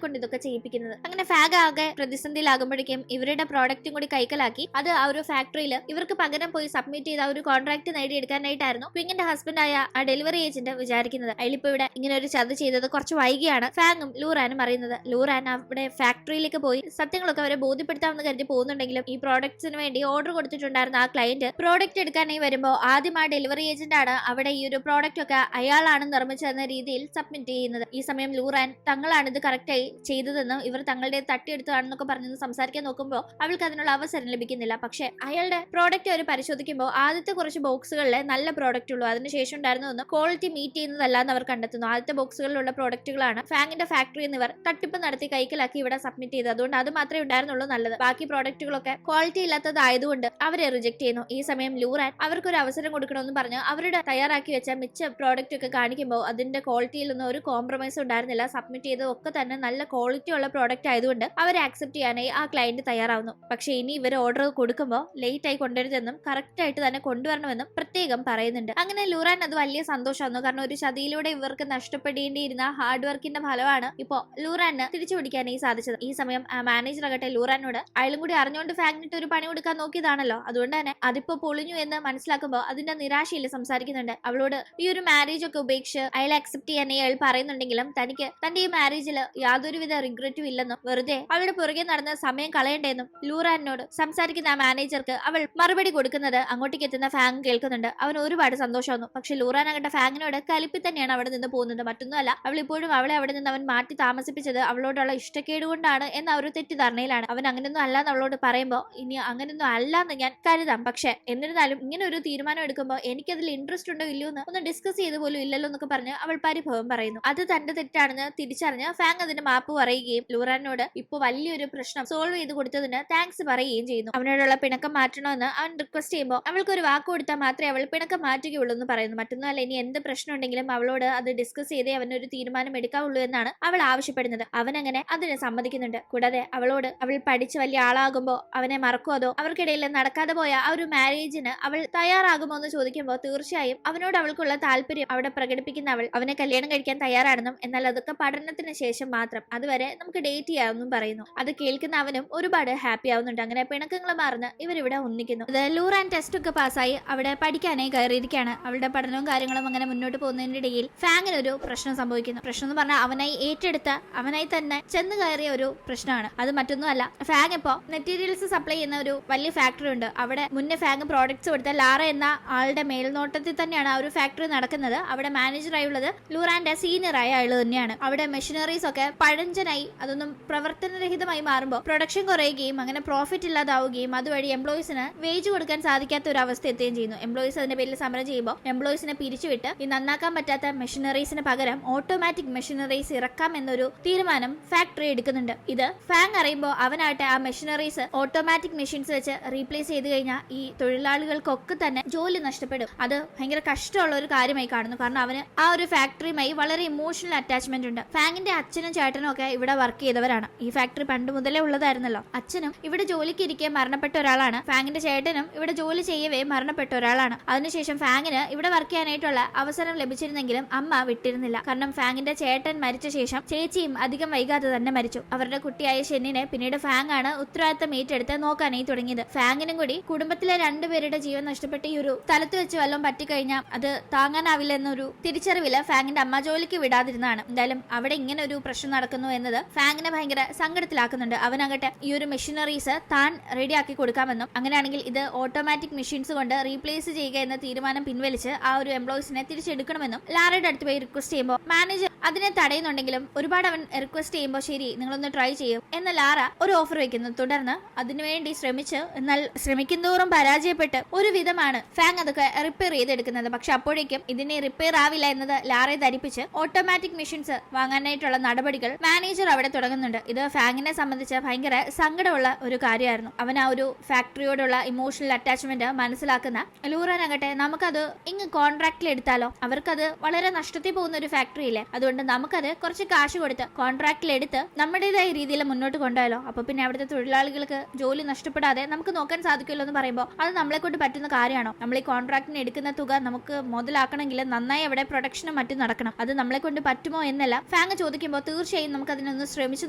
കൊണ്ട് ഇതൊക്കെ ചെയ്യിപ്പിക്കുന്നത്. അങ്ങനെ ഫാഗ് ആകെ പ്രതിസന്ധിയിലാകുമ്പോഴേക്കും ഇവരുടെ പ്രോഡക്റ്റും കൂടി കൈക്കലാക്കി അത് ആ ഒരു ഫാക്ടറിയിൽ ഇവർക്ക് പകരം പോയി സബ്മിറ്റ് ചെയ്ത ഒരു കോൺട്രാക്ട് നേടിയെടുക്കാനായിട്ടായിരുന്നു ക്വിങ്ങിന്റെ ഹസ്ബൻഡായ ആ ഡെലിവറി ഏജന്റ് വിചാരിക്കുന്നത്. അയാളിപ്പോ ഇവിടെ ഇങ്ങനെ ഒരു ചതി ചെയ്തത് കുറച്ച് വൈകിയാണ് ഫാങ്ങും ലൂറാനും അറിയുന്നത്. ലൂറാൻ അവിടെ ഫാക്ടറിയിലേക്ക് പോയി സത്യങ്ങളൊക്കെ അവരെ ബോധ്യപ്പെടുത്താമെന്ന് കരുതി പോകുന്നുണ്ടെങ്കിലും ഈ പ്രോഡക്ട്സിന് വേണ്ടി ഓർഡർ കൊടുത്തിട്ടുണ്ടായിരുന്ന ആ ക്ലയന്റ് പ്രോഡക്റ്റ് എടുക്കാനായി വരുമ്പോൾ ആദ്യം ആ ഡെലിവറി ഏജന്റ് ആണ് അവിടെ ഈ ഒരു പ്രോഡക്റ്റ് ഒക്കെ അയാളാണ് നിർമ്മിച്ചതെന്ന രീതിയിൽ സബ്മിറ്റ് ചെയ്യുന്നത്. ഈ സമയം ലൂറാൻ തങ്ങളാണ് ഇത് കറക്റ്റായി ചെയ്തതെന്നും ഇവർ തങ്ങളുടെ തട്ടിയെടുത്തതാണെന്നൊക്കെ പറഞ്ഞ് സംസാരിക്കാൻ നോക്കുമ്പോൾ അവൾക്ക് അതിനുള്ള അവസരം ലഭിക്കുന്നില്ല. പക്ഷെ അയാളുടെ പ്രോഡക്റ്റ് അവർ പരിശോധിക്കുമ്പോൾ ആദ്യത്തെ കുറച്ച് ബോക്സുകളിലെ നല്ല പ്രോഡക്റ്റ് ഉള്ളൂ. അതിനുശേഷം ഉണ്ടായിരുന്നൊന്നും ക്വാളിറ്റി മീറ്റ് ചെയ്യുന്നതല്ല എന്ന് അവർ കണ്ടെത്തുന്നു. ആദ്യത്തെ ബോക്സുകളിലുള്ള പ്രോഡക്റ്റുകളാണ് ഫാങ്ങിന്റെ ഫാക്ടറി എന്നിവർ തട്ടിപ്പ് നടത്തി കൈക്കലാക്കി ഇവിടെ സബ്മിറ്റ് ചെയ്തത്. അതുകൊണ്ട് അത് മാത്രമേ ഉണ്ടായിരുന്നുള്ളൂ നല്ലത്. ബാക്കി പ്രോഡക്റ്റുകളൊക്കെ ക്വാളിറ്റി ഇല്ലാത്തതായതുകൊണ്ട് അവരെ റിജക്ട് ചെയ്യുന്നു. ഈ സമയം ലൂറാൻ അവർക്കൊരു അവസരം കൊടുക്കണമെന്ന് പറഞ്ഞ് അവരുടെ തയ്യാറാക്കി വെച്ച മിച്ച പ്രോഡക്റ്റ് ഒക്കെ കാണിക്കുമ്പോൾ അതിന്റെ ക്വാളിറ്റിയിലൊന്നും ഒരു കോംപ്രമൈസ് ഉണ്ടായിരുന്നില്ല. സബ്മിറ്റ് ചെയ്തത് ഒക്കെ തന്നെ നല്ല ക്വാളിറ്റി ഉള്ള പ്രോഡക്റ്റ് ആയതുകൊണ്ട് അവരെ ആക്സെപ്റ്റ് ചെയ്യാനായി ആ ക്ലയന്റ് തയ്യാറാവുന്നു. പക്ഷെ ഇനി ഇവർ ഓർഡർ കൊടുക്കുമ്പോൾ ലേറ്റ് ആയി കൊണ്ടുവരുതെന്നും കറക്റ്റ് ആയിട്ട് തന്നെ കൊണ്ടുവരണമെന്നും പ്രത്യേകം പറയുന്നുണ്ട്. അങ്ങനെ ലൂറാൻ അത് വലിയ സന്തോഷമായിരുന്നു. കാരണം ഒരു ചതിയിലൂടെ ഇവർക്ക് നഷ്ടപ്പെടേണ്ടിയിരുന്ന ഹാർഡ് വർക്കിന്റെ ഫലമാണ് ഇപ്പോ ലൂറാന് തിരിച്ചു പിടിക്കാനായി സാധിച്ചത്. ഈ സമയം ആ മാനേജർ ആകട്ടെ ലൂറാനോട് അയാളും കൂടി അറിഞ്ഞുകൊണ്ട് ഫാങ്ങിട്ട് ഒരു പണി കൊടുക്കാൻ നോക്കിയതാണല്ലോ, അതുകൊണ്ട് തന്നെ അതിപ്പോ പൊളിഞ്ഞു എന്ന് മനസ്സിലാക്കുമ്പോൾ അതിന്റെ നിരാശയിൽ സംസാരിക്കുന്നുണ്ട്. അവളോട് ഈ ഒരു മാരേജ് ഒക്കെ ഉപേക്ഷിച്ച് അയാളെ അക്സെപ്റ്റ് ചെയ്യാനായി അയാൾ പറയുന്നുണ്ടെങ്കിലും തനിക്ക് തന്റെ ഈ മാരേജിൽ യാതൊരുവിധ റിഗ്രറ്റും ഇല്ലെന്നും വെറുതെ അവളുടെ പുറകെ നടന്ന സമയം കളയണ്ടെന്നും ലൂറാനോട് സംസാരിക്കുന്ന ആ മാനേജർക്ക് അവൾ മറുപടി കൊടുക്കുന്നത് അങ്ങോട്ടേക്ക് എത്തുന്ന ഫാങ് കേൾക്കുന്നുണ്ട്. അവൻ ഒരുപാട് സന്തോഷമായിരുന്നു. പക്ഷെ ലൂറാൻ ആകട്ടെ ഫാങ്ങിനോട് കലിപ്പി തന്നെയാണ് അവിടെ നിന്ന് പോകുന്നത്. മറ്റൊന്നുമല്ല, അവൾ ഇപ്പോഴും അവളെ അവിടെ നിന്ന് അവൻ മാറ്റി താമസിപ്പിച്ചത് അവളോടുള്ള ഇഷ്ടക്കേട് കൊണ്ടാണ് എന്ന ഒരു തെറ്റിദ്ധാരണയിലാണ്. അവൻ അങ്ങനെയൊന്നും അല്ലാന്ന് അവളോട് പറയുമ്പോൾ ഇനി അങ്ങനെയൊന്നും അല്ലാന്ന് ഞാൻ കരുതാം. പക്ഷെ എന്നിരുന്നാലും ഇങ്ങനെ ഒരു തീരുമാനം എടുക്കുമ്പോൾ എനിക്കതിൽ ഇൻട്രസ്റ്റ് ഉണ്ടോ ഇല്ലയോ എന്ന് ഒന്ന് ഡിസ്കസ് ചെയ്ത് പോലും ഇല്ലല്ലോ എന്നൊക്കെ പറഞ്ഞ് അവൾ പരിഭവം പറയുന്നു. അത് തന്റെ തെറ്റാണെന്ന് തിരിച്ചറിഞ്ഞ് ഫാങ് അതിന് മാപ്പ് പറയുകയും ലൂറാനോട് ഇപ്പൊ വലിയൊരു പ്രശ്നം സോൾവ് ചെയ്ത് കൊടുത്തതിന് താങ്ക്സ് പറയുകയും ചെയ്യുന്നു. അവനോടുള്ള പിണക്കം മാറ്റണമെന്ന് അവൻ റിക്വസ്റ്റ് ചെയ്യുമ്പോൾ അവൾക്ക് ഒരു വാക്ക് കൊടുത്താൽ മാത്രമേ അവൾ പിണക്കം മാറ്റുകയുള്ളൂ എന്ന് പറയുന്നു. മറ്റൊന്നുമല്ല, ഇനി എന്ത് പ്രശ്നം ഉണ്ടെങ്കിലും അവളോട് അത് ഡിസ്കസ് ചെയ്തേ അവനൊരു തീരുമാനം എടുക്കാവുള്ളൂ എന്നാണ് അവൾ ആവശ്യപ്പെടുന്നത്. അവൻ അങ്ങനെ അതിന് സമ്മതിക്കുന്നുണ്ട്. കൂടാതെ അവളോട് അവൾ പഠിച്ച് വലിയ ആളാകുമ്പോൾ അവനെ മറക്കുമോ അതോ അവർക്കിടയിൽ നടക്കാതെ പോയ ആ ഒരു മാരേജിന് അവൾ തയ്യാറാകുമോ എന്ന് ചോദിക്കുമ്പോൾ തീർച്ചയായും അവനോട് അവൾക്കുള്ള താല്പര്യം അവിടെ പ്രകടിപ്പിക്കുന്ന അവൾ അവനെ കല്യാണം കഴിക്കാൻ തയ്യാറാണെന്നും എന്നാൽ അതൊക്കെ പഠനത്തിന് ശേഷം മാത്രം, അതുവരെ നമുക്ക് ഡേറ്റ് ചെയ്യാമെന്നും പറയുന്നു. അത് കേൾക്കുന്ന അവനും ഒരുപാട് ഹാപ്പി ആവുന്നുണ്ട്. അങ്ങനെ പിണക്കങ്ങൾ മാറുന്ന ഇവരിവിടെ ഒന്നിക്കുന്നു. ലൂറാൻ ടെസ്റ്റ് ഒക്കെ പാസ്സായി അവിടെ പഠിക്കാനായി കയറിയിരിക്കുകയാണ്. അവളുടെ പഠനവും കാര്യങ്ങളും അങ്ങനെ മുന്നോട്ട് പോകുന്നതിന്റെ ഇടയിൽ ഫാങ്ങിനൊരു പ്രശ്നം സംഭവിക്കുന്നു. പ്രശ്നം എന്ന് പറഞ്ഞാൽ അവനായി ഏറ്റെടുത്ത അവനായി തന്നെ ചെന്ന് കയറിയ ഒരു പ്രശ്നമാണ്. അത് മറ്റൊന്നുമല്ല, ഫാങ് ഇപ്പോ മെറ്റീരിയൽസ് സപ്ലൈ ചെയ്യുന്ന ഒരു വലിയ ഫാക്ടറി ഉണ്ട്. അവിടെ മുന്നേ ഫാങ് പ്രോഡക്ട്സ് കൊടുത്ത ലാറ എന്ന ആളുടെ മേൽനോട്ടത്തിൽ തന്നെയാണ് ആ ഒരു ഫാക്ടറി നടക്കുന്നത്. അവിടെ മാനേജറായി ഉള്ളത് ലൂറാന്റെ സീനിയർ ആയ ആള് തന്നെയാണ്. അവിടെ മെഷീനറീസ് ഒക്കെ പഴഞ്ചനായി അതൊന്നും പ്രവർത്തനരഹിതമായി മാറുമ്പോൾ പ്രൊഡക്ഷൻ കുറയുകയും അങ്ങനെ പ്രോഫിറ്റ് ഇല്ലാതാവുകയും അതുവഴി എംപ്ലോയീസിന് വേജ് കൊടുക്കാൻ സാധിക്കാത്ത ഒരു അവസ്ഥ എത്തുകയും ചെയ്യുന്നു. എംപ്ലോയീസ് അതിന്റെ പേരിൽ സമരം ചെയ്യുമ്പോൾ എംപ്ലോയീസിനെ പിരിച്ചുവിട്ട് ഈ നന്നാക്കാൻ പറ്റാത്ത മെഷീനറീസിന് പകരം ഓട്ടോമാറ്റിക് മെഷീനറീസ് ഇറക്കാം എന്നൊരു തീരുമാനം ഫാക്ടറി എടുക്കുന്നുണ്ട്. ഇത് ഫാങ് അറിയുമ്പോൾ അവനായിട്ട് ആ മെഷീനറീസ് ഓട്ടോമാറ്റിക് മെഷീൻസ് വെച്ച് റീപ്ലേസ് ചെയ്ത് കഴിഞ്ഞാൽ ഈ തൊഴിലാളികൾക്കൊക്കെ തന്നെ ജോലി നഷ്ടപ്പെടും. അത് ഭയങ്കര കഷ്ടമുള്ള ഒരു കാര്യമായി കാണുന്നു. കാരണം അവന് ആ ഒരു ഫാക്ടറിയുമായി വളരെ ഇമോഷണൽ അറ്റാച്ച്മെന്റ് ഉണ്ട്. ഫാങ്ങിന്റെ അച്ഛനും ചേട്ടനും ഒക്കെ ഇവിടെ വർക്ക് ചെയ്തവരാണ്. ഈ ഫാക്ടറി പണ്ട് മുതലേ ഉള്ളതായിരുന്നല്ലോ. അച്ഛനും ഇവിടെ ജോലിക്ക് ഇരിക്കെ മരണപ്പെട്ട ഒരാളാണ്. ഫാങ്ങിന്റെ ചേട്ടനും ഇവിടെ ജോലി ചെയ്യവേ മരണപ്പെട്ട ഒരാളാണ്. അതിനുശേഷം ഫാങ്ങിന് ഇവിടെ വർക്ക് ചെയ്യാനായിട്ടുള്ള അവസരം ലഭിച്ചിരുന്നെങ്കിലും അമ്മ വിട്ടിരുന്നില്ല. കാരണം ഫാങ്ങിന്റെ ചേട്ടൻ മരിച്ച ശേഷം ചേച്ചിയും അധികം വൈകാതെ തന്നെ മരിച്ചു. അവരുടെ കുട്ടിയായ ഷെന്നിനെ പിന്നീട് ഫാങ് ആണ് ഉത്തരവാദിത്തം ഏറ്റെടുത്ത് നോക്കാനായി തുടങ്ങിയത്. ഫാങ്ങിനും കൂടി കുടുംബത്തിലെ രണ്ടുപേരുടെ ജീവൻ നഷ്ടപ്പെട്ട് ഈ ഒരു സ്ഥലത്ത് വെച്ച് വല്ലതും പറ്റിക്കഴിഞ്ഞാൽ അത് താങ്ങാനാവില്ല എന്നൊരു തിരിച്ചറിവില് ഫാങ്ങിന്റെ അമ്മ ജോലിക്ക് വിടാതിരുന്നതാണ്. എന്തായാലും അവിടെ ഇങ്ങനെ ഒരു പ്രശ്നം നടക്കുമ്പോൾ നടക്കുന്നു എന്നത് ഫാങ്ങിനെ ഭയങ്കര സങ്കടത്തിലാക്കുന്നുണ്ട്. അവനങ്ങട്ടെ ഈ ഒരു മെഷീനറീസ് താൻ റെഡിയാക്കി കൊടുക്കാമെന്നും അങ്ങനെയാണെങ്കിൽ ഇത് ഓട്ടോമാറ്റിക് മെഷീൻസ് കൊണ്ട് റീപ്ലേസ് ചെയ്യുക എന്ന തീരുമാനം പിൻവലിച്ച് ആ ഒരു എംപ്ലോയീസിനെ തിരിച്ചെടുക്കണമെന്നും ലാറയുടെ അടുത്ത് പോയി റിക്വസ്റ്റ് ചെയ്യുമ്പോൾ മാനേജർ അതിനെ തടയുന്നുണ്ടെങ്കിലും ഒരുപാട് അവൻ റിക്വസ്റ്റ് ചെയ്യുമ്പോൾ ശരി നിങ്ങളൊന്ന് ട്രൈ ചെയ്യും എന്ന ലാറ ഒരു ഓഫർ വെക്കുന്നു. തുടർന്ന് അതിനുവേണ്ടി ശ്രമിച്ച് എന്നാൽ ശ്രമിക്കുന്നതോറും പരാജയപ്പെട്ട് ഒരു വിധമാണ് ഫാങ് അതൊക്കെ റിപ്പയർ ചെയ്തെടുക്കുന്നത്. പക്ഷെ അപ്പോഴേക്കും ഇതിനെ റിപ്പയർ ആവില്ല എന്നത് ലാറയെ ധരിപ്പിച്ച് ഓട്ടോമാറ്റിക് മെഷീൻസ് വാങ്ങാനായിട്ടുള്ള നടപടികൾ മാനേജർ അവിടെ തുടങ്ങുന്നുണ്ട്. ഇത് ഫാങ്ങിനെ സംബന്ധിച്ച് ഭയങ്കര സങ്കടമുള്ള ഒരു കാര്യമായിരുന്നു. അവൻ ആ ഒരു ഫാക്ടറിയോടുള്ള ഇമോഷണൽ അറ്റാച്ച്മെന്റ് മനസ്സിലാക്കുന്ന ലൂറാനാകട്ടെ നമുക്കത് ഇങ്ങ് കോൺട്രാക്റ്റിൽ എടുത്താലോ, അവർക്കത് വളരെ നഷ്ടത്തിൽ പോകുന്ന ഒരു ഫാക്ടറി ഇല്ലേ, അതുകൊണ്ട് നമുക്കത് കുറച്ച് കാശ് കൊടുത്ത് കോൺട്രാക്റ്റിൽ എടുത്ത് നമ്മുടേതായ രീതിയിൽ മുന്നോട്ട് കൊണ്ടുപോയാലോ, അപ്പൊ പിന്നെ അവിടുത്തെ തൊഴിലാളികൾക്ക് ജോലി നഷ്ടപ്പെടാതെ നമുക്ക് നോക്കാൻ സാധിക്കുമല്ലോ എന്ന് പറയുമ്പോൾ അത് നമ്മളെ കൊണ്ട് പറ്റുന്ന കാര്യമാണോ? നമ്മൾ ഈ കോൺട്രാക്റ്റിന് എടുക്കുന്ന തുക നമുക്ക് മുതലാക്കണമെങ്കിൽ നന്നായി അവിടെ പ്രൊഡക്ഷനും മറ്റും നടക്കണം. അത് നമ്മളെ കൊണ്ട് പറ്റുമോ എന്നല്ല ഫാങ് ചോദിക്കുമ്പോൾ തീർച്ചയായും നമുക്ക് അതിനൊന്ന് ശ്രമിച്ചു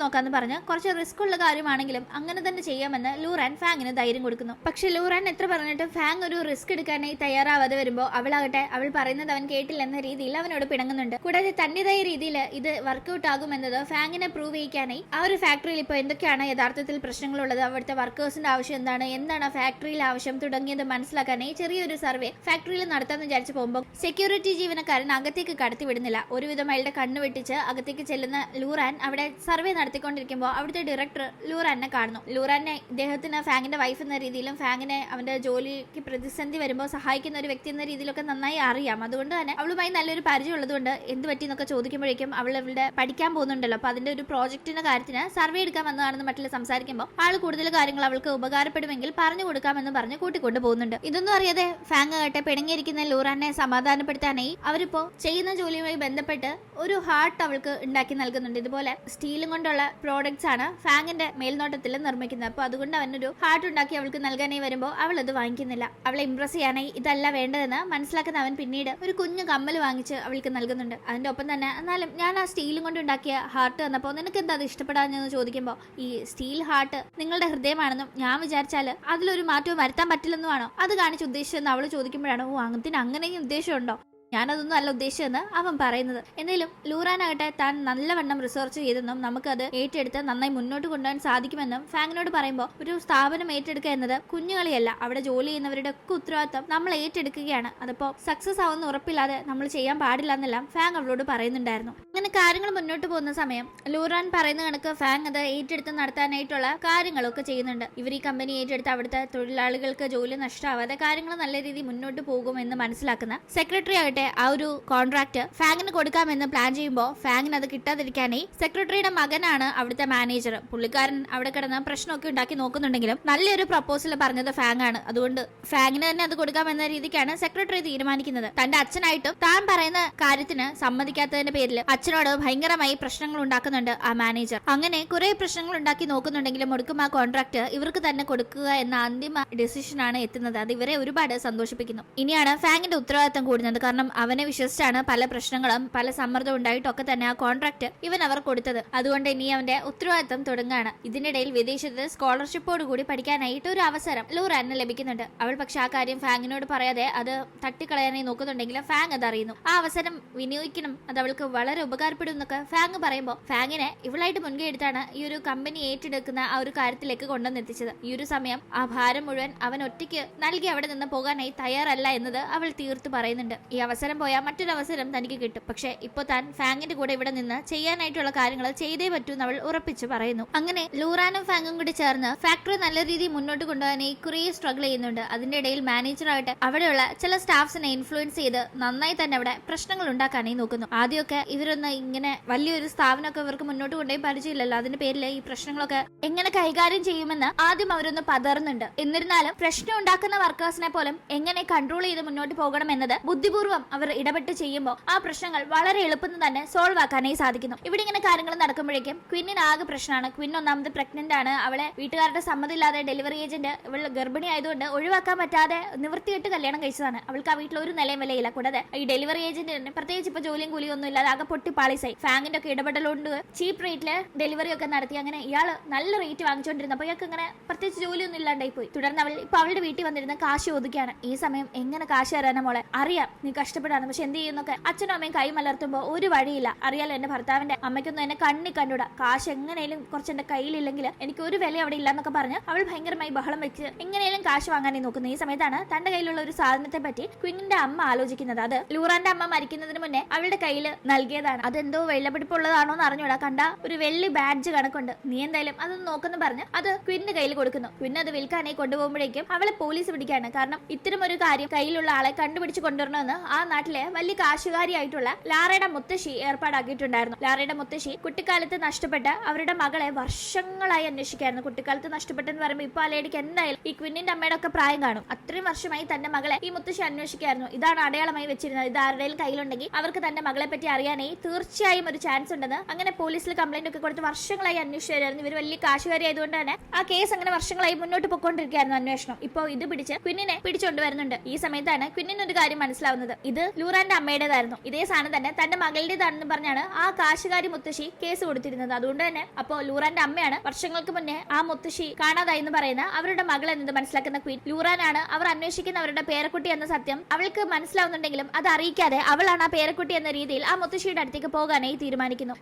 നോക്കാന്ന് പറഞ്ഞ് കുറച്ച് റിസ്ക് ഉള്ള കാര്യമാണെങ്കിലും അങ്ങനെ തന്നെ ചെയ്യാമെന്ന് ലൂറാൻ ഫാങ്ങിന് ധൈര്യം കൊടുക്കുന്നു. പക്ഷെ ലൂറാൻ എത്ര പറഞ്ഞിട്ടും ഫാങ് ഒരു റിസ്ക് എടുക്കാനായി തയ്യാറാവാതെ വരുമ്പോൾ അവളാകട്ടെ അവൾ പറയുന്നത് അവൻ കേട്ടില്ല എന്ന രീതിയിൽ അവനോട് പിണങ്ങുന്നുണ്ട്. കൂടാതെ തന്റേതായ രീതിയിൽ ഇത് വർക്ക്ഔട്ട് ആകുമെന്നത് ഫാങ്ങിനെ പ്രൂവ് ചെയ്യിക്കാനായി ആ ഒരു ഫാക്ടറിയിൽ ഇപ്പോൾ എന്തൊക്കെയാണ് യഥാർത്ഥത്തിൽ പ്രശ്നങ്ങളുള്ളത്, അവിടുത്തെ വർക്കേഴ്സിന്റെ ആവശ്യം എന്താണ് ഫാക്ടറിയിൽ ആവശ്യം തുടങ്ങിയത് മനസ്സിലാക്കാനായി ചെറിയൊരു സർവേ ഫാക്ടറിയിൽ നടത്താമെന്ന് വിചാരിച്ചു പോകുമ്പോൾ സെക്യൂരിറ്റി ജീവനക്കാരൻ അകത്തേക്ക് കടത്തിവിടുന്നില്ല. ഒരുവിധം അയാളുടെ കണ്ണു വെട്ടിച്ച് അകത്തേക്ക് ചെല്ലുന്ന ലൂറാൻ അവിടെ സർവേ നടത്തിക്കൊണ്ടിരിക്കുമ്പോൾ അവിടുത്തെ ഡയറക്ടർ ലൂറാനെ കാണുന്നു. ലൂറാനെ ഇദ്ദേഹത്തിന് ഫാങ്ങിന്റെ വൈഫ് എന്ന രീതിയിലും ഫാങ്ങിനെ അവന്റെ ജോലിക്ക് പ്രതിസന്ധി വരുമ്പോൾ സഹായിക്കുന്ന ഒരു വ്യക്തി എന്ന രീതിയിലൊക്കെ നന്നായി അറിയാം. അതുകൊണ്ട് തന്നെ അവളുമായി നല്ലൊരു പരിചയം ഉള്ളതുകൊണ്ട് എന്ത് പറ്റി എന്നൊക്കെ ചോദിക്കുമ്പോഴേക്കും അവളുടെ പഠിക്കാൻ പോകുന്നുണ്ടല്ലോ, അപ്പൊ അതിന്റെ ഒരു പ്രോജക്റ്റിന്റെ കാര്യത്തിന് സർവേ എടുക്കാൻ വന്നതാണെന്ന് മറ്റുള്ള സംസാരിക്കുമ്പോൾ ആൾ കൂടുതൽ കാര്യങ്ങൾ അവൾക്ക് ഉപകാരപ്പെടുമെങ്കിൽ പറഞ്ഞു കൊടുക്കാമെന്ന് പറഞ്ഞ് കൂട്ടിക്കൊണ്ടു പോകുന്നുണ്ട്. ഇതൊന്നും അറിയാതെ ഫാങ് ആകട്ടെ പിണങ്ങിയിരിക്കുന്ന ലൂറാനെ സമാധാനപ്പെടുത്താനായി അവരിപ്പോ ചെയ്യുന്ന ജോലിയുമായി ബന്ധപ്പെട്ട് ഒരു ഹാർട്ട് അവൾക്ക് ഉണ്ടാക്കി നൽകുന്നുണ്ട്. ഇതുപോലെ സ്റ്റീലും കൊണ്ടുള്ള പ്രോഡക്ട്സ് ആണ് ഫാങ്ങിന്റെ മേൽനോട്ടത്തിൽ നിർമ്മിക്കുന്നത്. അപ്പൊ അതുകൊണ്ട് അവനൊരു ഹാർട്ട് ഉണ്ടാക്കി അവൾക്ക് നൽകാനായി വരുമ്പോൾ അവൾ അത് വാങ്ങിക്കുന്നില്ല. അവളെ ഇംപ്രസ് ചെയ്യാനായി ഇതല്ല വേണ്ടതെന്ന് മനസ്സിലാക്കുന്ന അവൻ പിന്നീട് ഒരു കുഞ്ഞു കമ്മൽ വാങ്ങിച്ച് അവൾക്ക് നൽകുന്നുണ്ട്. അതിന്റെ ഒപ്പം തന്നെ എന്നാലും ഞാൻ ആ സ്റ്റീലും കൊണ്ട് ഉണ്ടാക്കിയ ഹാർട്ട് തന്നപ്പോൾ നിനക്ക് എന്താ അത് ഇഷ്ടപ്പെടാഞ്ഞെന്ന് ചോദിക്കുമ്പോൾ ഈ സ്റ്റീൽ ഹാർട്ട് നിങ്ങളുടെ ഹൃദയമാണെന്നും ഞാൻ വിചാരിച്ചാൽ അതിലൊരു മാറ്റവും വരുത്താൻ പറ്റില്ലെന്നുമാണോ അത് കാണിച്ച് ഉദ്ദേശിച്ചതെന്ന് അവൾ ചോദിക്കുമ്പോഴാണ് ഓ അങ്ങനെയും ഉദ്ദേശമുണ്ടോ, ഞാനതൊന്നും അല്ല ഉദ്ദേശിച്ചതെന്ന് അവൻ പറയുന്നത്. എന്തായാലും ലൂറാനാകട്ടെ താൻ നല്ലവണ്ണം റിസർച്ച് ചെയ്തെന്നും നമുക്കത് ഏറ്റെടുത്ത് നന്നായി മുന്നോട്ട് കൊണ്ടുപോകാൻ സാധിക്കുമെന്നും ഫാങ്ങിനോട് പറയുമ്പോൾ ഒരു സ്ഥാപനം ഏറ്റെടുക്കുക എന്നത് കുഞ്ഞുകളിയല്ല, അവിടെ ജോലി ചെയ്യുന്നവരുടെ ഒക്കെ ഉത്തരവാദിത്തം നമ്മൾ ഏറ്റെടുക്കുകയാണ്. അതിപ്പോ സക്സസ് ആവുന്ന ഉറപ്പില്ലാതെ നമ്മൾ ചെയ്യാൻ പാടില്ല എന്നെല്ലാം ഫാങ് അവളോട് പറയുന്നുണ്ടായിരുന്നു. അങ്ങനെ കാര്യങ്ങൾ മുന്നോട്ട് പോകുന്ന സമയം ലൂറാൻ പറയുന്ന കണക്ക് ഫാങ് അത് ഏറ്റെടുത്ത് നടത്താനായിട്ടുള്ള കാര്യങ്ങളൊക്കെ ചെയ്യുന്നുണ്ട്. ഇവർ ഈ കമ്പനി ഏറ്റെടുത്ത് അവിടുത്തെ തൊഴിലാളികൾക്ക് ജോലി നഷ്ടമാവാതെ കാര്യങ്ങൾ നല്ല രീതിയിൽ മുന്നോട്ട് പോകുമെന്ന് മനസ്സിലാക്കുന്ന സെക്രട്ടറി ആകട്ടെ ആ ഒരു കോൺട്രാക്ട് ഫാങ്ങിന് കൊടുക്കാമെന്ന് പ്ലാൻ ചെയ്യുമ്പോൾ ഫാങ്ങിന് അത് കിട്ടാതിരിക്കാനായി സെക്രട്ടറിയുടെ മകനാണ് അവിടുത്തെ മാനേജർ. പുള്ളിക്കാരൻ അവിടെ കിടന്ന് പ്രശ്നമൊക്കെ ഉണ്ടാക്കി നോക്കുന്നുണ്ടെങ്കിലും നല്ലൊരു പ്രപ്പോസൽ പറഞ്ഞത് ഫാങ് ആണ്. അതുകൊണ്ട് ഫാങ്ങിന് തന്നെ അത് കൊടുക്കാമെന്ന രീതിക്കാണ് സെക്രട്ടറി തീരുമാനിക്കുന്നത്. തന്റെ അച്ഛനായിട്ടും താൻ പറയുന്ന കാര്യത്തിന് സമ്മതിക്കാത്തതിന്റെ പേരിൽ അച്ഛനോട് ഭയങ്കരമായി പ്രശ്നങ്ങൾ ഉണ്ടാക്കുന്നുണ്ട് ആ മാനേജർ. അങ്ങനെ കുറെ പ്രശ്നങ്ങൾ ഉണ്ടാക്കി നോക്കുന്നുണ്ടെങ്കിലും ഒടുക്കും ആ കോൺട്രാക്ട് ഇവർക്ക് തന്നെ കൊടുക്കുക എന്ന അന്തിമ ഡിസിഷനാണ് എത്തുന്നത്. അത് ഇവരെ ഒരുപാട് സന്തോഷിപ്പിക്കുന്നു. ഇനിയാണ് ഫാങ്ങിന്റെ ഉത്തരവാദിത്തം കൂടുന്നത്. കാരണം അവനെ വിശ്വസിച്ചാണ് പല പ്രശ്നങ്ങളും പല സമ്മർദ്ദം ഉണ്ടായിട്ടൊക്കെ തന്നെ ആ കോൺട്രാക്ട് ഇവൻ അവർ കൊടുത്തത്. അതുകൊണ്ട് ഇനി അവന്റെ ഉത്തരവാദിത്തം തുടങ്ങുകയാണ്. ഇതിനിടയിൽ വിദേശത്ത് സ്കോളർഷിപ്പോട് കൂടി പഠിക്കാനായിട്ട് ഒരു അവസരം ലൂറാന് ലഭിക്കുന്നുണ്ട്. അവൾ പക്ഷെ ആ കാര്യം ഫാങ്ങിനോട് പറയാതെ അത് തട്ടിക്കളയാനായി നോക്കുന്നുണ്ടെങ്കിലും ഫാങ് അത് അറിയുന്നു. ആ അവസരം വിനിയോഗിക്കണം, അത് അവൾക്ക് വളരെ ഉപകാരപ്പെടും എന്നൊക്കെ ഫാങ് പറയുമ്പോൾ ഫാങ്ങിനെ ഇവളായിട്ട് മുൻകൈ എടുത്താണ് ഈ ഒരു കമ്പനി ഏറ്റെടുക്കുന്ന ആ ഒരു കാര്യത്തിലേക്ക് കൊണ്ടുവന്നെത്തിച്ചത്. ഈ ഒരു സമയം ആ ഭാരം മുഴുവൻ അവൻ ഒറ്റയ്ക്ക് നൽകി അവിടെ നിന്ന് പോകാനായി തയ്യാറല്ല എന്നത് അവൾ തീർത്ത് പറയുന്നുണ്ട്. ഈ അവസരം പോയാൽ മറ്റൊരു അവസരം തനിക്ക് കിട്ടും, പക്ഷെ ഇപ്പൊ താൻ ഫാങ്ങിന്റെ കൂടെ ഇവിടെ നിന്ന് ചെയ്യാനായിട്ടുള്ള കാര്യങ്ങൾ ചെയ്തേ പറ്റൂ എന്ന് അവൾ ഉറപ്പിച്ച് പറയുന്നു. അങ്ങനെ ലൂറാനും ഫാങ്ങും കൂടി ചേർന്ന് ഫാക്ടറി നല്ല രീതിയിൽ മുന്നോട്ട് കൊണ്ടുപോകാനായി കുറേ സ്ട്രഗിൾ ചെയ്യുന്നുണ്ട്. അതിന്റെ ഇടയിൽ മാനേജർ ആയിട്ട് അവിടെയുള്ള ചില സ്റ്റാഫ്സിനെ ഇൻഫ്ലുവൻസ് ചെയ്ത് നന്നായി തന്നെ അവിടെ പ്രശ്നങ്ങൾ ഉണ്ടാക്കാനായി നോക്കുന്നു. ആദ്യമൊക്കെ ഇവരൊന്ന് ഇങ്ങനെ വലിയൊരു സ്ഥാപനമൊക്കെ ഇവർക്ക് മുന്നോട്ട് കൊണ്ടുപോയി പരിചയമില്ലല്ലോ, അതിന്റെ പേരിൽ ഈ പ്രശ്നങ്ങളൊക്കെ എങ്ങനെ കൈകാര്യം ചെയ്യുമെന്ന് ആദ്യം അവരൊന്ന് പതറുന്നുണ്ട്. എന്നിരുന്നാലും പ്രശ്നം ഉണ്ടാക്കുന്ന വർക്കേഴ്സിനെ പോലും എങ്ങനെ കൺട്രോൾ ചെയ്ത് മുന്നോട്ട് പോകണം എന്നത് ബുദ്ധിപൂർവ്വം അവർ ഇടപെട്ട് ചെയ്യുമ്പോൾ ആ പ്രശ്നങ്ങൾ വളരെ എളുപ്പത്തിൽ തന്നെ സോൾവ് ആക്കാനായി സാധിക്കുന്നു. ഇവിടെ ഇങ്ങനെ കാര്യങ്ങൾ നടക്കുമ്പോഴേക്കും ക്വിന്നിന് ആകെ പ്രശ്നമാണ്. ക്വിൻ ഒന്നാമത് പ്രഗ്നന്റ് ആണ്. അവളെ വീട്ടുകാരുടെ സമ്മതമില്ലാതെ ഡെലിവറി ഏജന്റ് ഇവൾ ഗർഭിണി ആയതുകൊണ്ട് ഒഴിവാക്കാൻ പറ്റാതെ നിവൃത്തിയിട്ട് കല്യാണം കഴിച്ചതാണ്. അവൾക്ക് ആ വീട്ടിൽ ഒരു നിലയും വിലയില്ല. കൂടാതെ ഈ ഡെലിവറി ഏജന്റ് പ്രത്യേകിച്ച് ഇപ്പൊ ജോലിയും കൂലിയും ഒന്നും ഇല്ലാതെ ആകെ പൊട്ടി പാളിസായി. ഫാങ്ങിന്റെ ഒക്കെ ഇടപെടലുകൊണ്ട് ചീപ്പ് റേറ്റില് ഡെലിവറി ഒക്കെ നടത്തി. അങ്ങനെ ഇയാള് നല്ല റേറ്റ് വാങ്ങിച്ചുകൊണ്ടിരുന്നപ്പോൾ ഇയാൾക്ക് ഇങ്ങനെ പ്രത്യേകിച്ച് ജോലിയൊന്നും ഇല്ലാണ്ടായി പോയി. തുടർന്ന് അവളുടെ വീട്ടിൽ വന്നിരുന്ന കാശ് ഒതുക്കിയാണ്. ഈ സമയം എങ്ങനെ കാശ് തരാനാ മോളെ, അറിയാം നീ കഷ്ടപ്പെടാണ്, പക്ഷെ എന്ത് ചെയ്യുന്നൊക്കെ അച്ഛനും അമ്മയും കൈ മലർത്തുമ്പോൾ ഒരു വഴിയില്ല. അറിയാലോ എന്റെ ഭർത്താവിന്റെ അമ്മയ്ക്കൊന്നും എന്നെ കണ്ടുകൂടാ, കാശ് എങ്ങനെയും കുറച്ച് എന്റെ കയ്യിലില്ലെങ്കിൽ എനിക്ക് ഒരു വില അവിടെ ഇല്ലെന്നൊക്കെ പറഞ്ഞ് അവൾ ഭയങ്കരമായി ബഹളം വെച്ച് എങ്ങനെയും കാശ് വാങ്ങാനേ നോക്കുന്നു. ഈ സമയത്താണ് തന്റെ കയ്യിലുള്ള ഒരു സാധനത്തെ പറ്റി ക്വിങ്ങിന്റെ അമ്മ ആലോചിക്കുന്നത്. അത് ലൂറാന്റെ അമ്മ മരിക്കുന്നതിന് മുന്നേ അവളുടെ കയ്യിൽ നൽകിയതാണ്. അതെന്തോ വെള്ളപിടിപ്പുള്ളതാണോ എന്ന് അറിഞ്ഞൂടാ, കണ്ട ഒരു വെള്ളി ബാഡ്ജ് കണക്കുണ്ട്, നീ എന്തായാലും അതൊന്ന് നോക്കുന്നു പറഞ്ഞ് അത് ക്വിന്റെ കയ്യിൽ കൊടുക്കുന്നു. ക്വിൻ അത് വിൽക്കാനായി കൊണ്ടുപോകുമ്പോഴേക്കും അവളെ പോലീസ് പിടിക്കാണ്. കാരണം ഇത്തരം ഒരു കാര്യം കയ്യിലുള്ള ആളെ കണ്ടുപിടിച്ച് കൊണ്ടുവരണമെന്ന് ആ നാട്ടിലെ വലിയ കാശുകാരിയായിട്ടുള്ള ലാറയുടെ മുത്തശ്ശി ഏർപ്പാടാക്കിയിട്ടുണ്ടായിരുന്നു. ലാറയുടെ മുത്തശ്ശി കുട്ടിക്കാലത്ത് നഷ്ടപ്പെട്ട അവരുടെ മകളെ വർഷങ്ങളായി അന്വേഷിക്കായിരുന്നു. കുട്ടിക്കാലത്ത് നഷ്ടപ്പെട്ടെന്ന് പറയുമ്പോൾ ഇപ്പൊ ആ ലേഡിക്ക് എന്തായാലും ഈ ക്വിന്നിന്റെ അമ്മയുടെ ഒക്കെ പ്രായം കാണും. അത്രയും വർഷമായി തന്റെ മകളെ ഈ മുത്തശ്ശി അന്വേഷിക്കായിരുന്നു. ഇതാണ് അടയാളമായി വെച്ചിരുന്നത്. ഇത് ആരുടെയും കയ്യിലുണ്ടെങ്കിൽ അവർക്ക് തന്റെ മകളെ പറ്റി അറിയാനായി തീർച്ചയായും ഒരു ചാൻസ് ഉണ്ടെന്ന് അങ്ങനെ പോലീസിൽ കംപ്ലൈന്റ് ഒക്കെ കൊടുത്ത് വർഷങ്ങളായി അന്വേഷിച്ചായിരുന്നു. ഇവർ വലിയ കാശുകാരി ആയതുകൊണ്ട് തന്നെ ആ കേസ് അങ്ങനെ വർഷങ്ങളായി മുന്നോട്ട് പൊക്കോണ്ടിരിക്കുകയായിരുന്നു അന്വേഷണം. ഇപ്പൊ ഇത് പിടിച്ച് ക്വിന്നിനെ പിടിച്ചുകൊണ്ടുവരുന്നുണ്ട്. ഈ സമയത്താണ് ക്വിന്നിന് ഒരു കാര്യം മനസ്സിലാവുന്നത്, ഇത് ലൂറാന്റെ അമ്മയുടേതായിരുന്നു. ഇതേ സാധനം തന്നെ തന്റെ മകളുടേതാണെന്ന് പറഞ്ഞാണ് ആ കാശുകാരി മുത്തശ്ശി കേസ് കൊടുത്തിരുന്നത്. അതുകൊണ്ട് തന്നെ അപ്പോ ലൂറാന്റെ അമ്മയാണ് വർഷങ്ങൾക്ക് മുന്നേ ആ മുത്തശ്ശി കാണാതായി എന്ന് പറയുന്ന അവരുടെ മകൾ എന്നത് മനസ്സിലാക്കുന്ന ക്വീൻ. ലൂറാനാണ് അവർ അന്വേഷിക്കുന്ന അവരുടെ പേരക്കുട്ടി എന്ന സത്യം അവൾക്ക് മനസ്സിലാവുന്നുണ്ടെങ്കിലും അത് അറിയിക്കാതെ അവളാണ് ആ പേരക്കുട്ടി എന്ന രീതിയിൽ ആ മുത്തശ്ശിയുടെ അടുത്തേക്ക് പോകാനായി തീരുമാനിക്കുന്നു.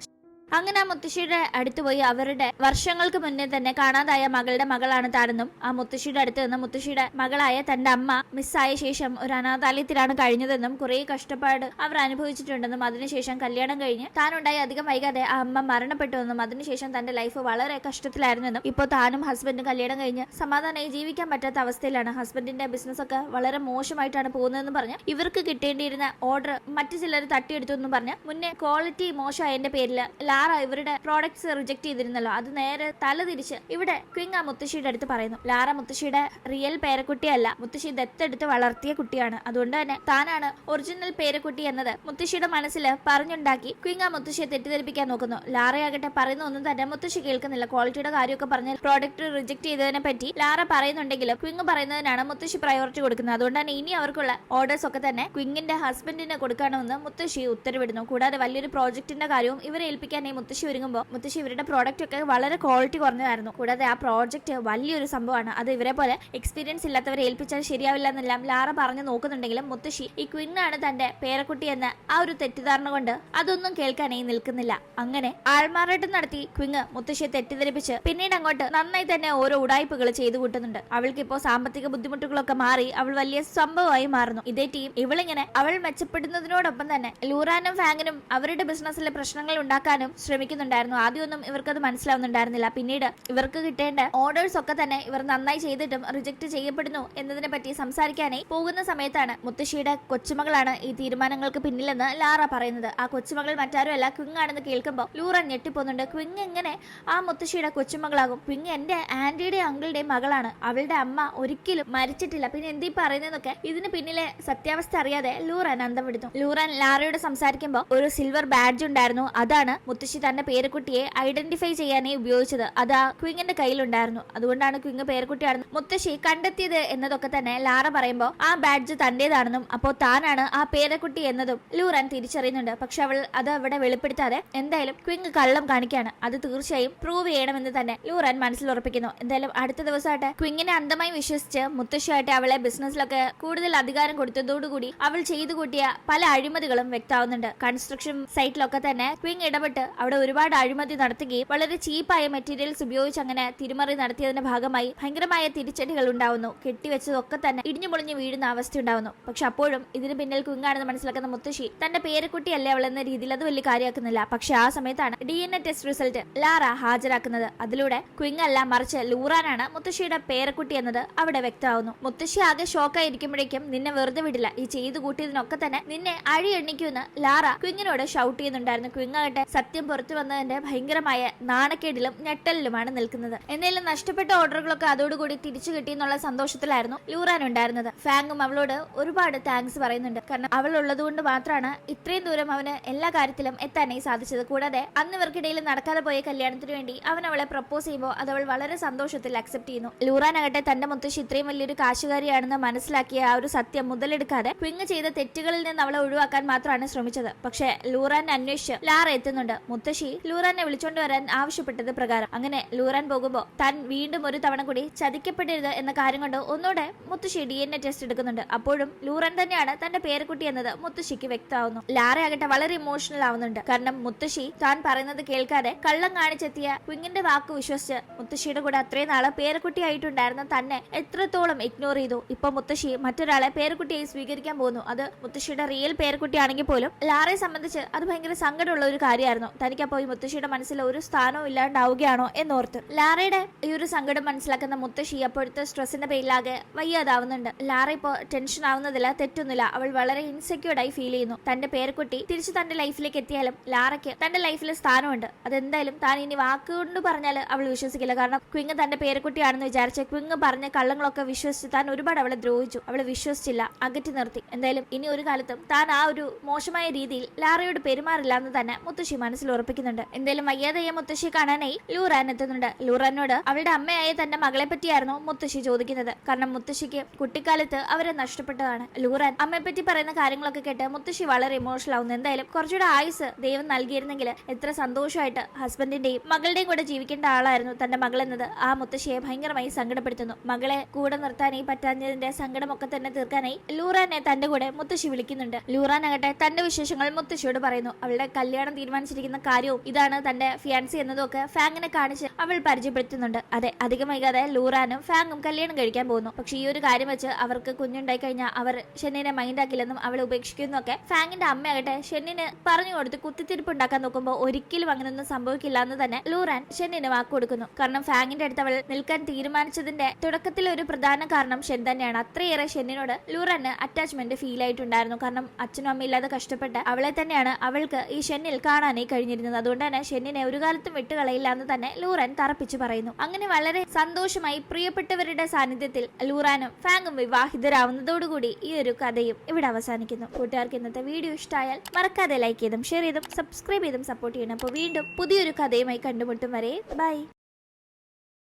അങ്ങനെ ആ മുത്തശ്ശിയുടെ അടുത്ത് പോയി അവരുടെ വർഷങ്ങൾക്ക് മുന്നേ തന്നെ കാണാതായ മകളുടെ മകളാണ് താനെന്നും ആ മുത്തശ്ശിയുടെ അടുത്ത് നിന്ന് മുത്തശ്ശിയുടെ മകളായ തന്റെ അമ്മ മിസ്സായ ശേഷം ഒരു അനാഥാലയത്തിലാണ് കഴിഞ്ഞതെന്നും കുറെ കഷ്ടപ്പാട് അവർ അനുഭവിച്ചിട്ടുണ്ടെന്നും അതിനുശേഷം കല്യാണം കഴിഞ്ഞ് താനുണ്ടായി അധികം വൈകാതെ ആ അമ്മ മരണപ്പെട്ടുവെന്നും അതിനുശേഷം തന്റെ ലൈഫ് വളരെ കഷ്ടത്തിലായിരുന്നെന്നും ഇപ്പോൾ താനും ഹസ്ബൻഡും കല്യാണം കഴിഞ്ഞ് സമാധാനമായി ജീവിക്കാൻ പറ്റാത്ത അവസ്ഥയിലാണ്. ഹസ്ബൻഡിന്റെ ബിസിനസ് ഒക്കെ വളരെ മോശമായിട്ടാണ് പോകുന്നതെന്ന് പറഞ്ഞ് ഇവർക്ക് കിട്ടേണ്ടിയിരുന്ന ഓർഡർ മറ്റു ചിലർ തട്ടിയെടുത്തു എന്നും പറഞ്ഞ് മുന്നേ ക്വാളിറ്റി മോശമായതിന്റെ പേരിൽ ലാറ ഇവരുടെ പ്രോഡക്ട്സ് റിജക്ട് ചെയ്തിരുന്നല്ലോ, അത് നേരെ തലതിരിച്ച് ഇവിടെ ക്വിങ് ആ മുത്തശ്ശിയുടെ അടുത്ത് പറയുന്നു. ലാറ മുത്തശ്ശിയുടെ റിയൽ പേരക്കുട്ടിയല്ല, മുത്തശ്ശി ദത്തെടുത്ത് വളർത്തിയ കുട്ടിയാണ്. അതുകൊണ്ട് തന്നെ താനാണ് ഒറിജിനൽ പേരക്കുട്ടി എന്നത് മുത്തശ്ശിയുടെ മനസ്സിൽ പറഞ്ഞുണ്ടാക്കി ക്വിങ് ആ മുത്തശ്ശിയെ തെറ്റിദ്ധരിപ്പിക്കാൻ നോക്കുന്നു. ലാറയാകട്ടെ പറയുന്ന ഒന്നും തന്നെ മുത്തശ്ശി കേൾക്കുന്നില്ല. ക്വാളിറ്റിയുടെ കാര്യമൊക്കെ പറഞ്ഞ് പ്രോഡക്റ്റ് റിജക്ട് ചെയ്തതിനെ പറ്റി ലാറ പറയുന്നുണ്ടെങ്കിലും ക്വിങ് പറയുന്നതിനാണ് മുത്തശ്ശി പ്രയോറിറ്റി കൊടുക്കുന്നത്. അതുകൊണ്ട് തന്നെ ഇനി അവർക്കുള്ള ഓർഡേഴ്സ് ഒക്കെ തന്നെ ക്വിങ്ങിന്റെ ഹസ്ബൻഡിനെ കൊടുക്കണമെന്ന് മുത്തശ്ശി ഉത്തരവിടുന്നു. കൂടാതെ വലിയൊരു പ്രോജക്റ്റിന്റെ കാര്യവും ഇവരെ ഏൽപ്പിക്കാൻ മുത്തശ്ശി ഒരുങ്ങുമ്പോൾ മുത്തശ്ശി ഇവരുടെ പ്രോഡക്റ്റ് ഒക്കെ വളരെ ക്വാളിറ്റി കുറഞ്ഞതായിരുന്നു. കൂടാതെ ആ പ്രോജക്റ്റ് വലിയൊരു സംഭവമാണ്, അത് ഇവരെ പോലെ എക്സ്പീരിയൻസ് ഇല്ലാത്തവരെ ഏൽപ്പിച്ചാൽ ശരിയാവില്ല എന്നെല്ലാം ലാറ പറഞ്ഞു നോക്കുന്നുണ്ടെങ്കിലും മുത്തശ്ശി ഈ ക്വിന്നാണ് തന്റെ പേരക്കുട്ടി എന്ന ആ ഒരു തെറ്റിദ്ധാരണ കൊണ്ട് അതൊന്നും കേൾക്കാനായി നിൽക്കുന്നില്ല. അങ്ങനെ ആൾമാറാട്ടം നടത്തി ക്വിങ് മുത്തശ്ശിയെ തെറ്റിദ്ധരിപ്പിച്ച് പിന്നീട് അങ്ങോട്ട് നന്നായി തന്നെ ഓരോ ഉടായ്പകൾ ചെയ്തു കൂട്ടുന്നുണ്ട്. അവൾക്ക് ഇപ്പോൾ സാമ്പത്തിക ബുദ്ധിമുട്ടുകളൊക്കെ മാറി അവൾ വലിയ സംഭവമായി മാറുന്നു. ഇതേ ടീം ഇവളിങ്ങനെ അവൾ മെച്ചപ്പെടുന്നതിനോടൊപ്പം തന്നെ ലൂറാനും ഫാങ്ങിനും അവരുടെ ബിസിനസ്സിലെ പ്രശ്നങ്ങൾ ഉണ്ടാക്കാനും ശ്രമിക്കുന്നുണ്ടായിരുന്നു. ആദ്യമൊന്നും ഇവർക്കത് മനസ്സിലാവുന്നുണ്ടായിരുന്നില്ല. പിന്നീട് ഇവർക്ക് കിട്ടേണ്ട ഓർഡേഴ്സ് ഒക്കെ തന്നെ ഇവർ നന്നായി ചെയ്തിട്ടും റിജക്ട് ചെയ്യപ്പെടുന്നു എന്നതിനെ പറ്റി സംസാരിക്കാനായി പോകുന്ന സമയത്താണ് മുത്തശ്ശിയുടെ കൊച്ചുമകളാണ് ഈ തീരുമാനങ്ങൾക്ക് പിന്നിലെന്ന് ലാറ പറയുന്നത്. ആ കൊച്ചുമകൾ മറ്റാരുമല്ല ക്വിങ് ആണെന്ന് കേൾക്കുമ്പോൾ ലൂറൻ ഞെട്ടിപ്പോന്നുണ്ട്. ക്വിങ് എങ്ങനെ ആ മുത്തശ്ശിയുടെ കൊച്ചുമകളാകും? ക്വിങ് എന്റെ ആന്റിയുടെയും അങ്കിളുടെയും മകളാണ്, അവളുടെ അമ്മ ഒരിക്കലും മരിച്ചിട്ടില്ല, പിന്നെ എന്തീ പറയുന്നതൊക്കെ ഇതിന് പിന്നിലെ സത്യാവസ്ഥ അറിയാതെ ലൂറൻ അന്തം വിടുന്നു. ലൂറൻ ലാറയോട് സംസാരിക്കുമ്പോൾ ഒരു സിൽവർ ബാഡ്ജ് ഉണ്ടായിരുന്നു, അതാണ് മുത്തശ്ശി തന്റെ പേരക്കുട്ടിയെ ഐഡന്റിഫൈ ചെയ്യാനായി ഉപയോഗിച്ചത്. അത് ആ ക്വിങ്ങിന്റെ കയ്യിലുണ്ടായിരുന്നു. അതുകൊണ്ടാണ് ക്വിങ് പേരക്കുട്ടിയാണെന്ന് മുത്തശ്ശി കണ്ടെത്തിയത് എന്നതൊക്കെ തന്നെ ലാറ പറയുമ്പോൾ ആ ബാഡ്ജ് തന്റേതാണെന്നും അപ്പോൾ താനാണ് ആ പേരക്കുട്ടി എന്നതും ലൂറൻ തിരിച്ചറിയുന്നുണ്ട്. പക്ഷെ അവൾ അത് അവിടെ വെളിപ്പെടുത്താതെ എന്തായാലും ക്വിങ് കള്ളം കാണിക്കാണ്, അത് തീർച്ചയായും പ്രൂവ് ചെയ്യണമെന്ന് തന്നെ ലൂറൻ മനസ്സിൽ ഉറപ്പിക്കുന്നു. എന്തായാലും അടുത്ത ദിവസമായിട്ട് ക്വിങ്ങിനെ അന്ധമായി വിശ്വസിച്ച് മുത്തശ്ശിയായിട്ട് അവളെ ബിസിനസ്സിലൊക്കെ കൂടുതൽ അധികാരം കൊടുത്തതോടുകൂടി അവൾ ചെയ്തു കൂട്ടിയ പല അഴിമതികളും വ്യക്തമാവുന്നുണ്ട്. കൺസ്ട്രക്ഷൻ സൈറ്റിലൊക്കെ തന്നെ ക്വിങ് ഇടപെട്ട് അവിടെ ഒരുപാട് അഴിമതി നടത്തുകയും വളരെ ചീപ്പായ മെറ്റീരിയൽസ് ഉപയോഗിച്ച് അങ്ങനെ തിരിമറി നടത്തിയതിന്റെ ഭാഗമായി ഭയങ്കരമായ തിരിച്ചടികൾ ഉണ്ടാവുന്നു. കെട്ടിവെച്ചതൊക്കെ തന്നെ ഇടിഞ്ഞു പൊളിഞ്ഞു വീഴുന്ന അവസ്ഥ ഉണ്ടാവുന്നു. പക്ഷെ അപ്പോഴും ഇതിന് പിന്നിൽ ക്വിങ്ങാണെന്ന് മനസ്സിലാക്കുന്ന മുത്തശ്ശി തന്റെ പേരക്കുട്ടിയല്ലേ അവൾ എന്ന രീതിയിൽ അത് വലിയ കാര്യമാക്കുന്നില്ല. പക്ഷെ ആ സമയത്താണ് DNA ടെസ്റ്റ് റിസൾട്ട് ലാറ ഹാജരാക്കുന്നത്. അതിലൂടെ ക്വിങ് അല്ല മറിച്ച് ലൂറാനാണ് മുത്തശ്ശിയുടെ പേരക്കുട്ടി എന്നത് അവിടെ വ്യക്തമാവുന്നു. മുത്തശ്ശി ആകെ ഷോക്കായിരിക്കുമ്പോഴേക്കും നിന്നെ വെറുതെ വിടില്ല, ഈ ചെയ്തു കൂട്ടിയതിനൊക്കെ തന്നെ നിന്നെ അഴി എണ്ണിക്കുമെന്ന് ലാറ ക്വിങ്ങിനോട് ഷൗട്ട് ചെയ്യുന്നുണ്ടായിരുന്നു. ക്വിങ് ആകട്ടെ സത്യം സത്യം പുറത്തു വന്നതിന്റെ ഭയങ്കരമായ നാണക്കേടിലും ഞെട്ടലിലുമാണ് നിൽക്കുന്നത്. എന്നാലും നഷ്ടപ്പെട്ട ഓർഡറുകളൊക്കെ അതോടുകൂടി തിരിച്ചു കിട്ടിയെന്നുള്ള സന്തോഷത്തിലായിരുന്നു ലൂറാൻ ഉണ്ടായിരുന്നത്. ഫാങ്ങും അവളോട് ഒരുപാട് താങ്ക്സ് പറയുന്നുണ്ട്. കാരണം അവൾ ഉള്ളതുകൊണ്ട് മാത്രമാണ് ഇത്രയും ദൂരം അവന് എല്ലാ കാര്യത്തിലും എത്താനായി സാധിച്ചത്. കൂടാതെ അന്ന് ഇവർക്കിടയിൽ നടക്കാതെ പോയ കല്യാണത്തിന് വേണ്ടി അവൻ അവളെ പ്രപ്പോസ് ചെയ്യുമ്പോൾ അത് അവൾ വളരെ സന്തോഷത്തിൽ അക്സെപ്റ്റ് ചെയ്യുന്നു. ലൂറാൻ ആകട്ടെ തന്റെ മുത്തശ്ശി ഇത്രയും വലിയൊരു കാശുകാരിയാണെന്ന് മനസ്സിലാക്കിയ ആ ഒരു സത്യം മുതലെടുക്കാതെ ക്വിങ് ചെയ്ത തെറ്റുകളിൽ നിന്ന് അവളെ ഒഴിവാക്കാൻ മാത്രമാണ് ശ്രമിച്ചത്. പക്ഷെ ലൂറാനെ അന്വേഷിച്ച് ലാറ എത്തുന്നുണ്ട്. മുത്തശ്ശി ലൂറാനെ വിളിച്ചോണ്ട് വരാൻ ആവശ്യപ്പെട്ടത് പ്രകാരം അങ്ങനെ ലൂറാൻ പോകുമ്പോൾ താൻ വീണ്ടും ഒരു തവണ കൂടി ചതിക്കപ്പെടരുത് എന്ന കാര്യം കൊണ്ട് ഒന്നുകൂടെ മുത്തശ്ശി DNA ടെസ്റ്റ് എടുക്കുന്നുണ്ട്. അപ്പോഴും ലൂറാൻ തന്നെയാണ് തന്റെ പേരക്കുട്ടി എന്നത് മുത്തശ്ശിക്ക് വ്യക്തമാവുന്നു. ലാറ ആകട്ടെ വളരെ ഇമോഷണൽ ആവുന്നുണ്ട്. കാരണം മുത്തശ്ശി താൻ പറയുന്നത് കേൾക്കാതെ കള്ളം കാണിച്ചെത്തിയ ക്വിങ്ങിന്റെ വാക്ക് വിശ്വസിച്ച് മുത്തശ്ശിയുടെ കൂടെ അത്രയും നാളെ പേരക്കുട്ടിയായിട്ടുണ്ടായിരുന്ന തന്നെ എത്രത്തോളം ഇഗ്നോർ ചെയ്തു. ഇപ്പൊ മുത്തശ്ശി മറ്റൊരാളെ പേരക്കുട്ടിയായി സ്വീകരിക്കാൻ പോകുന്നു. അത് മുത്തശ്ശിയുടെ റിയൽ പേരക്കുട്ടിയാണെങ്കിൽ പോലും ലാറയെ സംബന്ധിച്ച് അത് ഭയങ്കര സങ്കടമുള്ള ഒരു കാര്യമായിരുന്നു. തനിക്കപ്പോ ഈ മുത്തശ്ശിയുടെ മനസ്സിൽ ഒരു സ്ഥാനവും ഇല്ലാണ്ടാവുകയാണോ എന്നോർത്ത് ലാറയുടെ ഈ ഒരു സങ്കടം മനസ്സിലാക്കുന്ന മുത്തശ്ശി അപ്പോഴത്തെ സ്ട്രെസ്സിന്റെ പേരിലാകെ വയ്യാതാവുന്നുണ്ട്. ലാറ ഇപ്പോ ടെൻഷൻ ആവുന്നതില്ല, തെറ്റൊന്നുമില്ല. അവൾ വളരെ ഇൻസെക്യൂർഡ് ആയി ഫീൽ ചെയ്യുന്നു. തന്റെ പേരക്കുട്ടി തിരിച്ചു തന്റെ ലൈഫിലേക്ക് എത്തിയാലും ലാറയ്ക്ക് തന്റെ ലൈഫിൽ സ്ഥാനമുണ്ട്. അതെന്തായാലും താൻ ഇനി വാക്കുകൊണ്ട് പറഞ്ഞാൽ അവൾ വിശ്വസിക്കില്ല. കാരണം ക്വിങ് തന്റെ പേരക്കുട്ടിയാണെന്ന് വിചാരിച്ച ക്വിങ് പറഞ്ഞ കള്ളങ്ങളൊക്കെ വിശ്വസിച്ച് താൻ ഒരുപാട് അവളെ ദ്രോഹിച്ചു. അവളെ വിശ്വസിച്ചില്ല, അകറ്റി നിർത്തി. എന്തായാലും ഇനി ഒരു കാലത്തും താൻ ആ ഒരു മോശമായ രീതിയിൽ ലാറയോട് പെരുമാറില്ല എന്ന് തന്നെ മുത്തശ്ശി മനസ്സിൽ ഉറപ്പിക്കുന്നുണ്ട്. എന്തായാലും വയ്യാതായ മുത്തശ്ശിയെ കാണാനായി ലൂറാൻ എത്തുന്നുണ്ട്. ലൂറാനോട് അവളുടെ അമ്മയായ തന്റെ മകളെ പറ്റിയായിരുന്നു മുത്തശ്ശി ചോദിക്കുന്നത്. കാരണം മുത്തശ്ശിക്ക് കുട്ടിക്കാലത്ത് അവരെ നഷ്ടപ്പെട്ടതാണ്. ലൂറാൻ അമ്മയെ പറ്റി പറയുന്ന കാര്യങ്ങളൊക്കെ കേട്ട് മുത്തശ്ശി വളരെ ഇമോഷണൽ ആവുന്നു. എന്തായാലും കുറച്ചുകൂടെ ആയുസ് ദൈവം നൽകിയിരുന്നെങ്കിൽ എത്ര സന്തോഷമായിട്ട് ഹസ്ബൻഡിന്റെയും മകളുടെയും കൂടെ ജീവിക്കേണ്ട ആളായിരുന്നു തന്റെ മകൾ എന്നത് ആ മുത്തശ്ശിയെ ഭയങ്കരമായി സങ്കടപ്പെടുത്തുന്നു. മകളെ കൂടെ നിർത്താനായി പറ്റാഞ്ഞതിന്റെ സങ്കടമൊക്കെ തന്നെ തീർക്കാനായി ലൂറാനെ തന്റെ കൂടെ മുത്തശ്ശി വിളിക്കുന്നുണ്ട്. ലൂറാൻ ആകട്ടെ തന്റെ വിശേഷങ്ങൾ മുത്തശ്ശിയോട് പറയുന്നു. അവളുടെ കല്യാണം തീരുമാനിച്ചിരിക്കുന്ന കാര്യവും ഇതാണ് തന്റെ ഫിയാൻസി എന്നതും ഒക്കെ ഫാങ്ങിനെ കാണിച്ച് അവൾ പരിചയപ്പെടുത്തുന്നുണ്ട്. അതെ, അധികം വൈകാതെ ലൂറാനും ഫാങ്ങും കല്യാണം കഴിക്കാൻ പോകുന്നു. പക്ഷെ ഈ ഒരു കാര്യം വെച്ച് അവർക്ക് കുഞ്ഞുണ്ടായി കഴിഞ്ഞാൽ അവർ ഷെന്നിനെ മൈൻഡ് ആക്കില്ലെന്നും അവളെ ഉപേക്ഷിക്കുന്നൊക്കെ ഫാങ്ങിന്റെ അമ്മയാകട്ടെ ഷെന്നിന് പറഞ്ഞു കൊടുത്ത് കുത്തിത്തിരിപ്പ് ഉണ്ടാക്കാൻ നോക്കുമ്പോൾ ഒരിക്കലും അങ്ങനെയൊന്നും സംഭവിക്കില്ല എന്ന് തന്നെ ലൂറാൻ ഷെന്നിന് വാക്ക് കൊടുക്കുന്നു. കാരണം ഫാങ്ങിന്റെ അടുത്ത് അവൾ നിൽക്കാൻ തീരുമാനിച്ചതിന്റെ തുടക്കത്തിൽ ഒരു പ്രധാന കാരണം ഷെൻ തന്നെയാണ്. അത്രയേറെ ഷെന്നിനോട് ലൂറാന് അറ്റാച്ച്മെന്റ് ഫീൽ ആയിട്ടുണ്ടായിരുന്നു. കാരണം അച്ഛനും അമ്മയില്ലാതെ കഷ്ടപ്പെട്ട് അവളെ തന്നെയാണ് അവൾക്ക് ഈ ഷെന്നിൽ കാണാനായി കഴിഞ്ഞിരുന്നത്. അതുകൊണ്ട് തന്നെ ഷെന്നിനെ ഒരു കാലത്തും വിട്ടുകളയില്ല എന്ന് തന്നെ ലൂറാൻ തറപ്പിച്ചു പറയുന്നു. അങ്ങനെ വളരെ സന്തോഷമായി പ്രിയപ്പെട്ടവരുടെ സാന്നിധ്യത്തിൽ ലൂറാനും ഫാങ്ങും വിവാഹിതരാവുന്നതോടുകൂടി ഈ ഒരു കഥയും ഇവിടെ അവസാനിക്കുന്നു. കൂട്ടുകാർക്ക് ഇന്നത്തെ വീഡിയോ ഇഷ്ടമായാൽ മറക്കാതെ ലൈക്ക് ചെയ്തും ഷെയർ ചെയ്തും സബ്സ്ക്രൈബ് ചെയ്തും സപ്പോർട്ട് ചെയ്യണം. അപ്പോൾ വീണ്ടും പുതിയൊരു കഥയുമായി കണ്ടുമുട്ടും വരെ ബൈ.